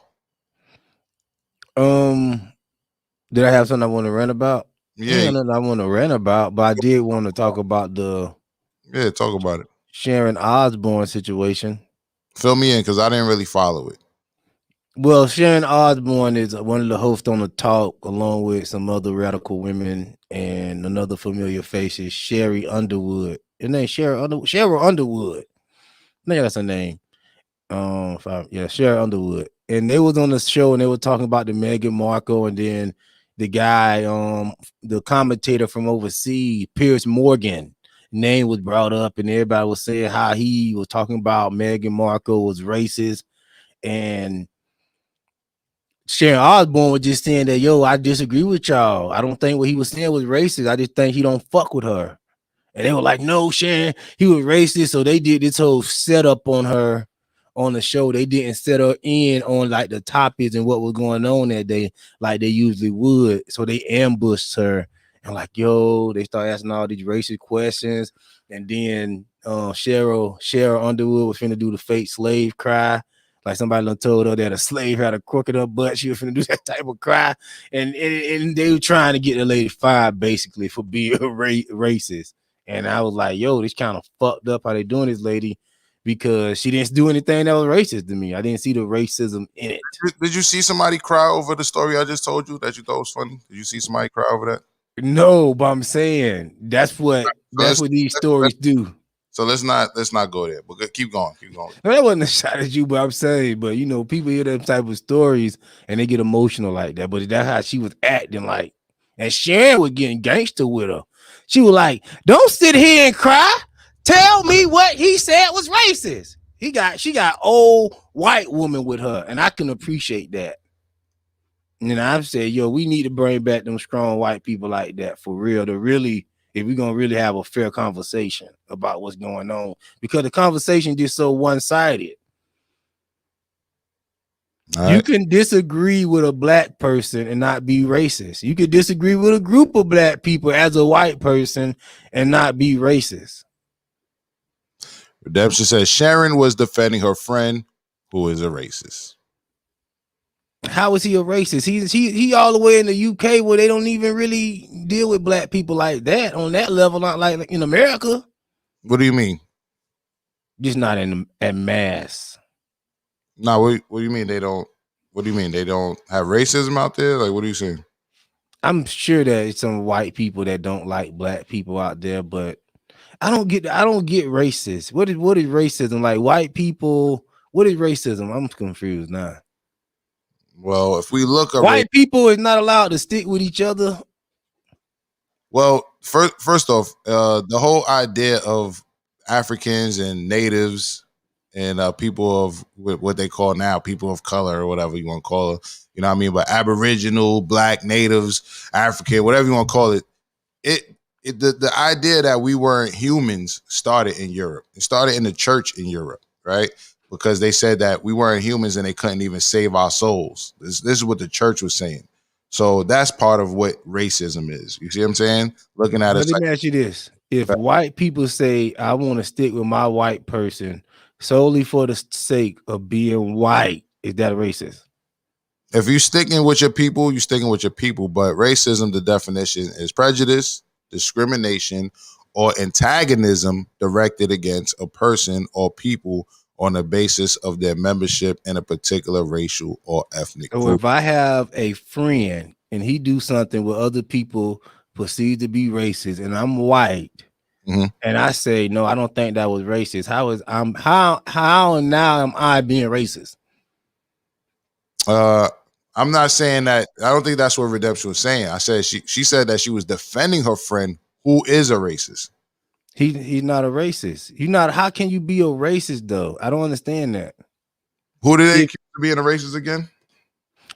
Did I have something I want to rant about? Yeah. Nothing I want to rant about, but I did want to talk about talk about it. Sharon Osbourne situation. Fill me in because I didn't really follow it. Well, Sharon Osbourne is one of the hosts on the talk, along with some other radical women and another familiar face is Sherry Underwood. Her name Cheryl Underwood. I think that's her name. Sherry Underwood. And they was on the show and they were talking about the Meghan Markle, and then the guy, the commentator from overseas, Piers Morgan, name was brought up, and everybody was saying how he was talking about Meghan Markle was racist, and Sharon Osbourne was just saying that, yo, I disagree with y'all. I don't think what he was saying was racist. I just think he don't fuck with her. And they were like, no, Sharon, he was racist. So they did this whole setup on her on the show. They didn't set her in on like the topics and what was going on that day, like they usually would. So they ambushed her and like, yo, they start asking all these racist questions. And then Cheryl Underwood was finna do the fake slave cry. Like somebody done told her that a slave had a crook in her butt. She was finna do that type of cry. And they were trying to get the lady fired basically for being racist. And I was like, yo, this kind of fucked up how they doing this lady, because she didn't do anything that was racist to me. I didn't see the racism in it. Did you see somebody cry over the story I just told you that you thought was funny? Did you see somebody cry over that? No, but I'm saying that's what these stories do. So let's not go there. But keep going. That wasn't a shot at you, but I'm saying, but you know, people hear them type of stories and they get emotional like that. But that's how she was acting like, and Sharon was getting gangster with her. She was like, "Don't sit here and cry. Tell me what he said was racist." She got old white woman with her, and I can appreciate that. And I've said, yo, we need to bring back them strong white people like that for real, to really, if we're gonna really have a fair conversation about what's going on, because the conversation is so one-sided. You can disagree with a black person and not be racist. You can disagree with a group of black people as a white person and not be racist. Redemption says Sharon was defending her friend who is a racist. How is he a racist? He all the way in the UK where they don't even really deal with black people like that on that level, not like in America. What do you mean? Just not at mass. No, what do you mean they don't? What do you mean they don't have racism out there? Like, what are you saying? I'm sure that it's some white people that don't like black people out there, but I don't get racist. What is racism? Like white people, what is racism? I'm confused now. Well, if we look at white people is not allowed to stick with each other. Well, first off, the whole idea of Africans and natives and people of what they call now people of color or whatever you want to call it, you know what I mean? But Aboriginal, black, natives, African, whatever you want to call it, the idea that we weren't humans started in Europe. It started in the church in Europe, right? Because they said that we weren't humans and they couldn't even save our souls. This is what the church was saying. So that's part of what racism is. You see what I'm saying? Looking at it. Let me ask you this. If white people say, I want to stick with my white person solely for the sake of being white, is that racist? If you're sticking with your people, you're sticking with your people. But racism, the definition is prejudice, discrimination, or antagonism directed against a person or people on the basis of their membership in a particular racial or ethnic group. So if I have a friend and he do something where other people perceive to be racist and I'm white, and I say, no, I don't think that was racist. How and now am I being racist? I'm not saying that. I don't think that's what Redemption was saying. I said she said that she was defending her friend who is a racist. He's not a racist. How can you be a racist though? I don't understand that. Who did they accuse of being a racist again?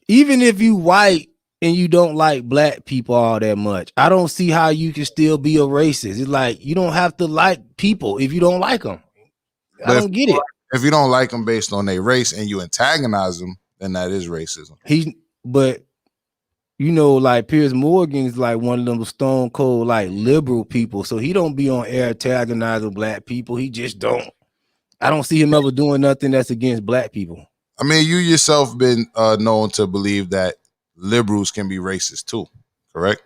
Even if you white and you don't like black people all that much, I don't see how you can still be a racist. It's like you don't have to like people if you don't like them. I don't get it. If you don't like them based on their race and you antagonize them, then that is racism. But you know, like Piers Morgan's like one of them stone cold like liberal people, so he don't be on air antagonizing black people. He just don't. I don't see him ever doing nothing that's against black people. I mean, you yourself been known to believe that liberals can be racist too, correct?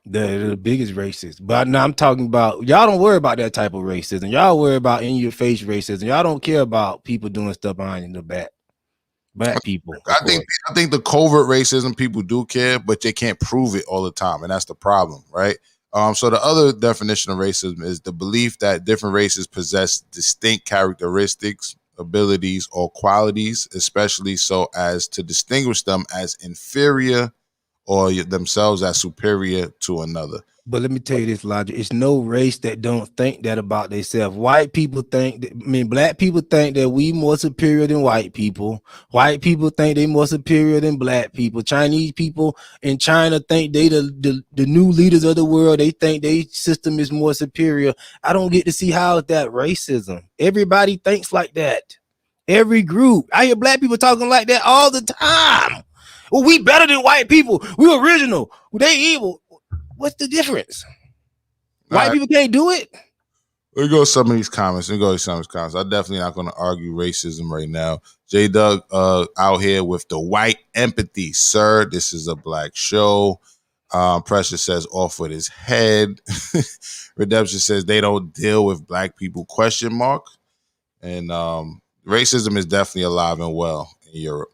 They're the biggest racist. But now I'm talking about y'all don't worry about that type of racism. Y'all worry about in your face racism. Y'all don't care about people doing stuff behind the back. Black people. I think the covert racism people do care, but they can't prove it all the time, and that's the problem, right? So the other definition of racism is the belief that different races possess distinct characteristics, abilities, or qualities, especially so as to distinguish them as inferior or themselves as superior to another. But let me tell you this, Logic. It's no race that don't think that about themselves. White people think that, black people think that we more superior than white people. White people think they more superior than black people. Chinese people in China think they the new leaders of the world. They think their system is more superior. I don't get to see how is that racism. Everybody thinks like that. Every group. I hear black people talking like that all the time. Well, we better than white people. We original. They evil. What's the difference? White people can't do it. Let me go to some of these comments. I'm definitely not going to argue racism right now. J Doug out here with the white empathy, sir. This is a black show. Precious says off with his head. Redemption says they don't deal with black people, ? And racism is definitely alive and well in Europe.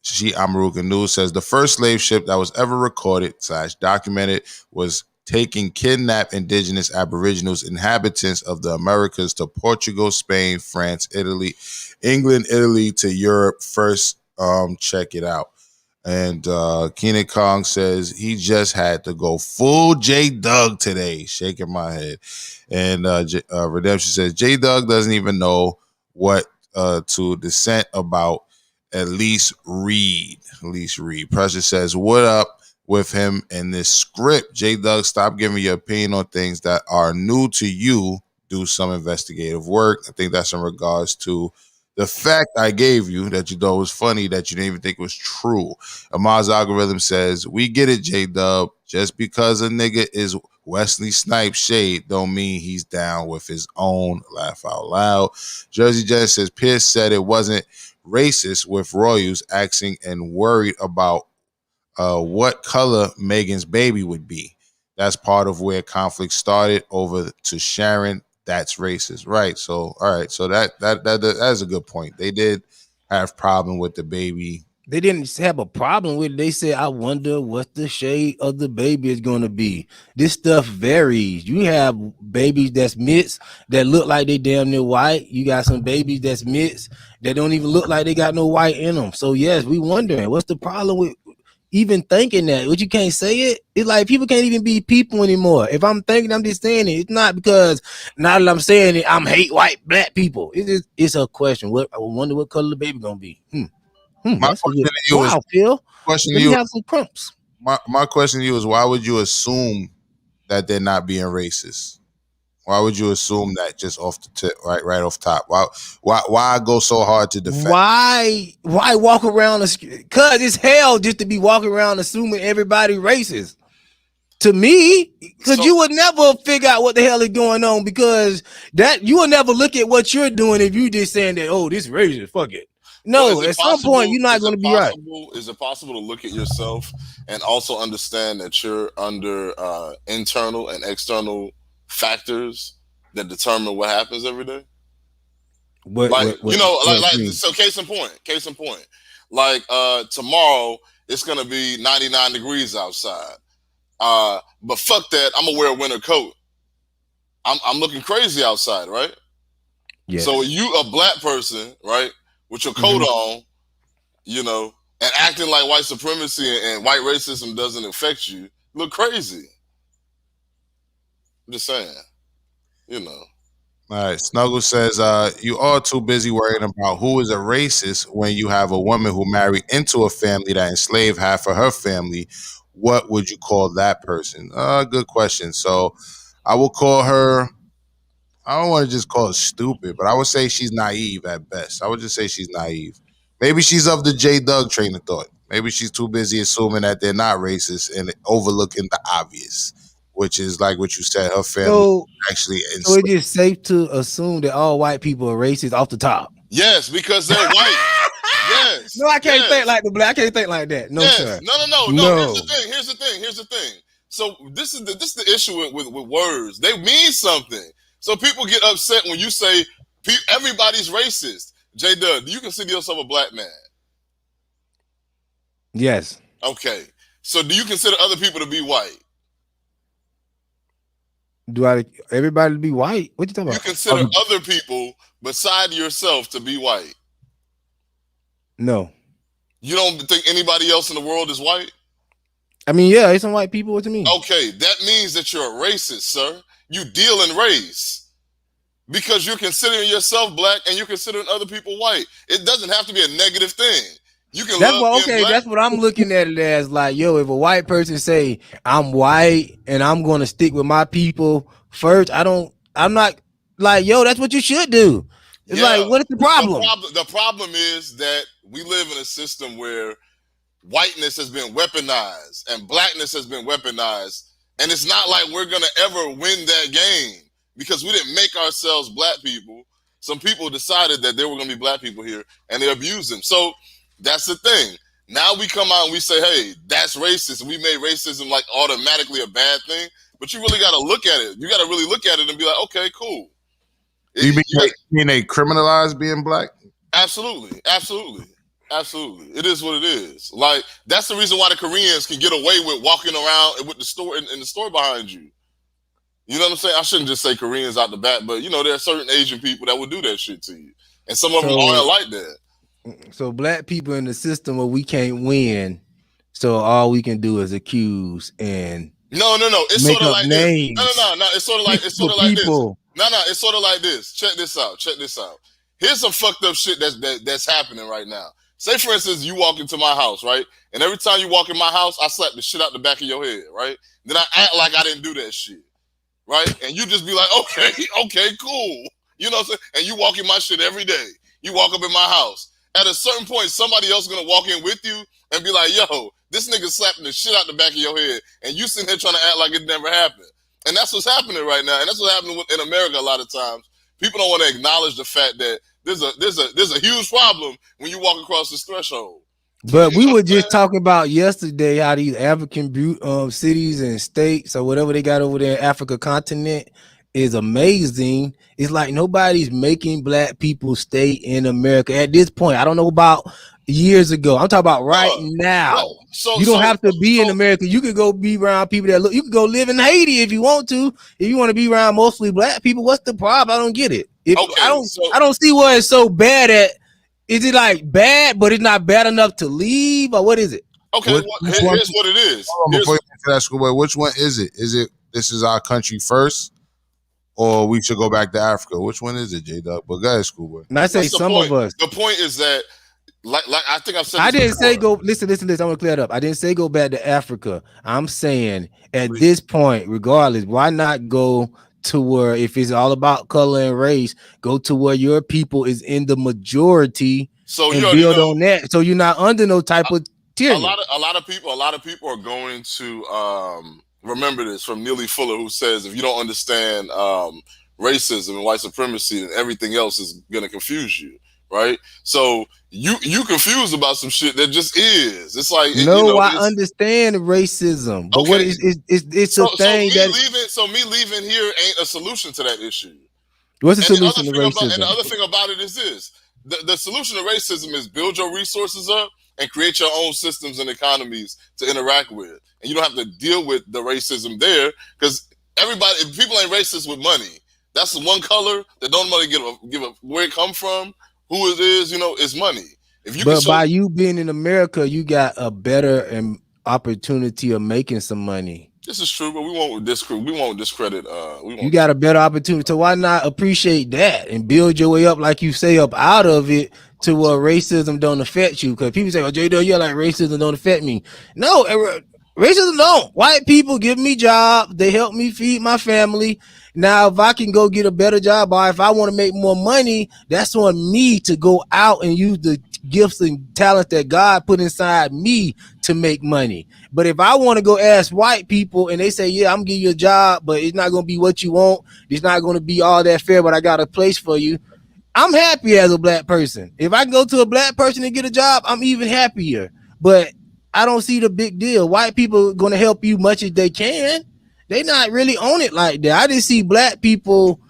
Amaruka News says the first slave ship that was ever recorded / documented was taking kidnapped indigenous aboriginals inhabitants of the Americas to Portugal, Spain, France, England, Italy to Europe first. Check it out. And Keenan Kong says he just had to go full J Doug today, shaking my head. And Redemption says J Doug doesn't even know what to dissent about. At least read. Pressure says, what up with him in this script? J Doug, stop giving your opinion on things that are new to you. Do some investigative work. I think that's in regards to the fact I gave you that you thought was funny that you didn't even think was true. Amaz Algorithm says, we get it, J Dub. Just because a nigga is Wesley Snipes shade don't mean he's down with his own. Laugh out loud. Jersey Jen says, Pierce said it wasn't racist with Royals asking and worried about what color Megan's baby would be. That's part of where conflict started over to Sharon. That's racist, right? So, all right. So that's a good point. They did have problem with the baby. They didn't have a problem with it. They said, I wonder what the shade of the baby is going to be. This stuff varies. You have babies that's mixed that look like they damn near white. You got some babies that's mixed that don't even look like they got no white in them. So yes, we wondering what's the problem with even thinking that. But you can't say it. It's like people can't even be people anymore. If I'm thinking, I'm just saying it. It's not because now that I'm saying it, I'm hate white black people. It's a question. I wonder what color the baby gonna be. My question to you is, Phil. Question Let you me have some crumps. My question to you is, why would you assume that they're not being racist? Why would you assume that just off the tip, right off top? Why go so hard to defend? Why walk around? Cause it's hell just to be walking around assuming everybody racist. To me, because you would never figure out what the hell is going on, because that you will never look at what you're doing if you just saying that, oh, this racist, fuck it. No, at some point you're not going to be right. Is it possible to look at yourself and also understand that you're under internal and external factors that determine what happens every day? So case in point. Like tomorrow it's gonna be 99 degrees outside. But fuck that, I'm gonna wear a winter coat. I'm looking crazy outside, right? Yeah. So you a black person, right? With your coat on, and acting like white supremacy and white racism doesn't affect you, look crazy. I'm just saying, All right, Snuggle says, you are too busy worrying about who is a racist when you have a woman who married into a family that enslaved half of her family. What would you call that person? Good question. So I will call her, I don't want to just call her stupid, but I would say she's naive at best. I would just say she's naive. Maybe she's of the J Doug train of thought. Maybe she's too busy assuming that they're not racist and overlooking the obvious, which is like what you said. Her family actually. So it's just safe to assume that all white people are racist off the top. Yes, because they're white. Yes. No, I can't think like the black. I can't think like that. No, sir. No. Here's the thing. So this is the issue with words. They mean something. So people get upset when you say everybody's racist. J Dub, do you consider yourself a black man? Yes. Okay. So do you consider other people to be white? Do everybody to be white? What you talking about? You consider other people beside yourself to be white? No. You don't think anybody else in the world is white? I mean, yeah, it's some white people. What you mean? Okay, that means that you're a racist, sir. You deal in race because you're considering yourself black and you're considering other people white. It doesn't have to be a negative thing. You can that's what I'm looking at it as. Like, yo, if a white person say I'm white and I'm going to stick with my people first, I'm not like, yo, that's what you should do. It's like, what is the problem? The problem is that we live in a system where whiteness has been weaponized and blackness has been weaponized. And it's not like we're going to ever win that game because we didn't make ourselves black people. Some people decided that there were going to be black people here and they abused them. So that's the thing. Now we come out and we say, hey, that's racist. We made racism like automatically a bad thing. But you really got to look at it. You got to really look at it and be like, okay, cool. You mean they criminalize being black? Absolutely. It is what it is. Like, that's the reason why the Koreans can get away with walking around with the store in the store behind you. You know what I'm saying? I shouldn't just say Koreans out the back, but there are certain Asian people that would do that shit to you. And some of them aren't like that. So black people in the system where we can't win, so all we can do is accuse and no. It's sort of like names. This. No. It's sort of like this. No. It's sort of like this. Check this out. Here's some fucked up shit that's happening right now. Say for instance, you walk into my house, right? And every time you walk in my house, I slap the shit out the back of your head, right? Then I act like I didn't do that shit, right? And you just be like, okay, cool. You know what I'm saying? And you walk in my shit every day. You walk up in my house. At a certain point, somebody else is going to walk in with you and be like, yo, this nigga slapping the shit out the back of your head. And you sitting here trying to act like it never happened. And that's what's happening right now. And that's what's happening in America a lot of times. People don't want to acknowledge the fact that there's a huge problem when you walk across this threshold. But we were just talking about yesterday how these African cities and states or whatever they got over there in Africa continent is amazing. It's like nobody's making black people stay in America at this point. I don't know about years ago. I'm talking about right now. You don't have to be in America. You could go be around people that look. You could go live in Haiti if you want to. If you want to be around mostly black people, what's the problem? I don't get it. I don't see why it's so bad at. Is it like bad, but it's not bad enough to leave, or what is it? Okay, here's what it is. Before you answer that, Schoolboy, which one is it? Is it this is our country first, or we should go back to Africa? Which one is it, J-Dub? But go ahead, Schoolboy. And I say some of us. The point is that, like I think I've said. I didn't say go. Listen. I want to clear it up. I didn't say go back to Africa. I'm saying at this point, regardless, why not go to where, if it's all about color and race, go to where your people is in the majority, so and build on that. So you're not under no type of tyranny. A lot of people are going to remember this from Neely Fuller, who says if you don't understand racism and white supremacy, then everything else is going to confuse you, right? So you confused about some shit that just is. It's like I understand racism, but what is it's a thing so me leaving here ain't a solution to that issue. What's the solution to racism? And the other thing about it is this: the solution to racism is build your resources up and create your own systems and economies to interact with, and you don't have to deal with the racism there because people ain't racist with money. That's the one color that don't nobody give a where it come from. Who it is, is money. By you being in America, you got a better opportunity of making some money. This is true, but we won't discredit. You got a better opportunity, so why not appreciate that and build your way up, like you say, up out of it to where racism don't affect you? Because people say, "Oh, J-Dub, you're like racism don't affect me." No, Racism don't. White people give me jobs. They help me feed my family. Now, if I can go get a better job, or if I want to make more money, that's on me to go out and use the gifts and talents that God put inside me to make money. But if I want to go ask white people and they say, yeah, I'm giving you a job, but it's not going to be what you want. It's not going to be all that fair, but I got a place for you. I'm happy as a black person. If I can go to a black person and get a job, I'm even happier. But I don't see the big deal. White people are going to help you much as they can. They not really on it like that. I just see black people.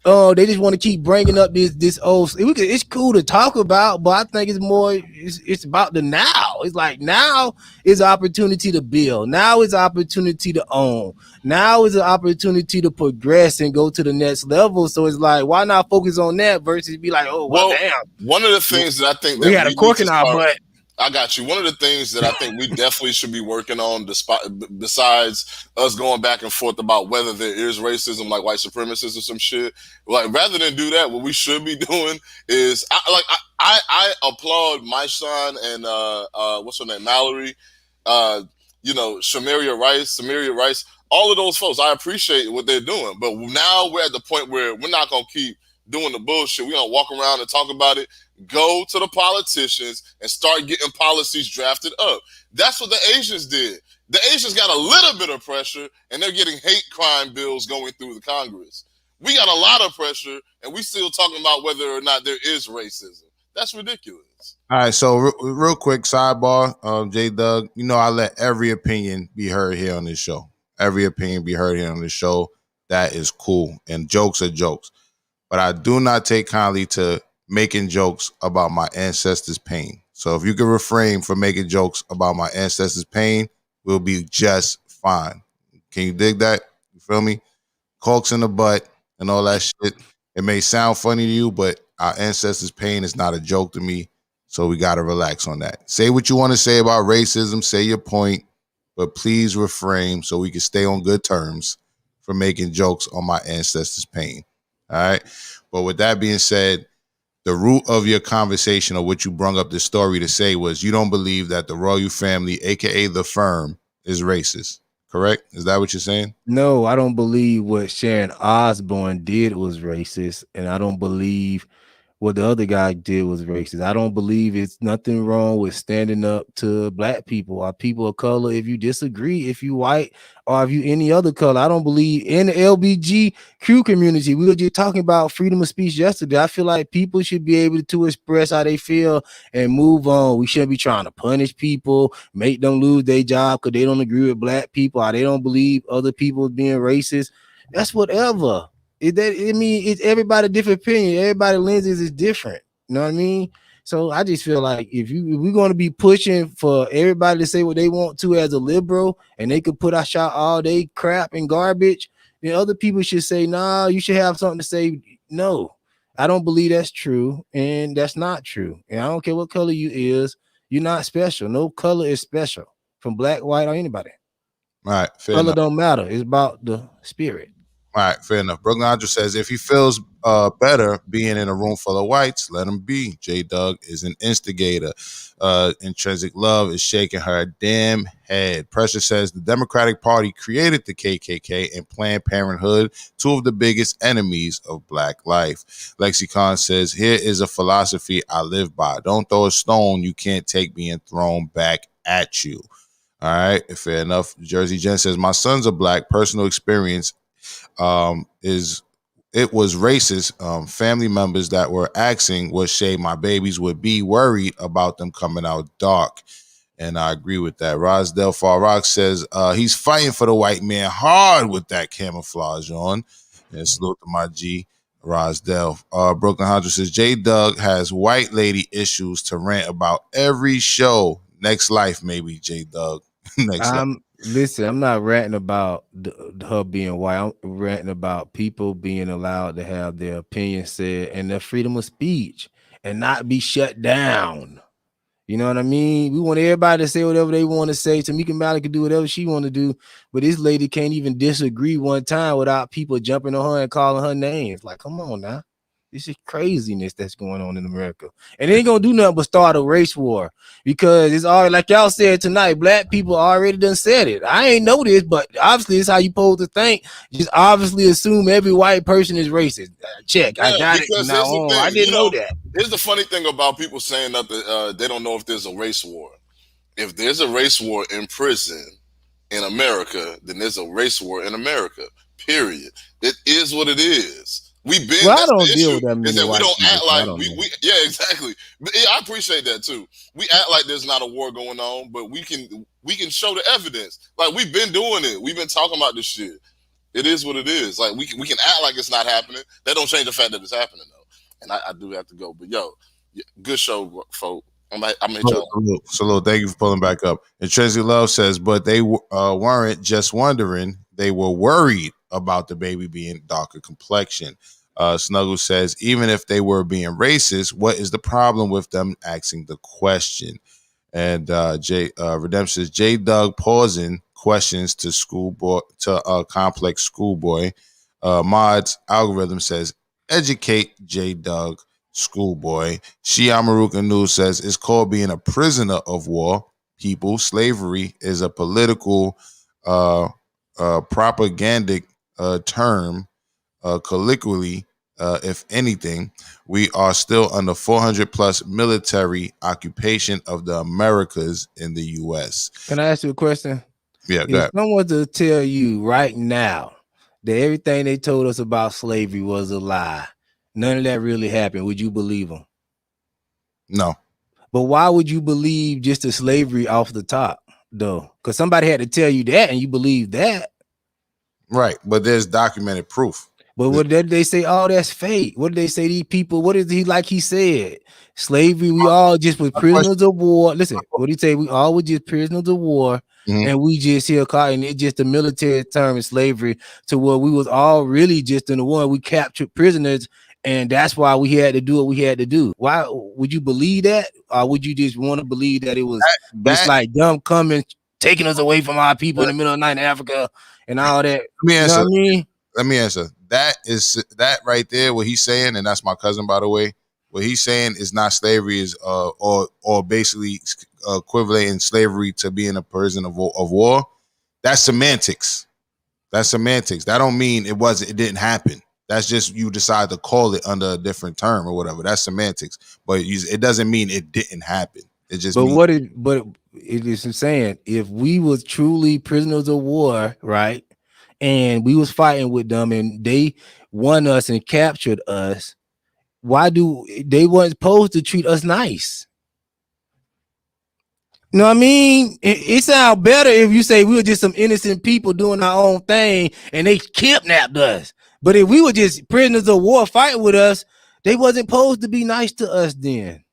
They just want to keep bringing up this old. It's cool to talk about, but I think it's more. It's about the now. It's like now is an opportunity to build. Now is an opportunity to own. Now is an opportunity to progress and go to the next level. So it's like, why not focus on that versus be like, oh well, damn. One of the things that I think we that had we a cork need in to our start, butt. I got you. One of the things that I think we definitely should be working on, besides us going back and forth about whether there is racism, like white supremacists or some shit, like rather than do that, what we should be doing is, I applaud my son and what's her name, Mallory, Samaria Rice, all of those folks. I appreciate what they're doing, but now we're at the point where we're not gonna keep doing the bullshit. We're gonna walk around and talk about it. Go to the politicians and start getting policies drafted up. That's what the Asians did. The Asians got a little bit of pressure and they're getting hate crime bills going through the Congress. We got a lot of pressure and we still talking about whether or not there is racism. That's ridiculous. All right, so real quick sidebar, J Doug. I let every opinion be heard here on this show. Every opinion be heard here on this show. That is cool, and jokes are jokes. But I do not take kindly to making jokes about my ancestors' pain. So if you can refrain from making jokes about my ancestors' pain, we'll be just fine. Can you dig that? You feel me? Corks in the butt and all that shit. It may sound funny to you, but our ancestors' pain is not a joke to me. So we got to relax on that. Say what you want to say about racism. Say your point, but please refrain so we can stay on good terms from making jokes on my ancestors' pain. All right. But with that being said, the root of your conversation or what you brought up this story to say was you don't believe that the royal family, aka the firm, is racist. Correct? Is that what you're saying? No, I don't believe what Sharon Osbourne did was racist, and I don't believe what the other guy did was racist. I don't believe it's nothing wrong with standing up to black people or people of color. If you disagree, if you white or if you any other color, I don't believe in the LBGQ community. We were just talking about freedom of speech yesterday. I feel like people should be able to express how they feel and move on. We shouldn't be trying to punish people, make them lose their job because they don't agree with black people or they don't believe other people being racist. That's whatever. It's everybody different opinion. Everybody lenses is different. You know what I mean? So I just feel like if we're going to be pushing for everybody to say what they want to as a liberal, and they could put out all day crap and garbage, then other people should say, nah, you should have something to say. No, I don't believe that's true, and that's not true. And I don't care what color you is, you're not special. No color is special, from black, white, or anybody. All right, fair color enough. Don't matter. It's about the spirit. All right, fair enough. Brooklyn Andrew says, if he feels better being in a room full of whites, let him be. J Doug is an instigator. Intrinsic love is shaking her damn head. Pressure says, the Democratic Party created the KKK and Planned Parenthood, two of the biggest enemies of black life. Lexicon says, here is a philosophy I live by. Don't throw a stone you can't take being thrown back at you. All right, fair enough. Jersey Jen says, my sons are black. Personal experience it was racist. Family members that were asking what shade my babies would be, worried about them coming out dark. And I agree with that. Rosdell Farrock says he's fighting for the white man hard with that camouflage on. And salute to my G, Rosdell. Brooklyn Hunter says J Doug has white lady issues to rant about every show. Next life, maybe, J Doug. Next life. Listen, I'm not ranting about her being white. I'm ranting about people being allowed to have their opinion said and their freedom of speech and not be shut down. You know what I mean? We want everybody to say whatever they want to say. Tamika Mallory can do whatever she want to do, but this lady can't even disagree one time without people jumping on her and calling her names. Like, come on now. This is craziness that's going on in America. And they ain't gonna do nothing but start a race war because it's already like y'all said tonight, black people already done said it. I ain't know this, but obviously it's how you supposed to think. Just obviously assume every white person is racist. Check. I Yeah, got it from because now here's the on. I thing, didn't know that. here's the funny thing about people saying that they don't know if there's a race war. If there's a race war in prison in America, then there's a race war in America. Period. It is what it is. We've been. Well, I That's the don't deal issue. with that Is many that we white don't people, act so I like don't know. yeah, exactly. But yeah, I appreciate that too. We act like there's not a war going on, but we can show the evidence. Like we've been doing it. We've been talking about this shit. It is what it is. Like we can act like it's not happening. That don't change the fact that it's happening though. And I do have to go. But yo, good show, folks. I made y'all. Salute. Thank you for pulling back up. And Tracy Love says, but they weren't just wondering. They were worried about the baby being darker complexion. Snuggle says, even if they were being racist, what is the problem with them asking the question? And Redemption says, J. Doug pausing questions to schoolboy to complex schoolboy. Mod's algorithm says, educate J. Doug schoolboy. Shiamaruka News says it's called being a prisoner of war. People, slavery is a political, propagandic term. Colloquially, if anything, we are still under 400 plus military occupation of the Americas in the U.S. Can I ask you a question? Yeah, go If ahead. someone to tell you right now that everything they told us about slavery was a lie, none of that really happened, would you believe them? No. But why would you believe just the slavery off the top, though? Because somebody had to tell you that, and you believe that. Right, but there's documented proof. But what did they say? Oh, that's fake. What did they say? These people, what is he like he said? Slavery, we all just was prisoners of war. Listen, what did he say? We all were just prisoners of war, and we just here caught, and it's just a military term in slavery to where we was all really just in the war. We captured prisoners, and that's why we had to do what we had to do. Why would you believe that? Or would you just want to believe that it was just like them coming, taking us away from our people in the middle of the night in Africa and all that? You know what I mean? Let me answer. That right there, what he's saying, and that's my cousin, by the way. What he's saying is not slavery, is or basically equivalent slavery to being a prisoner of war. That's semantics. That's semantics. That don't mean it didn't happen. That's just you decide to call it under a different term or whatever. That's semantics. But it doesn't mean it didn't happen. It just means. But it is saying if we was truly prisoners of war, right? And we was fighting with them and they won us and captured us, why do they weren't supposed to treat us nice? You know what I mean? It sounds better if you say we were just some innocent people doing our own thing and they kidnapped us. But if we were just prisoners of war fighting with us, they wasn't supposed to be nice to us then.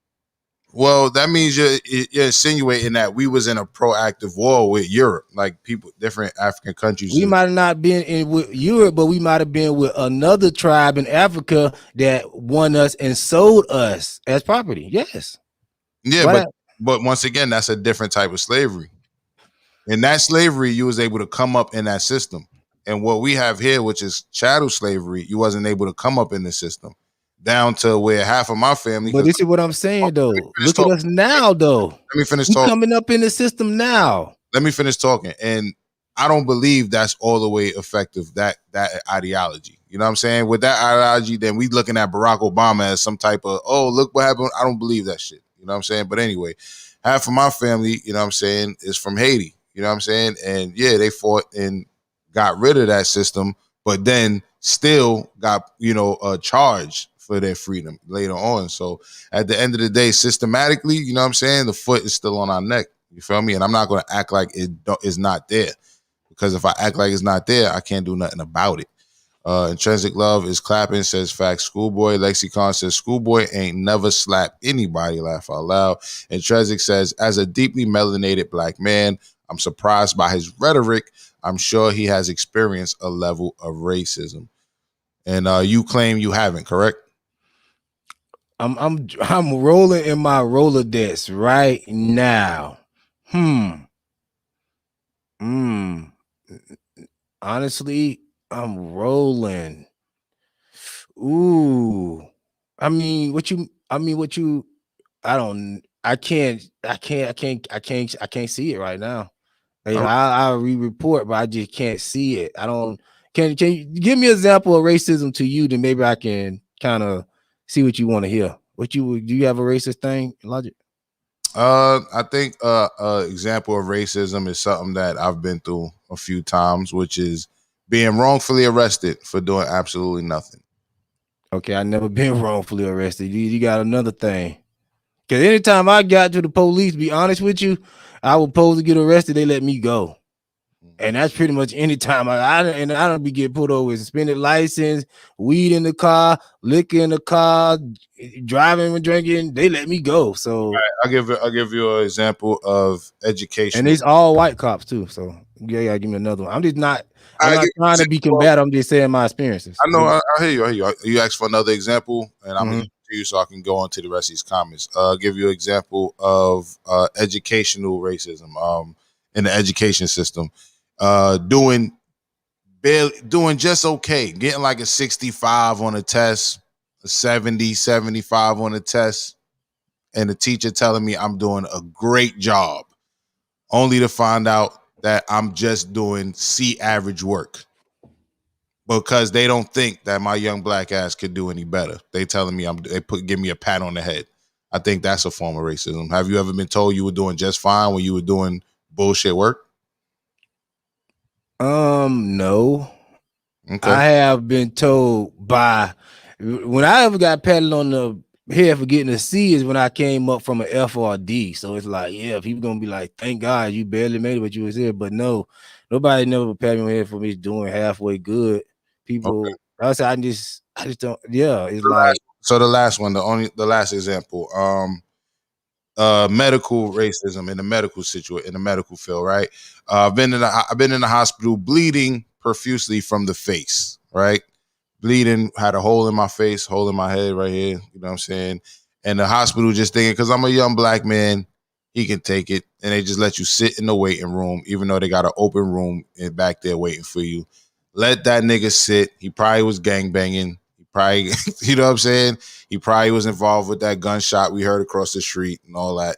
Well, that means you're insinuating that we was in a proactive war with Europe, like people, different African countries. We might have not been in with Europe, but we might have been with another tribe in Africa that won us and sold us as property. Yes. Yeah, but once again, that's a different type of slavery. In that slavery, you was able to come up in that system. And what we have here, which is chattel slavery, you wasn't able to come up in the system. Down to where half of my family. But this is what I'm saying, though. Look at us now, though. Let me finish talking. Coming up in the system now. Let me finish talking. And I don't believe that's all the way effective, that ideology. You know what I'm saying? With that ideology, then we looking at Barack Obama as some type of, oh, look what happened. I don't believe that shit. You know what I'm saying? But anyway, half of my family, you know what I'm saying, is from Haiti. You know what I'm saying? And yeah, they fought and got rid of that system, but then still got, charged for their freedom later on. So at the end of the day, systematically, you know what I'm saying, the foot is still on our neck. You feel me? And I'm not going to act like it is not there, because if I act like it's not there, I can't do nothing about it. Intrinsic Love is clapping, says facts. Schoolboy Lexicon says Schoolboy ain't never slapped anybody, laugh out loud. Intrinsic says, as a deeply melanated black man, I'm surprised by his rhetoric. I'm sure he has experienced a level of racism. And you claim you haven't, correct? I'm rolling in my Rolodex right now. Honestly, I'm rolling. Ooh. I mean, what you? I don't. I can't see it right now. Like, All right. I'll re-report, but I just can't see it. I don't. Can you give me an example of racism to you? Then maybe I can kind of see what you want to hear. Do you have a racist thing, Logic? I think example of racism is something that I've been through a few times, which is being wrongfully arrested for doing absolutely nothing. Okay, I never been wrongfully arrested. You got another thing. Because anytime I got to the police, be honest with you, I was supposed to get arrested. They let me go. And that's pretty much any time I don't be getting pulled over with suspended license, weed in the car, liquor in the car, driving and drinking. They let me go. So I'll give you an example of education. and it's all white cops too. So yeah, give me another one. I'm not give trying to be combative. I'm just saying my experiences. I know. I hear you. I hear you. You asked for another example, and I'm gonna give it to you so I can go on to the rest of these comments. Give you an example of educational racism. In the education system, doing just okay, getting like a 65 on a test, a 70, 75 on a test, and the teacher telling me I'm doing a great job, only to find out that I'm just doing C average work. Because they don't think that my young black ass could do any better. They telling me give me a pat on the head. I think that's a form of racism. Have you ever been told you were doing just fine when you were doing bullshit work? No. Okay. I have been told when I ever got patted on the head for getting a C is when I came up from an F or a D. So it's like, yeah, people gonna be like, thank God you barely made it, but you was here. But no, nobody never patted me on the head for me doing halfway good. People, I just don't. Yeah, it's like so the last one, the last example, medical racism in the medical situation, in the medical field, right? I've been in the hospital bleeding profusely from the face, right? Bleeding, had a hole in my face, hole in my head right here, you know what I'm saying? And the hospital just thinking, because I'm a young black man, he can take it. And they just let you sit in the waiting room, even though they got an open room back there waiting for you. Let that nigga sit. He probably was gangbanging. He probably, you know what I'm saying? He probably was involved with that gunshot we heard across the street and all that.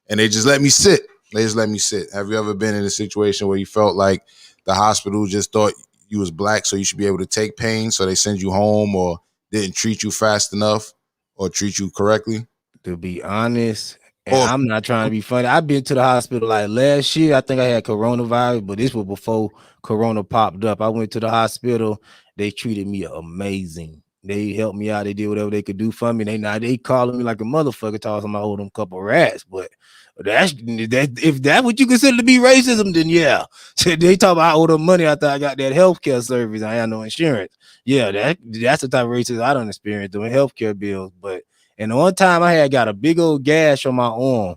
And they just let me sit. They just let me sit. Have you ever been in a situation where you felt like the hospital just thought you was black, so you should be able to take pain, so they send you home, or didn't treat you fast enough or treat you correctly? To be honest, and I'm not trying to be funny, I've been to the hospital like last year. I think I had coronavirus, but this was before corona popped up. I went to the hospital. They treated me amazing. They helped me out. They did whatever they could do for me. They calling me like a motherfucker, talking about holding them couple rats. But if that's what you consider to be racism, then yeah. So they talk about I owe them money after I got that healthcare service. I had no insurance. Yeah, that's the type of racism I don't experience doing healthcare bills. But and the one time I got a big old gash on my arm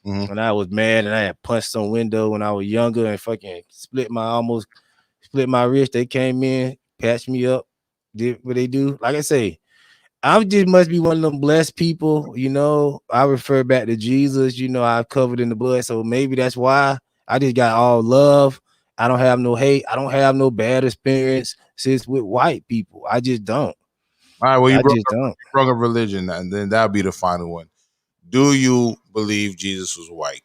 when I was mad and I had punched some window when I was younger and fucking almost split my wrist. They came in, patched me up, did what they do. Like I say, I just must be one of them blessed people, you know. I refer back to Jesus, you know, I'm covered in the blood. So maybe that's why I just got all love. I don't have no hate. I don't have no bad experience since with white people. I just don't. All right, well, you don't. brought up religion, and then that'll be the final one. Do you believe Jesus was white?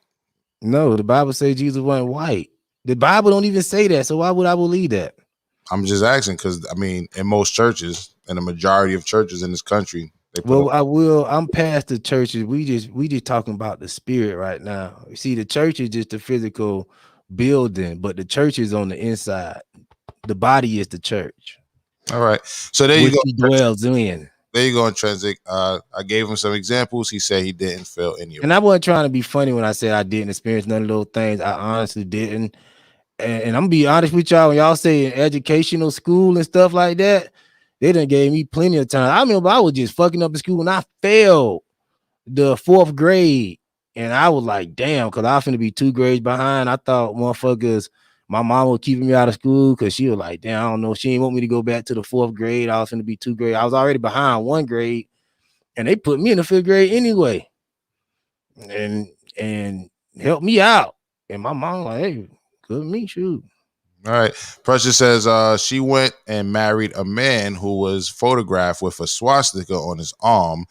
No, the Bible says Jesus wasn't white. The Bible don't even say that. So why would I believe that? I'm just asking because I mean, in most churches, and the majority of churches in this country, they put I'm past the churches. We just talking about the spirit right now. You see, the church is just a physical building, but the church is on the inside. The body is the church. All right. So there you go. He dwells in. There you go, Intrinsic. I gave him some examples. He said he didn't feel any of And I wasn't trying to be funny when I said I didn't experience none of those things. I honestly didn't. And I'm gonna be honest with y'all, when y'all say educational school and stuff like that, they done gave me plenty of time. I remember I was just fucking up in school and I failed the 4th grade. And I was like, damn, because I was finna be 2 grades behind. I thought motherfuckers, my mom was keeping me out of school because she was like, damn, I don't know. She didn't want me to go back to the 4th grade. I was finna be 2 grades. I was already behind 1 grade. And they put me in the 5th grade anyway. And helped me out. And my mom like, hey, good to meet you. All right. Precious says she went and married a man who was photographed with a swastika on his arm.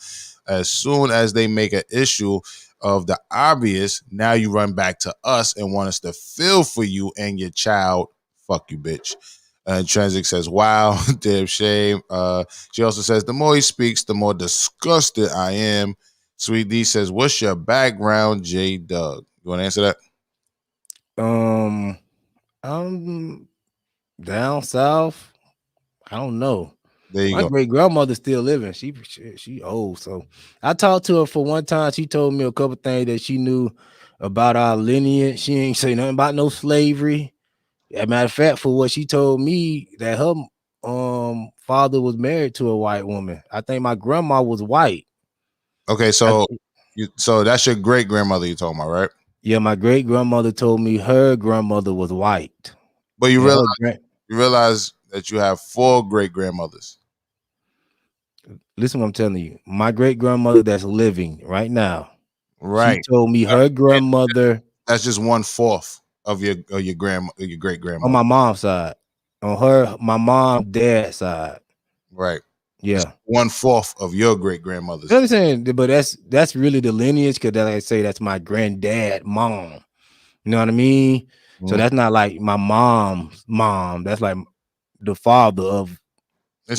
As soon as they make an issue of the obvious, now you run back to us and want us to feel for you and your child. Fuck you, bitch. And Transic says, wow, damn shame. She also says, the more he speaks, the more disgusted I am. Sweet D says, what's your background, J Doug? You want to answer that? I'm down south. I don't know. There you My go. great grandmother's still living. She old. So I talked to her for one time. She told me a couple things that she knew about our lineage. She ain't say nothing about no slavery. As a matter of fact, for what she told me, that her father was married to a white woman. I think my grandma was white. Okay, so that's your great grandmother you're talking about, right? Yeah, my great grandmother told me her grandmother was white. But you Yeah, realize that you have 4 great grandmothers. Listen what I'm telling you. My great grandmother that's living right now. Right. She told me her grandmother. That's just 1/4 of your great grandmother. On my mom's side. On my mom's dad's side. Right. Yeah. 1/4 of your great grandmother's. You know what I'm saying? But that's really the lineage, because like I say, that's my granddad mom. You know what I mean? Mm-hmm. So that's not like my mom's mom. That's like the father of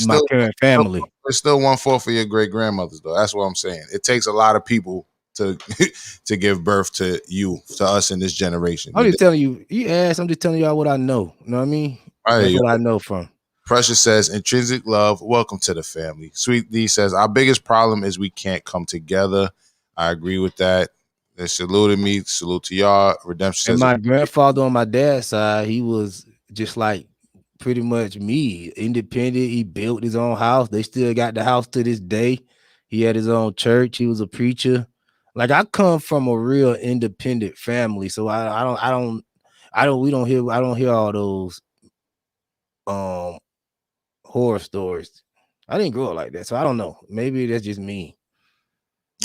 my current family. It's still 1/4 of your great grandmothers, though. That's what I'm saying. It takes a lot of people to give birth to us in this generation. I'm just telling you. You asked. I'm just telling y'all what I know. You know what I mean? That's what I know from. Precious says, intrinsic love, welcome to the family. Sweet D says, our biggest problem is we can't come together. I agree with that. They saluted me. Salute to y'all. Redemption And says, my grandfather on my dad's side, he was just like pretty much me, independent. He built his own house. They still got the house to this day. He had his own church. He was a preacher. Like, I come from a real independent family, so I don't hear all those horror stories. I didn't grow up like that, so I don't know. Maybe that's just me.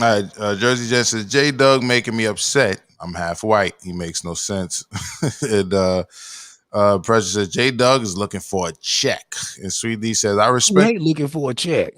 All right, Jersey Jen says, J Doug making me upset. I'm half white. He makes no sense. And Precious says, J Doug is looking for a check. And Sweet D says, I respect. You ain't looking for a check.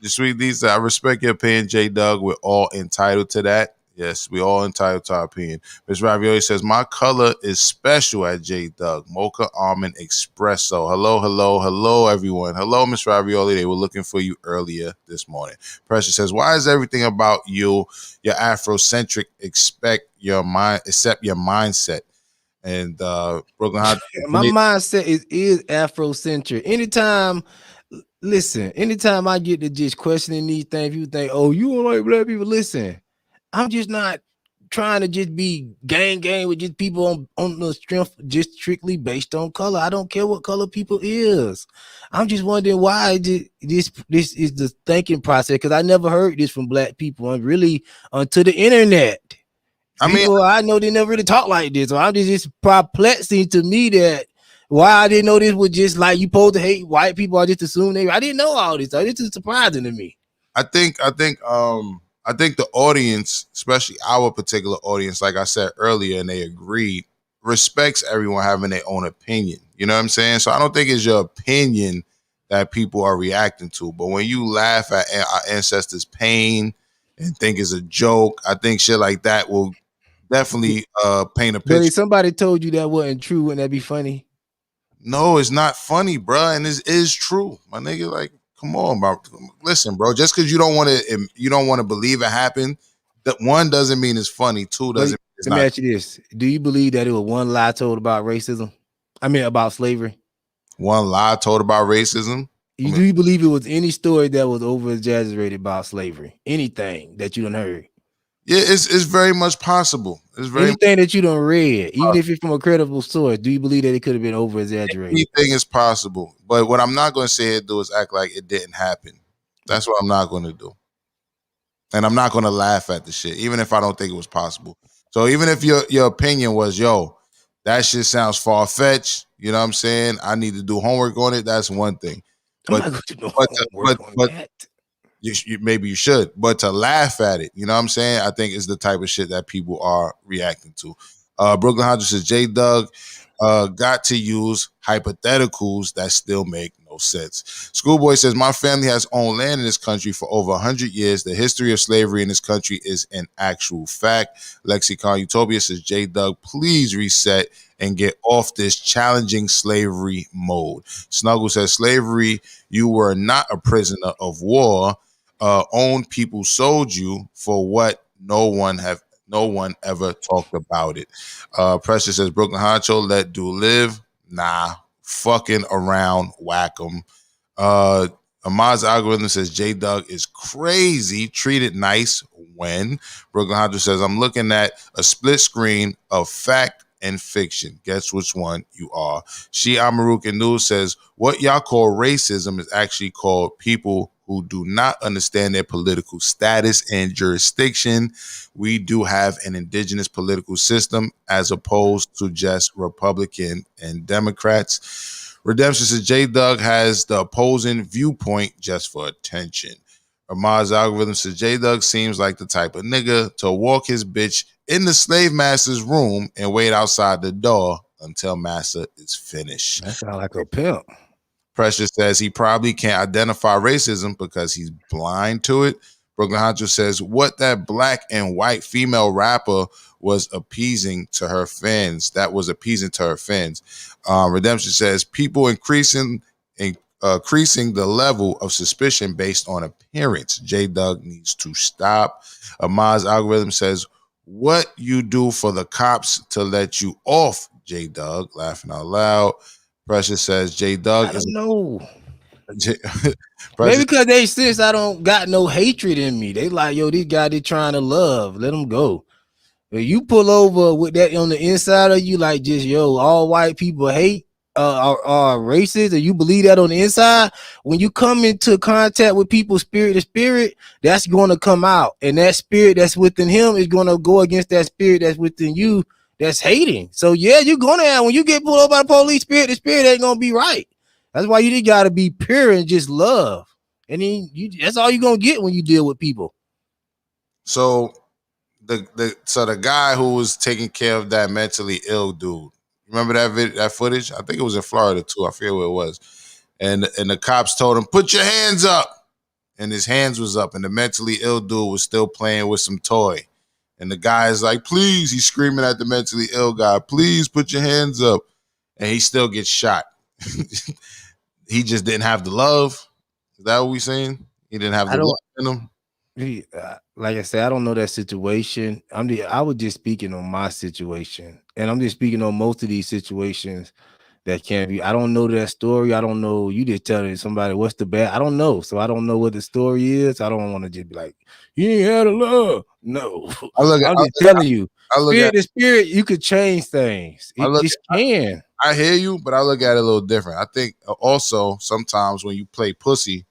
Sweet D says, I respect your opinion, J Doug. We're all entitled to that. Yes, we all entitled to our opinion. Miss Ravioli says, my color is special at J Doug. Mocha Almond Espresso. Hello, everyone. Hello, Miss Ravioli. They were looking for you earlier this morning. Precious says, why is everything about you, your Afrocentric, except your mindset? And Brooklyn, my mindset is Afrocentric. Anytime I get to just questioning these things, people think, oh, you don't like black people. Listen, I'm just not trying to just be gang with just people on the strength, just strictly based on color. I don't care what color people is. I'm just wondering why this is the thinking process, because I never heard this from black people and really onto the internet. I know they never really talk like this. So I'm just perplexing to me that why I didn't know this was just like you supposed to hate white people. I just assumed I didn't know all this. So this is surprising to me. I think the audience, especially our particular audience, like I said earlier, and they agreed, respects everyone having their own opinion. You know what I'm saying? So I don't think it's your opinion that people are reacting to. But when you laugh at our ancestors' pain and think it's a joke, I think shit like that will definitely paint a picture. But if somebody told you that wasn't true, wouldn't that be funny? No, it's not funny, bro. And it is true. My nigga, like, come on, bro. Listen, bro. Just because you don't want to believe it happened, that one doesn't mean it's funny. Two doesn't mean it's not. Let me ask you this: do you believe that it was one lie told about racism? I mean, about slavery. One lie told about racism. Do you believe it was any story that was over exaggerated about slavery? Anything that you done heard? Yeah, it's very much possible. It's very anything that you done read, even if it's from a credible source. Do you believe that it could have been over exaggerated? Anything is possible, but what I'm not going to say do is act like it didn't happen. That's what I'm not going to do, and I'm not going to laugh at the shit, even if I don't think it was possible. So even if your opinion was, yo, that shit sounds far fetched, you know what I'm saying? I need to do homework on it. That's one thing, but maybe you should, but to laugh at it, you know what I'm saying? I think is the type of shit that people are reacting to. Brooklyn Hodges says, J Doug got to use hypotheticals that still make no sense. Schoolboy says, my family has owned land in this country for over 100 years. The history of slavery in this country is an actual fact. Lexicon Utopia says, J Doug, please reset and get off this challenging slavery mode. Snuggle says, slavery, you were not a prisoner of war. Owned people sold you for what no one ever talked about it. Precious says, Brooklyn Honcho, let do live. Nah, fucking around, whack 'em. Amaz algorithm says, J Doug is crazy. Treat it nice when. Brooklyn Honcho says, I'm looking at a split screen of fact and fiction. Guess which one you are. She Amarukan News says, what y'all call racism is actually called people who do not understand their political status and jurisdiction. We do have an indigenous political system as opposed to just Republican and Democrats. Redemption says, J Doug has the opposing viewpoint just for attention. Ramaz algorithm says, J Doug seems like the type of nigga to walk his bitch in the slave master's room and wait outside the door until master is finished. That sounds like a pimp. Precious says he probably can't identify racism because he's blind to it. Brooklyn Honcho says, what that black and white female rapper was appeasing to her fans. That was appeasing to her fans. Redemption says, people increasing the level of suspicion based on appearance. J Doug needs to stop. Amaz algorithm says, what you do for the cops to let you off, J Doug, laughing out loud. Precious says, J Doug is no. Maybe because they sense I don't got no hatred in me. They like, yo, this guy they trying to love. Let him go. If you pull over with that on the inside of you, like just, yo, all white people hate are racist, and you believe that on the inside, when you come into contact with people spirit to spirit, that's going to come out. And that spirit that's within him is going to go against that spirit that's within you that's hating. So yeah, you're going to have, when you get pulled over by the police, spirit to spirit ain't going to be right. That's why you just got to be pure and just love. And then that's all you're going to get when you deal with people. So the guy who was taking care of that mentally ill dude, remember that footage? I think it was in Florida too. I forget where it was. And the cops told him, put your hands up. And his hands was up. And the mentally ill dude was still playing with some toy. And the guy is like, please, he's screaming at the mentally ill guy, please put your hands up. And he still gets shot. He just didn't have the love. Is that what we saying? He didn't have the love in him? Like I said, I don't know that situation. I was just speaking on my situation. And I'm just speaking on most of these situations that can be. I don't know that story. I don't know. You just telling somebody what's the bad. I don't know. So I don't know what the story is. I don't want to just be like, you ain't had a love. No. I'm just telling you. Spirit to spirit, you could change things. It just can. I hear you, but I look at it a little different. I think also sometimes when you play pussy,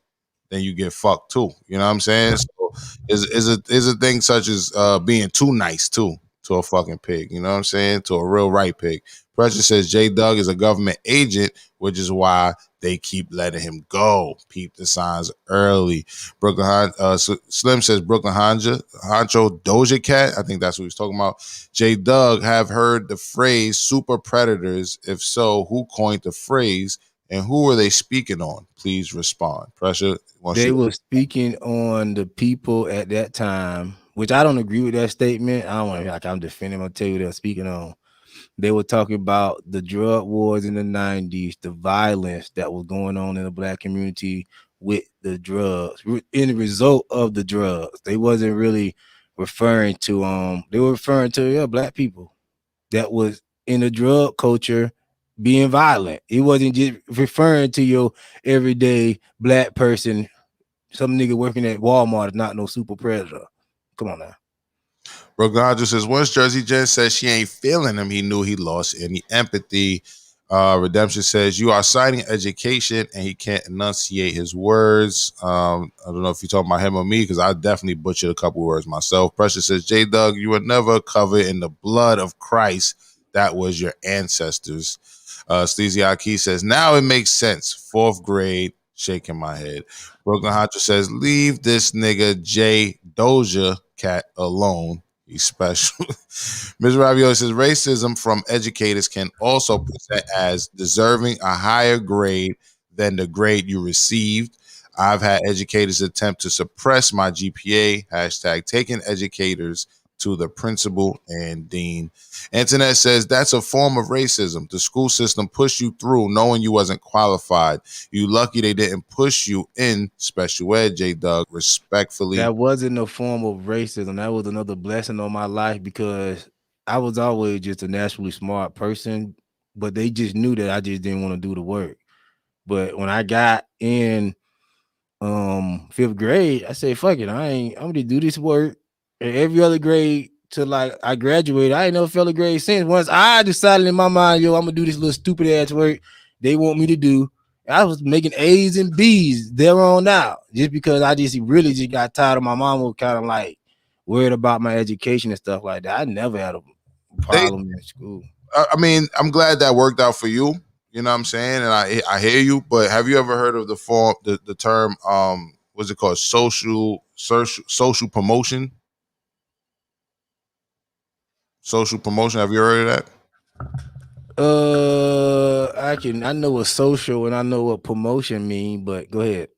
then you get fucked too. You know what I'm saying? So is a thing such as being too nice too to a fucking pig. You know what I'm saying? To a real right pig. Precious says J Doug is a government agent, which is why they keep letting him go. Peep the signs early. Slim says Brooklyn Honcho Doja Cat. I think that's what he was talking about. J Doug have heard the phrase super predators. If so, who coined the phrase and who were they speaking on? Please respond. Pressure. They were speaking on the people at that time, which I don't agree with that statement. I don't want to like I'm defending. I'll tell you what they're speaking on. They were talking about the drug wars in the 90s, the violence that was going on in the black community with the drugs, in the result of the drugs. They wasn't really referring to they were referring to black people that was in the drug culture being violent. It wasn't just referring to your everyday black person, some nigga working at Walmart is not no super predator. Come on now. Rogajo says, once Jersey Jen says she ain't feeling him, he knew he lost any empathy. Redemption says, you are citing education and he can't enunciate his words. I don't know if you're talking about him or me, because I definitely butchered a couple words myself. Precious says, J Doug, you were never covered in the blood of Christ. That was your ancestors. Sleazy Aki says, now it makes sense. 4th grade, shaking my head. Brooklyn Honcho says, leave this nigga J Doja Cat alone. He's special. Ms. Ravioli says racism from educators can also present as deserving a higher grade than the grade you received. I've had educators attempt to suppress my GPA. Hashtag taking educators to the principal and dean. Internet says that's a form of racism. The school system pushed you through knowing you wasn't qualified. You lucky they didn't push you in special ed, J Doug. Respectfully. That wasn't a form of racism. That was another blessing on my life because I was always just a naturally smart person, but they just knew that I just didn't want to do the work. But when I got in 5th grade, I said, fuck it, I'm gonna do this work. And every other grade till like I graduated, I ain't never felt a grade since. Once I decided in my mind, yo, I'm gonna do this little stupid ass work they want me to do. I was making A's and B's there on out just because I just really just got tired of my mom was kind of like worried about my education and stuff like that. I never had a problem in school. I mean, I'm glad that worked out for you. You know what I'm saying? And I hear you, but have you ever heard of the term what's it called? Social promotion? Social promotion. Have you heard of that? I know what social and I know what promotion mean, but go ahead.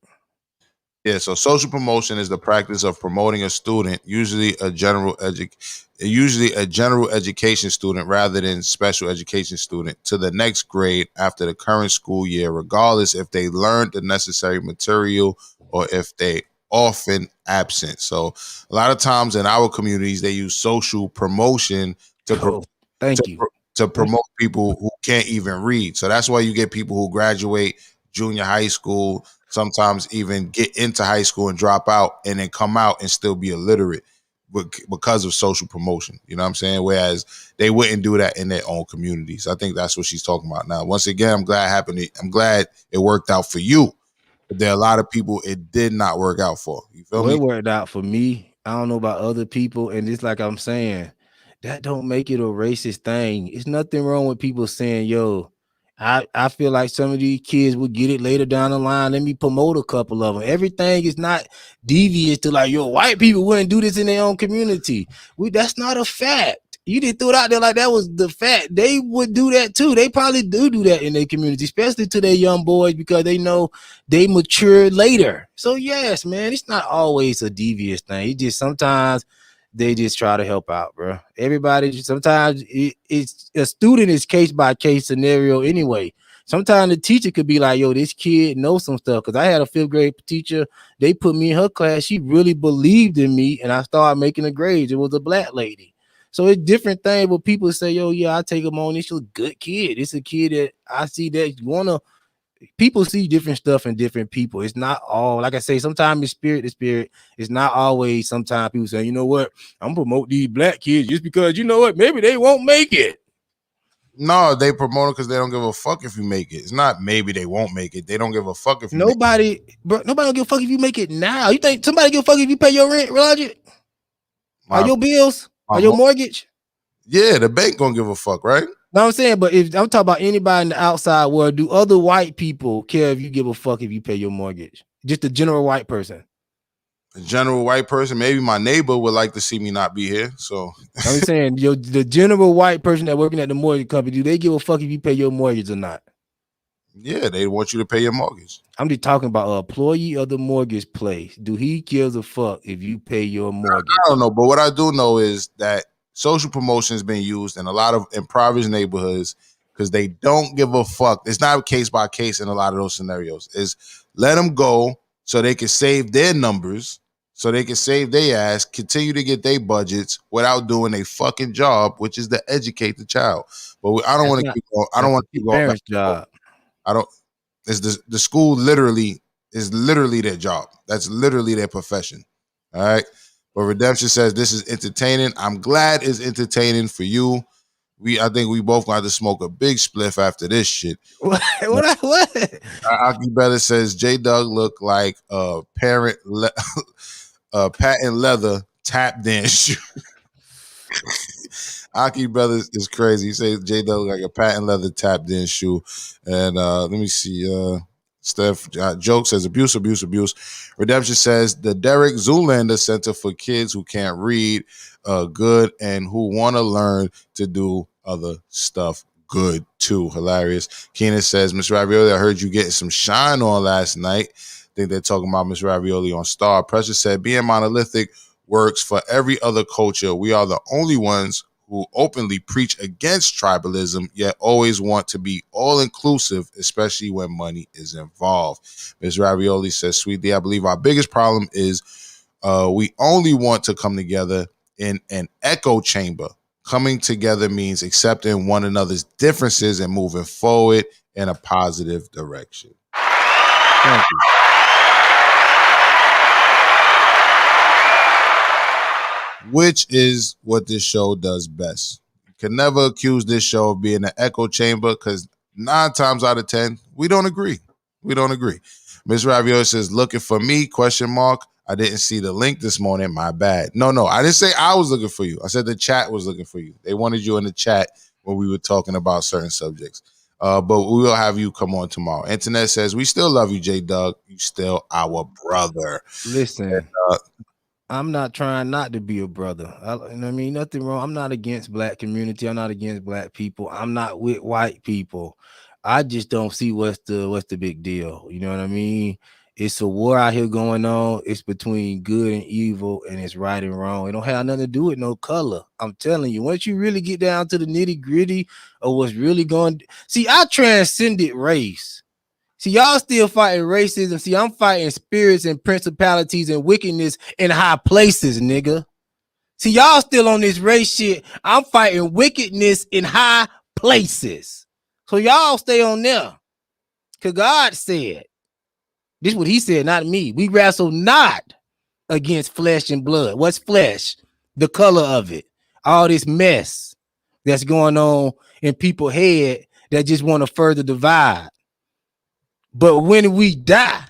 Yeah, so social promotion is the practice of promoting a student, usually a general education student rather than special education student, to the next grade after the current school year, regardless if they learned the necessary material or if they often absent. So a lot of times in our communities, they use social promotion to promote people who can't even read. So that's why you get people who graduate junior high school, sometimes even get into high school and drop out and then come out and still be illiterate because of social promotion. You know what I'm saying? Whereas they wouldn't do that in their own communities. I think that's what she's talking about. Now, once again, I'm glad it worked out for you. But there are a lot of people it did not work out for. You feel me? It worked out for me. I don't know about other people. And it's like I'm saying, that don't make it a racist thing. It's nothing wrong with people saying, yo, I feel like some of these kids will get it later down the line. Let me promote a couple of them. Everything is not devious to like, yo, white people wouldn't do this in their own community. That's not a fact. You didn't throw it out there like that was the fact. They would do that too. They probably do that in their community, especially to their young boys because they know they mature later. So yes, man, it's not always a devious thing. It just sometimes they just try to help out, bro. Everybody, sometimes it's a student is case by case scenario anyway. Sometimes the teacher could be like, yo, this kid knows some stuff. Because I had a 5th grade teacher, they put me in her class. She really believed in me, and I started making the grades. It was a black lady. So it's different thing, but people say, yo, yeah, I take him on. It's a good kid. It's a kid that I see that people see different stuff in different people. It's not all, like I say, sometimes the spirit is not always. Sometimes people say, you know what, I'm gonna promote these black kids just because, you know what, maybe they won't make it. No, they promote it because they don't give a fuck if you make it. It's not maybe they won't make it. They don't give a fuck if you nobody don't give a fuck if you make it now. You think somebody give a fuck if you pay your rent, Logic? Or your bills? Or your mortgage? Yeah, the bank gonna give a fuck, right? No, I'm saying, but if I'm talking about anybody in the outside world, do other white people care if you give a fuck if you pay your mortgage? Just a general white person. A general white person, maybe my neighbor would like to see me not be here. So I'm saying, the general white person that working at the mortgage company, do they give a fuck if you pay your mortgage or not? Yeah, they want you to pay your mortgage. I'm just talking about an employee of the mortgage place. Do he gives a fuck if you pay your mortgage? I don't know, but what I do know is that social promotion has been used in a lot of impoverished neighborhoods because they don't give a fuck. It's not case by case in a lot of those scenarios. Is let them go so they can save their numbers, so they can save their ass, continue to get their budgets without doing a fucking job, which is to educate the child. But I don't want to keep going. I don't want to keep going. Parents' job. I don't. It's the school literally is literally their job. That's literally their profession. All right. But Redemption says this is entertaining. I'm glad it's entertaining for you. I think we both got to smoke a big spliff after this shit. What? Aki Brother says J Doug look like a patent leather tap dance shoe. Aki Brothers is crazy. He says J Doug look like a patent leather tap dance shoe. And let me see. Steph Joke says abuse. Redemption says the Derek Zoolander Center for kids who can't read good and who want to learn to do other stuff good too. Hilarious. Keenan says, Miss Ravioli, I heard you getting some shine on last night. I think they're talking about Miss Ravioli on Star. Precious said, being monolithic works for every other culture. We are the only ones who openly preach against tribalism, yet always want to be all-inclusive, especially when money is involved. Ms. Ravioli says, sweetie, I believe our biggest problem is we only want to come together in an echo chamber. Coming together means accepting one another's differences and moving forward in a positive direction. Thank you. Which is what this show does best. You can never accuse this show of being an echo chamber because 9 times out of 10, we don't agree. Ms. Ravioli says, looking for me, ? I didn't see the link this morning. My bad. No, I didn't say I was looking for you. I said the chat was looking for you. They wanted you in the chat when we were talking about certain subjects. But we will have you come on tomorrow. Internet says, we still love you, J Doug. You still our brother. Listen. I'm not trying not to be a brother. You know what I mean? Nothing wrong. I'm not against black community. I'm not against black people. I'm not with white people. I just don't see what's the big deal. You know what I mean? It's a war out here going on. It's between good and evil, and it's right and wrong. It don't have nothing to do with no color. I'm telling you, once you really get down to the nitty gritty of what's really going, see, I transcended race. See, y'all still fighting racism. See, I'm fighting spirits and principalities and wickedness in high places, nigga. See, y'all still on this race shit. I'm fighting wickedness in high places. So y'all stay on there. Because God said, this is what he said, not me. We wrestle not against flesh and blood. What's flesh? The color of it. All this mess that's going on in people's head that just want to further divide. But when we die,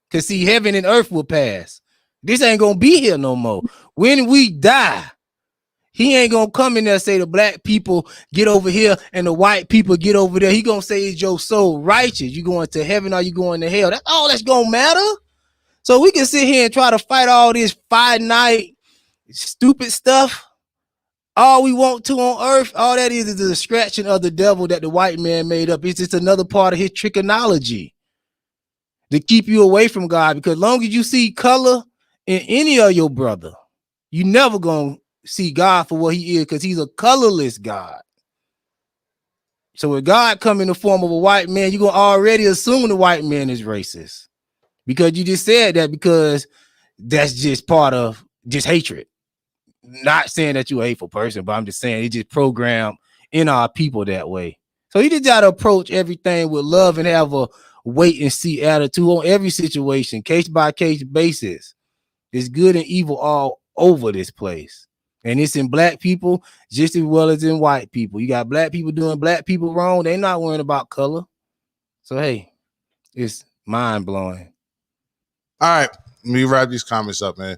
because see, heaven and earth will pass. This ain't going to be here no more. When we die, he ain't going to come in there and say the black people get over here and the white people get over there. He going to say, is your soul righteous? You going to heaven or you going to hell? That's all that's going to matter. So we can sit here and try to fight all this finite, stupid stuff. All we want to on earth, all that is a distraction of the devil that the white man made up. It's just another part of his trigonology to keep you away from God, because long as you see color in any of your brother, you never gonna see God for what he is, because he's a colorless God. So when God come in the form of a white man, you're gonna already assume the white man is racist, because you just said that, because that's just part of just hatred. Not saying that you're a hateful person, but I'm just saying it just programmed in our people that way. So you just gotta approach everything with love and have a wait and see attitude on every situation, case by case basis. There's good and evil all over this place, and it's in black people just as well as in white people. You got black people doing black people wrong. They're not worrying about color. So hey, it's mind blowing. All right, let me wrap these comments up, man.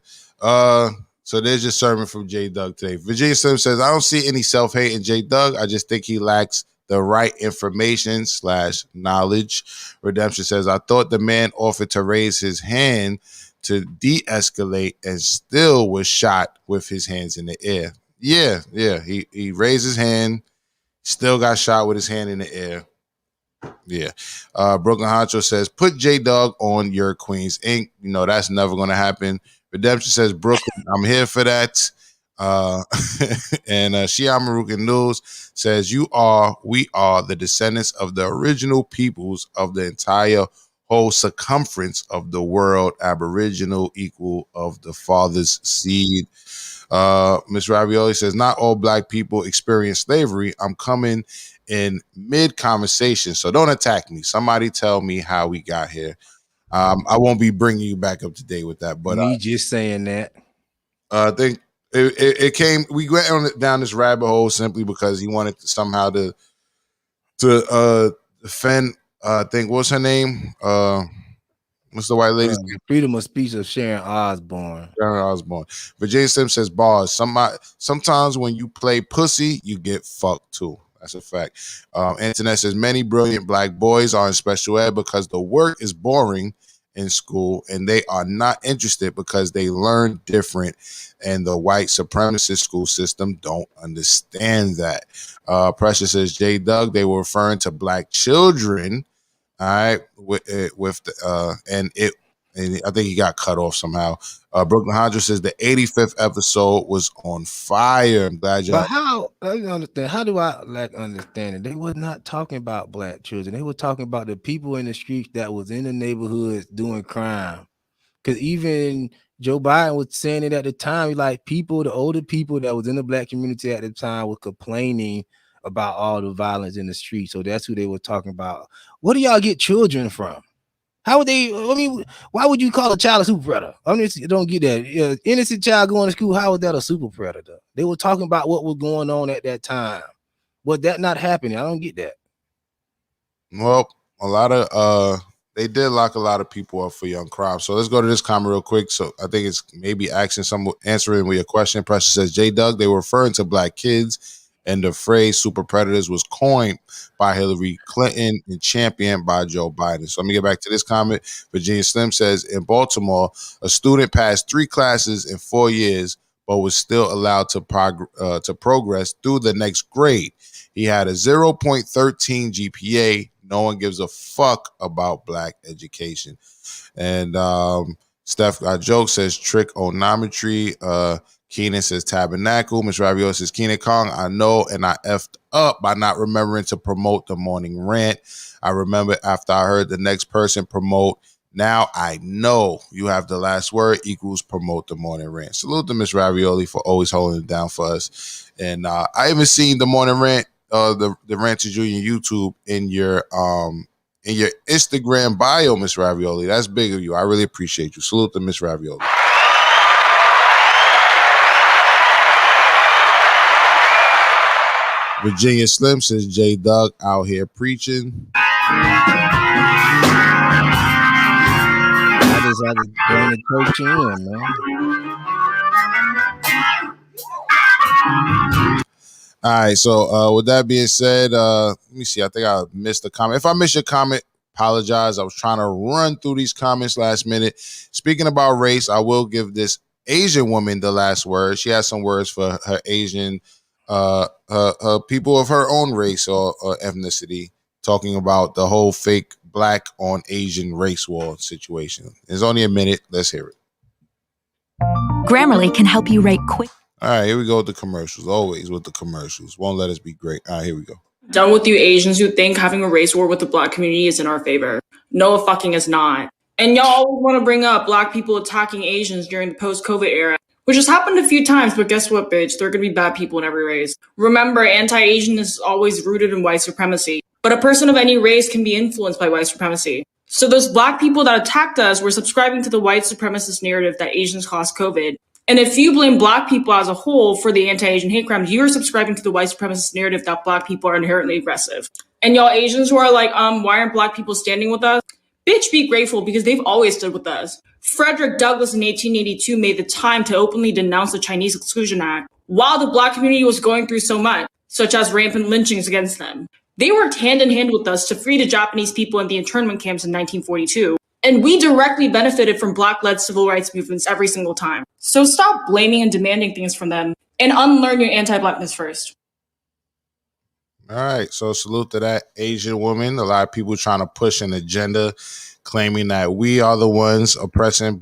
So there's your sermon from J Doug today. Virginia Slim says, I don't see any self-hate in J Doug. I just think he lacks the right information / knowledge. Redemption says, I thought the man offered to raise his hand to de-escalate and still was shot with his hands in the air. Yeah. He raised his hand, still got shot with his hand in the air. Yeah. Brooklyn Honcho says, put J-Dog on your Queens Inc. You know, that's never going to happen. Redemption says, Brooklyn, I'm here for that. And Shia Marukan News says, we are the descendants of the original peoples of the entire whole circumference of the world, aboriginal equal of the father's seed. Miss Ravioli says, not all black people experience slavery. I'm coming in mid-conversation, so don't attack me. Somebody tell me how we got here. I won't be bringing you back up to date with that, but me just saying that. I think it came. We went down this rabbit hole simply because he wanted to somehow to defend. I think what's her name? What's the white lady's name? Freedom of speech of Sharon Osbourne. Virginia Sim says, bars. Sometimes when you play pussy, you get fucked too. That's a fact. Internet says many brilliant black boys are in special ed because the work is boring in school, and they are not interested because they learn different, and the white supremacist school system don't understand that. Precious says, J Doug, they were referring to black children. All right, and I think he got cut off somehow. Brooklyn Hydra says the 85th episode was on fire. I'm glad y'all. But how I don't understand? How do I understand it? They were not talking about black children. They were talking about the people in the streets that was in the neighborhoods doing crime. Because even Joe Biden was saying it at the time. Like people, the older people that was in the black community at the time were complaining about all the violence in the street. So that's who they were talking about. Where do y'all get children from? How would they? I mean, why would you call a child a super predator? I mean, don't get that. Yeah, innocent child going to school. How is that a super predator? They were talking about what was going on at that time. Was that not happening? I don't get that. Well, a lot of they did lock a lot of people up for young crimes. So let's go to this comment real quick. So I think it's maybe answering with your question. Precious says, J Doug, they were referring to black kids, and the phrase super predators was coined by Hillary Clinton and championed by Joe Biden. So let me get back to this comment. Virginia Slim says, in Baltimore, a student passed 3 classes in 4 years, but was still allowed to progress through the next grade. He had a 0.13 GPA. No one gives a fuck about black education. And Steph got joke says trigonometry. Keenan says tabernacle. Miss Ravioli says Keenan Kong. I know, and I effed up by not remembering to promote the morning rant. I remember after I heard the next person promote. Now I know you have the last word equals promote the morning rant. Salute to Miss Ravioli for always holding it down for us. And I even seen the morning rant, the Ranters Union YouTube in your Instagram bio, Miss Ravioli. That's big of you. I really appreciate you. Salute to Miss Ravioli. Virginia Slim says J Doug out here preaching. I just had to bring the coach in, man. All right, so with that being said, let me see. I think I missed a comment. If I missed your comment, apologize. I was trying to run through these comments last minute. Speaking about race, I will give this Asian woman the last word. She has some words for her Asian people of her own race or ethnicity, talking about the whole fake black on Asian race war situation. It's only a minute. Let's hear it. Grammarly can help you write quick. All right, here we go with the commercials. Always with the commercials. Won't let us be great. All right, here we go. Done with you Asians who think having a race war with the black community is in our favor. No, it fucking is not. And y'all always want to bring up black people attacking Asians during the post-COVID era, which has happened a few times, but guess what, bitch? There are going to be bad people in every race. Remember, anti-Asian is always rooted in white supremacy, but a person of any race can be influenced by white supremacy. So those black people that attacked us were subscribing to the white supremacist narrative that Asians caused COVID. And if you blame black people as a whole for the anti-Asian hate crimes, you're subscribing to the white supremacist narrative that black people are inherently aggressive. And y'all Asians who are like, why aren't black people standing with us? Bitch, be grateful because they've always stood with us. Frederick Douglass in 1882 made the time to openly denounce the Chinese Exclusion Act while the black community was going through so much, such as rampant lynchings against them. They worked hand in hand with us to free the Japanese people in the internment camps in 1942. And we directly benefited from black-led civil rights movements every single time. So stop blaming and demanding things from them and unlearn your anti-blackness first. All right, so salute to that Asian woman. A lot of people trying to push an agenda claiming that we are the ones oppressing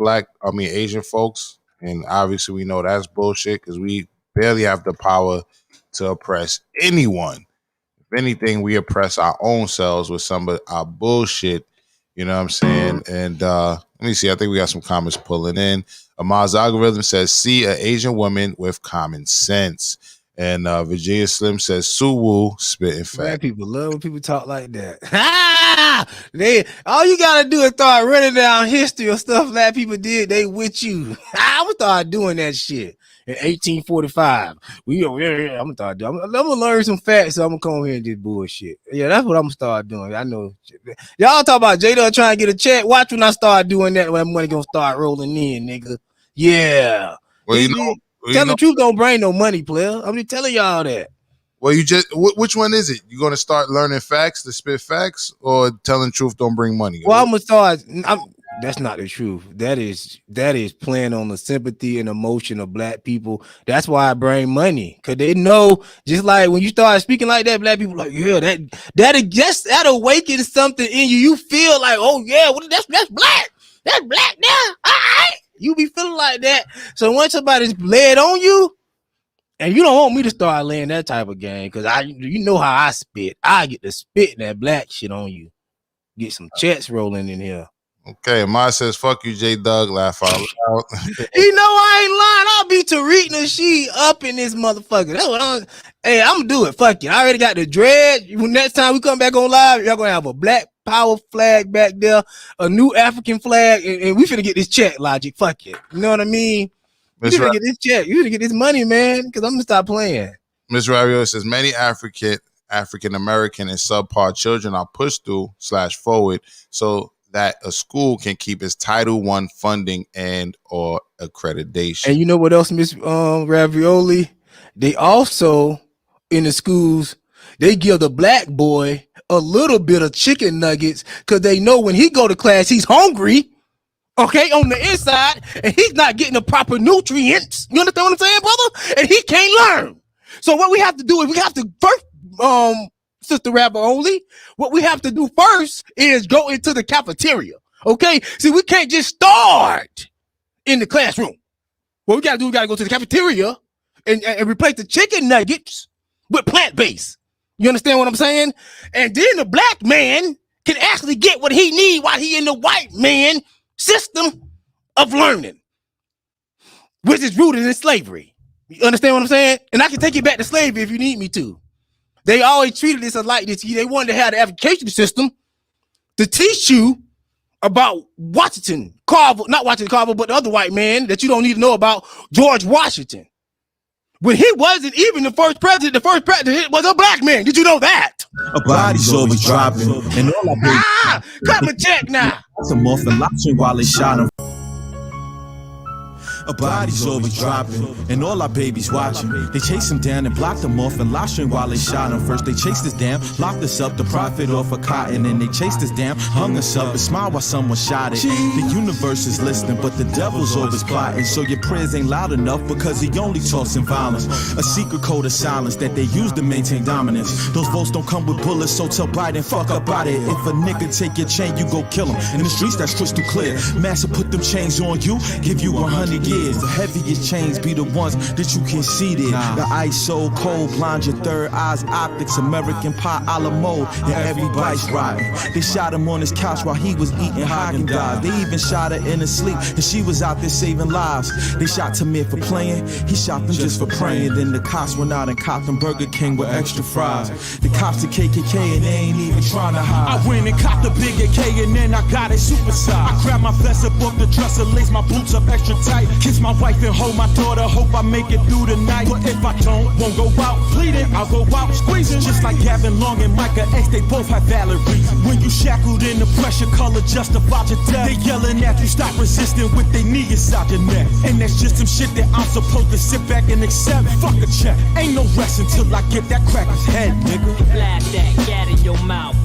Asian folks. And obviously we know that's bullshit because we barely have the power to oppress anyone. If anything, we oppress our own selves with some of our bullshit. You know what I'm saying? And let me see. I think we got some comments pulling in. Amaz Algorithm says, see an Asian woman with common sense. And Virginia Slim says, Suwu, spitting fact. Black people love when people talk like that. All you gotta do is start running down history of stuff black people did. They with you. I'm gonna start doing that shit in 1845. I'm gonna learn some facts. So I'm gonna come over here and do bullshit. Yeah, that's what I'm gonna start doing. I know y'all talk about Jada trying to get a check. Watch when I start doing that. When money gonna start rolling in, nigga. Yeah. Well, Tell the truth, don't bring no money, player. I'm just telling y'all that. Well, you just which one is it? You gonna start learning facts to spit facts, or telling truth don't bring money? Well, I'm gonna start. That's not the truth. That is playing on the sympathy and emotion of black people. That's why I bring money, because they know, just like when you start speaking like that, black people like, yeah, that awakens something in you. You feel like, oh yeah, that's black. That's black now. All right. You be feeling like that. So when somebody's laid on you, and you don't want me to start laying that type of game, because you know how I spit. I get to spit that black shit on you. Get some checks rolling in here. Okay, Ma says, fuck you, J Doug, laugh out loud. You know I ain't lying. I'll be Tariq Nasheed up in this motherfucker. That's what I'm gonna do it. Fuck it. I already got the dread. When next time we come back on live, y'all gonna have a black power flag back there, a new African flag, and we finna get this check, Logic. Fuck it. You know what I mean? You finna get this check. You finna get this money, man, because I'm gonna stop playing. Ms. Rario says, many African American and subpar children are pushed through / forward so that a school can keep its Title I funding and or accreditation. And you know what else, Miss Ravioli? They also, in the schools, they give the black boy a little bit of chicken nuggets, because they know when he go to class, he's hungry, okay, on the inside, and he's not getting the proper nutrients. You understand what I'm saying, brother? And he can't learn. So what we have to do is we have to first, Sister Ravioli, what we have to do first is go into the cafeteria. Okay, see, we can't just start in the classroom. What we gotta do, we gotta go to the cafeteria and replace the chicken nuggets with plant-based. You understand what I'm saying? And then the black man can actually get what he need while he in the white man system of learning, which is rooted in slavery. You understand what I'm saying? And I can take you back to slavery if you need me to. They always treated this like this. They wanted to have the education system to teach you about Washington Carver, not Washington Carver, but the other white man that you don't need to know about, George Washington. When he wasn't even the first president was a black man. Did you know that? A body's always dropping, and all I come and check now. Some off and watching while they shot him. A body's always dropping, and all our babies watching. They chase him down and blocked him off and lost him while they shot him. First they chased us down, locked us up to profit off of cotton, and they chased us down, hung us up, and smiled while someone shot it. The universe is listening, but the devil's always plotting. So your prayers ain't loud enough because he only talks in violence. A secret code of silence that they use to maintain dominance. Those votes don't come with bullets, so tell Biden fuck up out it. If a nigga take your chain, you go kill him. In the streets, that's crystal clear. Massa put them chains on you, give you 100 years. The heaviest chains be the ones that you can see there. The ice so cold, blind your third eyes, optics, American pie a la mode, and everybody's rotten. They shot him on his couch while he was eating Haagen-Dazs. They even shot her in her sleep, and she was out there saving lives. They shot Tamir for playing, he shot them just for praying. Then the cops went out and copped them Burger King with extra fries. The cops the KKK and they ain't even trying to hide. I went and copped the big AK and then I got it supersized. I grabbed my vest up off the dresser, laced my boots up extra tight, kissed my wife and hold my daughter, hope I make it through the night. But if I don't, won't go out pleading, I'll go out squeezing. Just like Gavin Long and Micah X, they both have valid reasons. When you shackled in the pressure, color justified your death. They yelling at you, stop resisting with their knee inside your neck. And that's just some shit that I'm supposed to sit back and accept. Fuck a check, ain't no rest until I get that cracker's head, nigga. Blab that gat in your mouth.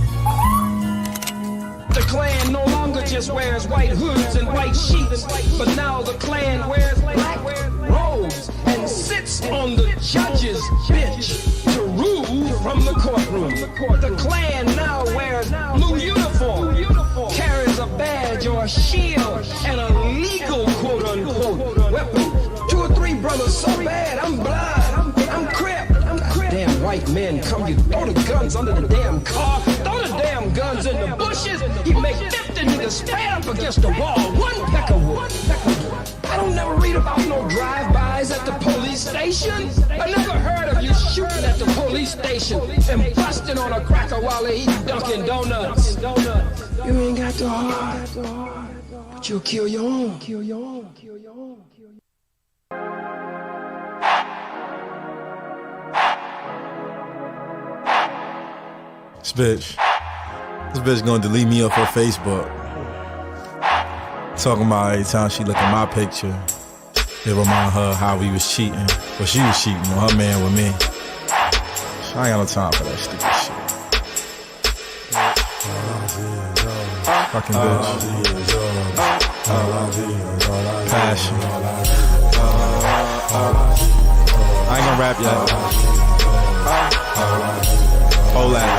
The Klan no longer just wears white hoods and white sheets, but now the Klan wears black robes and sits on the judge's bench to rule from the courtroom. The Klan now wears blue uniform, carries a badge or a shield and a legal quote-unquote weapon. 2 or 3 brothers so bad, I'm blind, I'm crip. Damn white men come, you throw the guns under the damn car, throw the damn guns in the bushes. He make 50 niggas stand up against the wall, 1 peck of wood. I don't never read about no drive-bys at the police station. I never heard of you shooting at the police station and busting on a cracker while they eat Dunkin' Donuts. You ain't got the heart, but you'll kill your own. This bitch gonna delete me off her Facebook. Talking about every time she look at my picture, it remind her how we was cheating. But she was cheating on her man with me. I ain't got no time for that stupid shit. Fucking bitch. Passion. I ain't gonna rap yet. Hold that.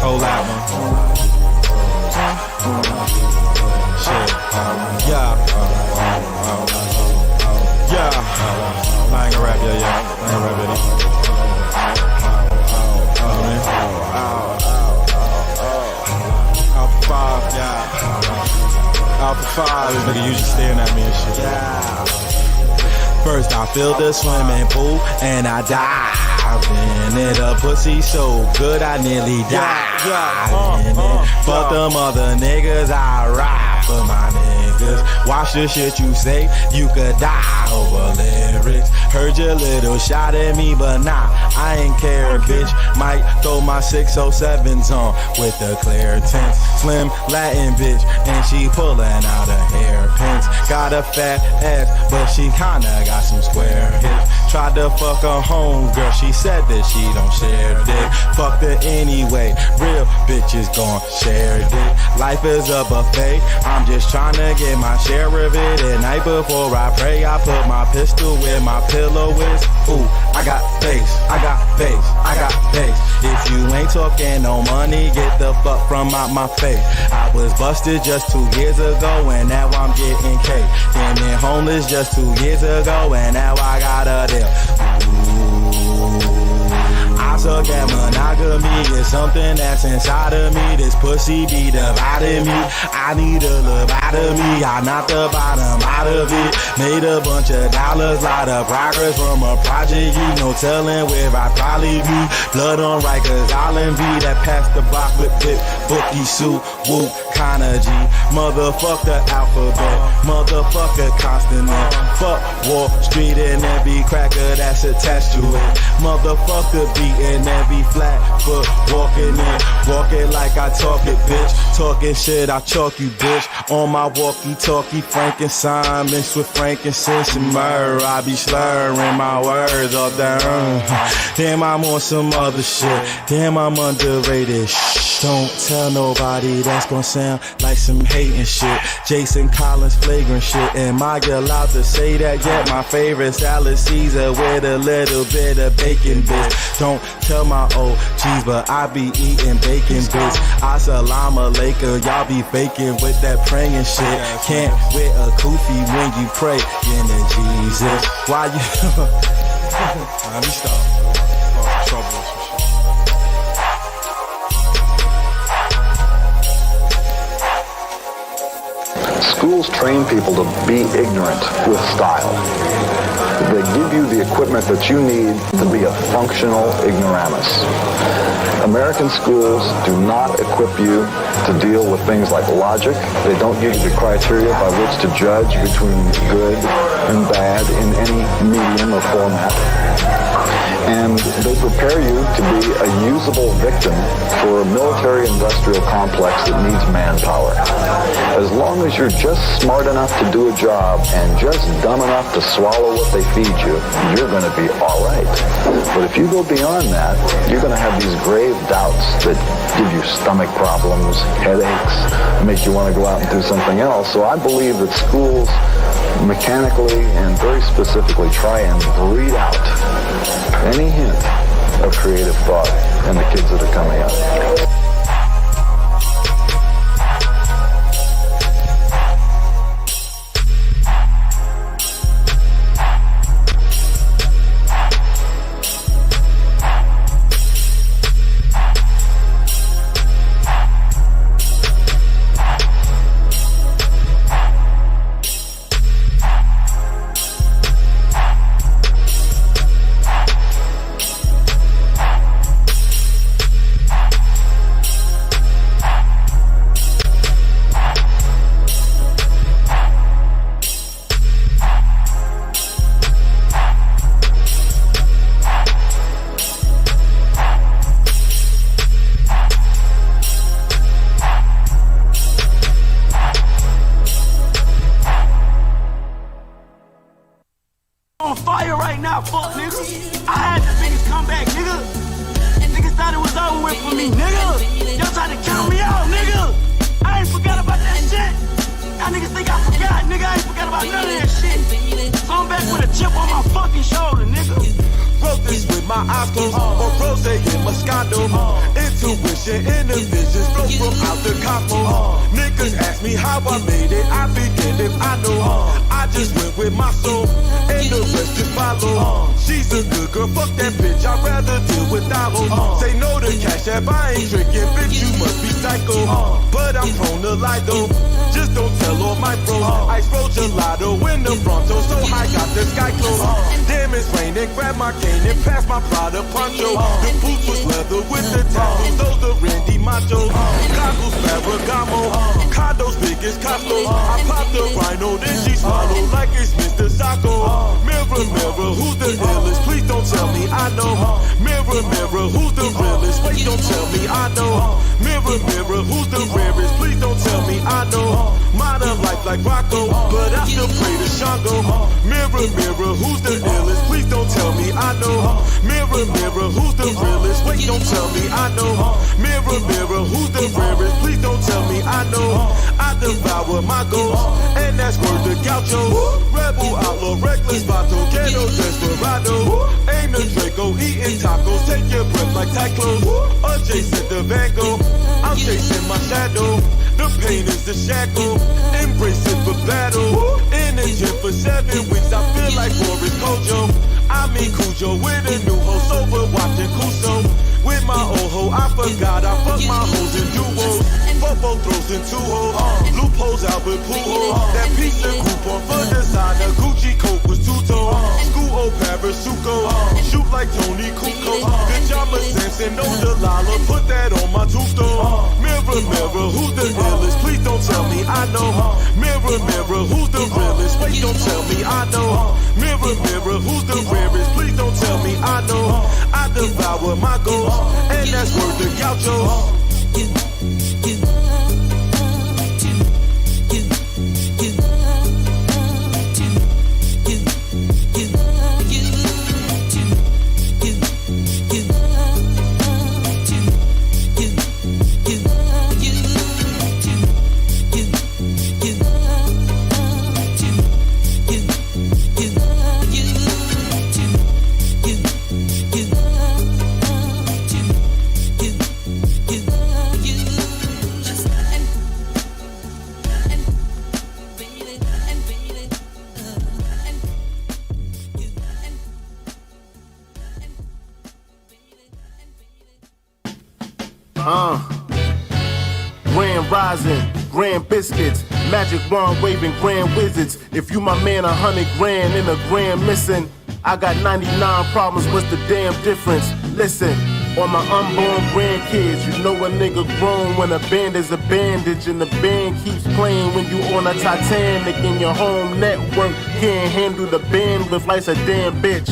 Hold that one. Shit. Yeah. Yeah. I ain't gonna rap yet. I ain't gonna rap yet. Alpha 5, yeah. Alpha 5. This nigga usually staring at me and shit. Yeah. First I filled the swimming pool and I dived in it. A pussy so good I nearly died in it. Fuck them other niggas, I ride for my niggas. Watch the shit you say, you could die over lyrics. Heard your little shot at me, but nah, I ain't care, bitch. Might throw my 607s on with the clear tints. Slim Latin bitch, and she pulling out her hairpins. Got a fat ass, but she kinda got some square hips. Tried to fuck her home, girl, she said that she don't share dick. Fucked her anyway, real bitches gon' share dick. Life is a buffet, I'm just trying to get my share of it. At night before I pray, I put my pistol where my pillow is. Ooh, I got bass, I got bass, I got bass. If you ain't talking no money, get the fuck from out my face. I was busted just 2 years ago, and now I'm getting cake. Damn it, homeless just 2 years ago, and now I got a deal. I suck at monogamy, it's something that's inside of me. This pussy be dividing me. I need a little out of me. I knocked the bottom out of it. Made a bunch of dollars, lot of progress from a project. You no telling where I'd probably be. Blood on Rikers Island, be that past the block with bit bookie suit, whoop, kinda G. Motherfucker alphabet, motherfucker consonant. Fuck Wall Street and every cracker that's attached to it. Motherfucker beating every flat foot, walking like I talk it, bitch. Talking shit, I chalk you, bitch. On my walkie-talkie, Frankenstein mixed with frankincense and myrrh. I be slurring my words all down. Damn, I'm on some other shit. Damn, I'm underrated. Shh, don't tell nobody, that's gonna sound like some hating shit. Jason Collins flagrant shit. Am I allowed to say that yet? My favorite salad Caesar with a little bit of bacon, bitch. Don't tell my OGs, but I be eating bacon, bitch. Assalamu alaikum, y'all be faking with that praying shit. Can't wear a kufi when you pray in the Jesus. Why you? Let me stop. Trouble. Schools train people to be ignorant with style. They give you the equipment that you need to be a functional ignoramus. American schools do not equip you to deal with things like logic. They don't give you the criteria by which to judge between good and bad in any medium or format. And they prepare you to be a usable victim for a military-industrial complex that needs manpower. As long as you're just smart enough to do a job and just dumb enough to swallow what they feed you, you're going to be all right. But if you go beyond that, you're going to have these grave doubts that give you stomach problems, headaches, make you want to go out and do something else. So I believe that schools mechanically and very specifically try and breed out any hint of creative thought in the kids that are coming up. fire right now, fuck nigga. I had the biggest comeback, nigga. Niggas thought it was over with for me, nigga. Y'all tried to count me out, nigga. I ain't forgot about that shit. Y'all niggas think I forgot, nigga. I ain't forgot about none of that shit. So I'm back with a chip on my fucking shoulder, nigga. Wrote this with my eyes closed, or rose and Moscato. Intuition, inner visions, flow from out the cosmos. Niggas ask me how I made it, I begin if I know. I just went with my soul, and the rest just follow. She's a good girl, fuck that bitch, I'd rather deal with dollars. Say no to CashApp, I ain't tricking, bitch, you must be psycho. But I'm prone to lie though, just don't tell all my bros. Ice roll gelato in the Bronto, so I got the sky close. Damn, it's raining, grab my cane and pass my Prada poncho. The boots was leather with the tattoos, those the Randy Machos. Goggles, Ferragamo, condos big as Costco. I popped the rhino, then she swallowed like it's Mr. Sacco. Mirror, mirror, who's the illest? Please don't tell me I know. Mirror, mirror, who's the realest? Wait, don't tell me I know. Mirror, mirror, who's the rarest? Please don't tell me I know. Modern life like Rocco, but I still pray to Shango. Mirror, mirror, who's the illest? Please don't tell me I know. Mirror, mirror, who's the realest? Wait, don't tell me I know. Mirror, mirror, who's the rarest? Please don't tell me I know. I devour my goals, and that's word to Gaucho. Rebel, outlaw, reckless, vato, ghetto, desperado. Aim the Draco, eating tacos, take your breath like Tyclone. Adjacent to Van Gogh, I'm chasing my shadow. The pain is the shackle, embrace it for battle. In the gym for 7 weeks, I feel like Boris Kojo. I mean Cujo with a new host over watching Kuso. With my old hoe, I forgot I fuck my hoes in duos. Fofo throws in 2 hoes, loopholes Albert Pujols. That piece of coupon for designer, Gucci coat was 2-tone. School old Parasuco, shoot like Tony Kukoc. Bitch, I'm a Samson, no Delilah, put that on my tombstone. Mirror, mirror, who's the illest? Please don't tell me I know. Mirror, mirror, who's the realest? Wait, don't tell me I know. Mirror, mirror, who's the rarest? Please don't tell me I know. I devour my goals, and that's word to Gaucho. Grand rising, grand biscuits, magic wand waving grand wizards. If you my man, 100 grand in a grand missing. I got 99 problems, what's the damn difference? Listen, on my unborn grandkids, you know a nigga grown when a band is a bandage and the band keeps playing when you on a Titanic and your home network can't handle the bandwidth life's a damn bitch.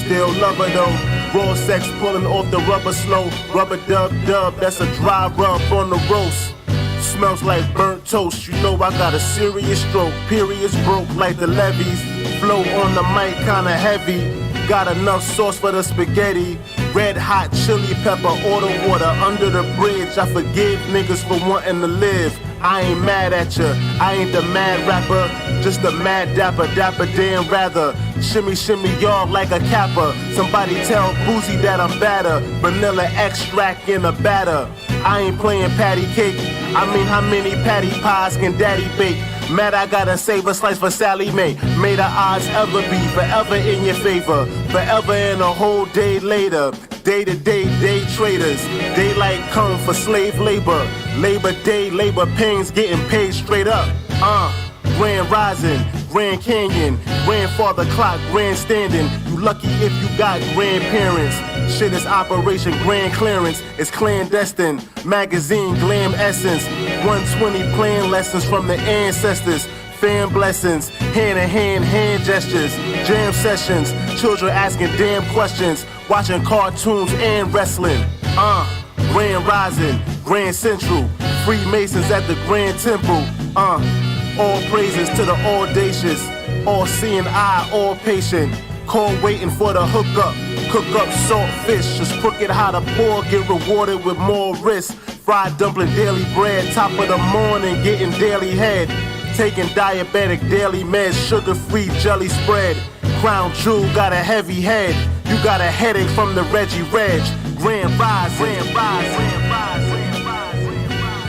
Still love her though. Raw sex pulling off the rubber slow. Rubber dub, that's a dry rub on the roast. Smells like burnt toast, you know I got a serious stroke. Periods broke like the levees. Flow on the mic kinda heavy. Got enough sauce for the spaghetti. Red hot chili pepper, order water under the bridge. I forgive niggas for wanting to live. I ain't mad at ya, I ain't the mad rapper. Just a mad dapper damn rather. Shimmy shimmy y'all like a kappa. Somebody tell Boozy that I'm badder. Vanilla extract in a batter. I ain't playing patty cake. I mean how many patty pies can daddy bake? Mad I gotta save a slice for Sally Mae. May the odds ever be forever in your favor. Forever and a whole day later. Day to day, day traders. Daylight come for slave labor. Labor Day, labor pains getting paid straight up. Grand Rising, Grand Canyon, Grandfather Clock, Grandstanding. You lucky if you got grandparents. Shit is Operation Grand Clearance. It's clandestine. Magazine Glam Essence. 120 plan lessons from the ancestors. Fan blessings, hand-in-hand hand gestures, jam sessions, children asking damn questions, watching cartoons and wrestling. Grand Rising, Grand Central, Freemasons at the Grand Temple. All praises to the audacious, all-seeing eye, all patient. Call waiting for the hookup. Cook up salt fish, just crook it how to pour, get rewarded with more risk. Fried dumpling, daily bread, top of the morning, getting daily head. Taking diabetic daily meds, sugar-free jelly spread. Crown jewel got a heavy head. You got a headache from the Reggie Reg. Grand rise, grand rise, grand rise, grand rise,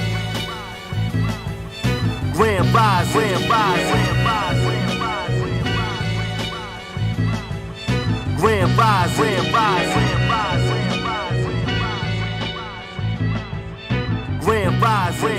grand rise, grand rise, grand rise, grand rise, grand rise, grand rise, grand rise, grand rise, grand rise, grand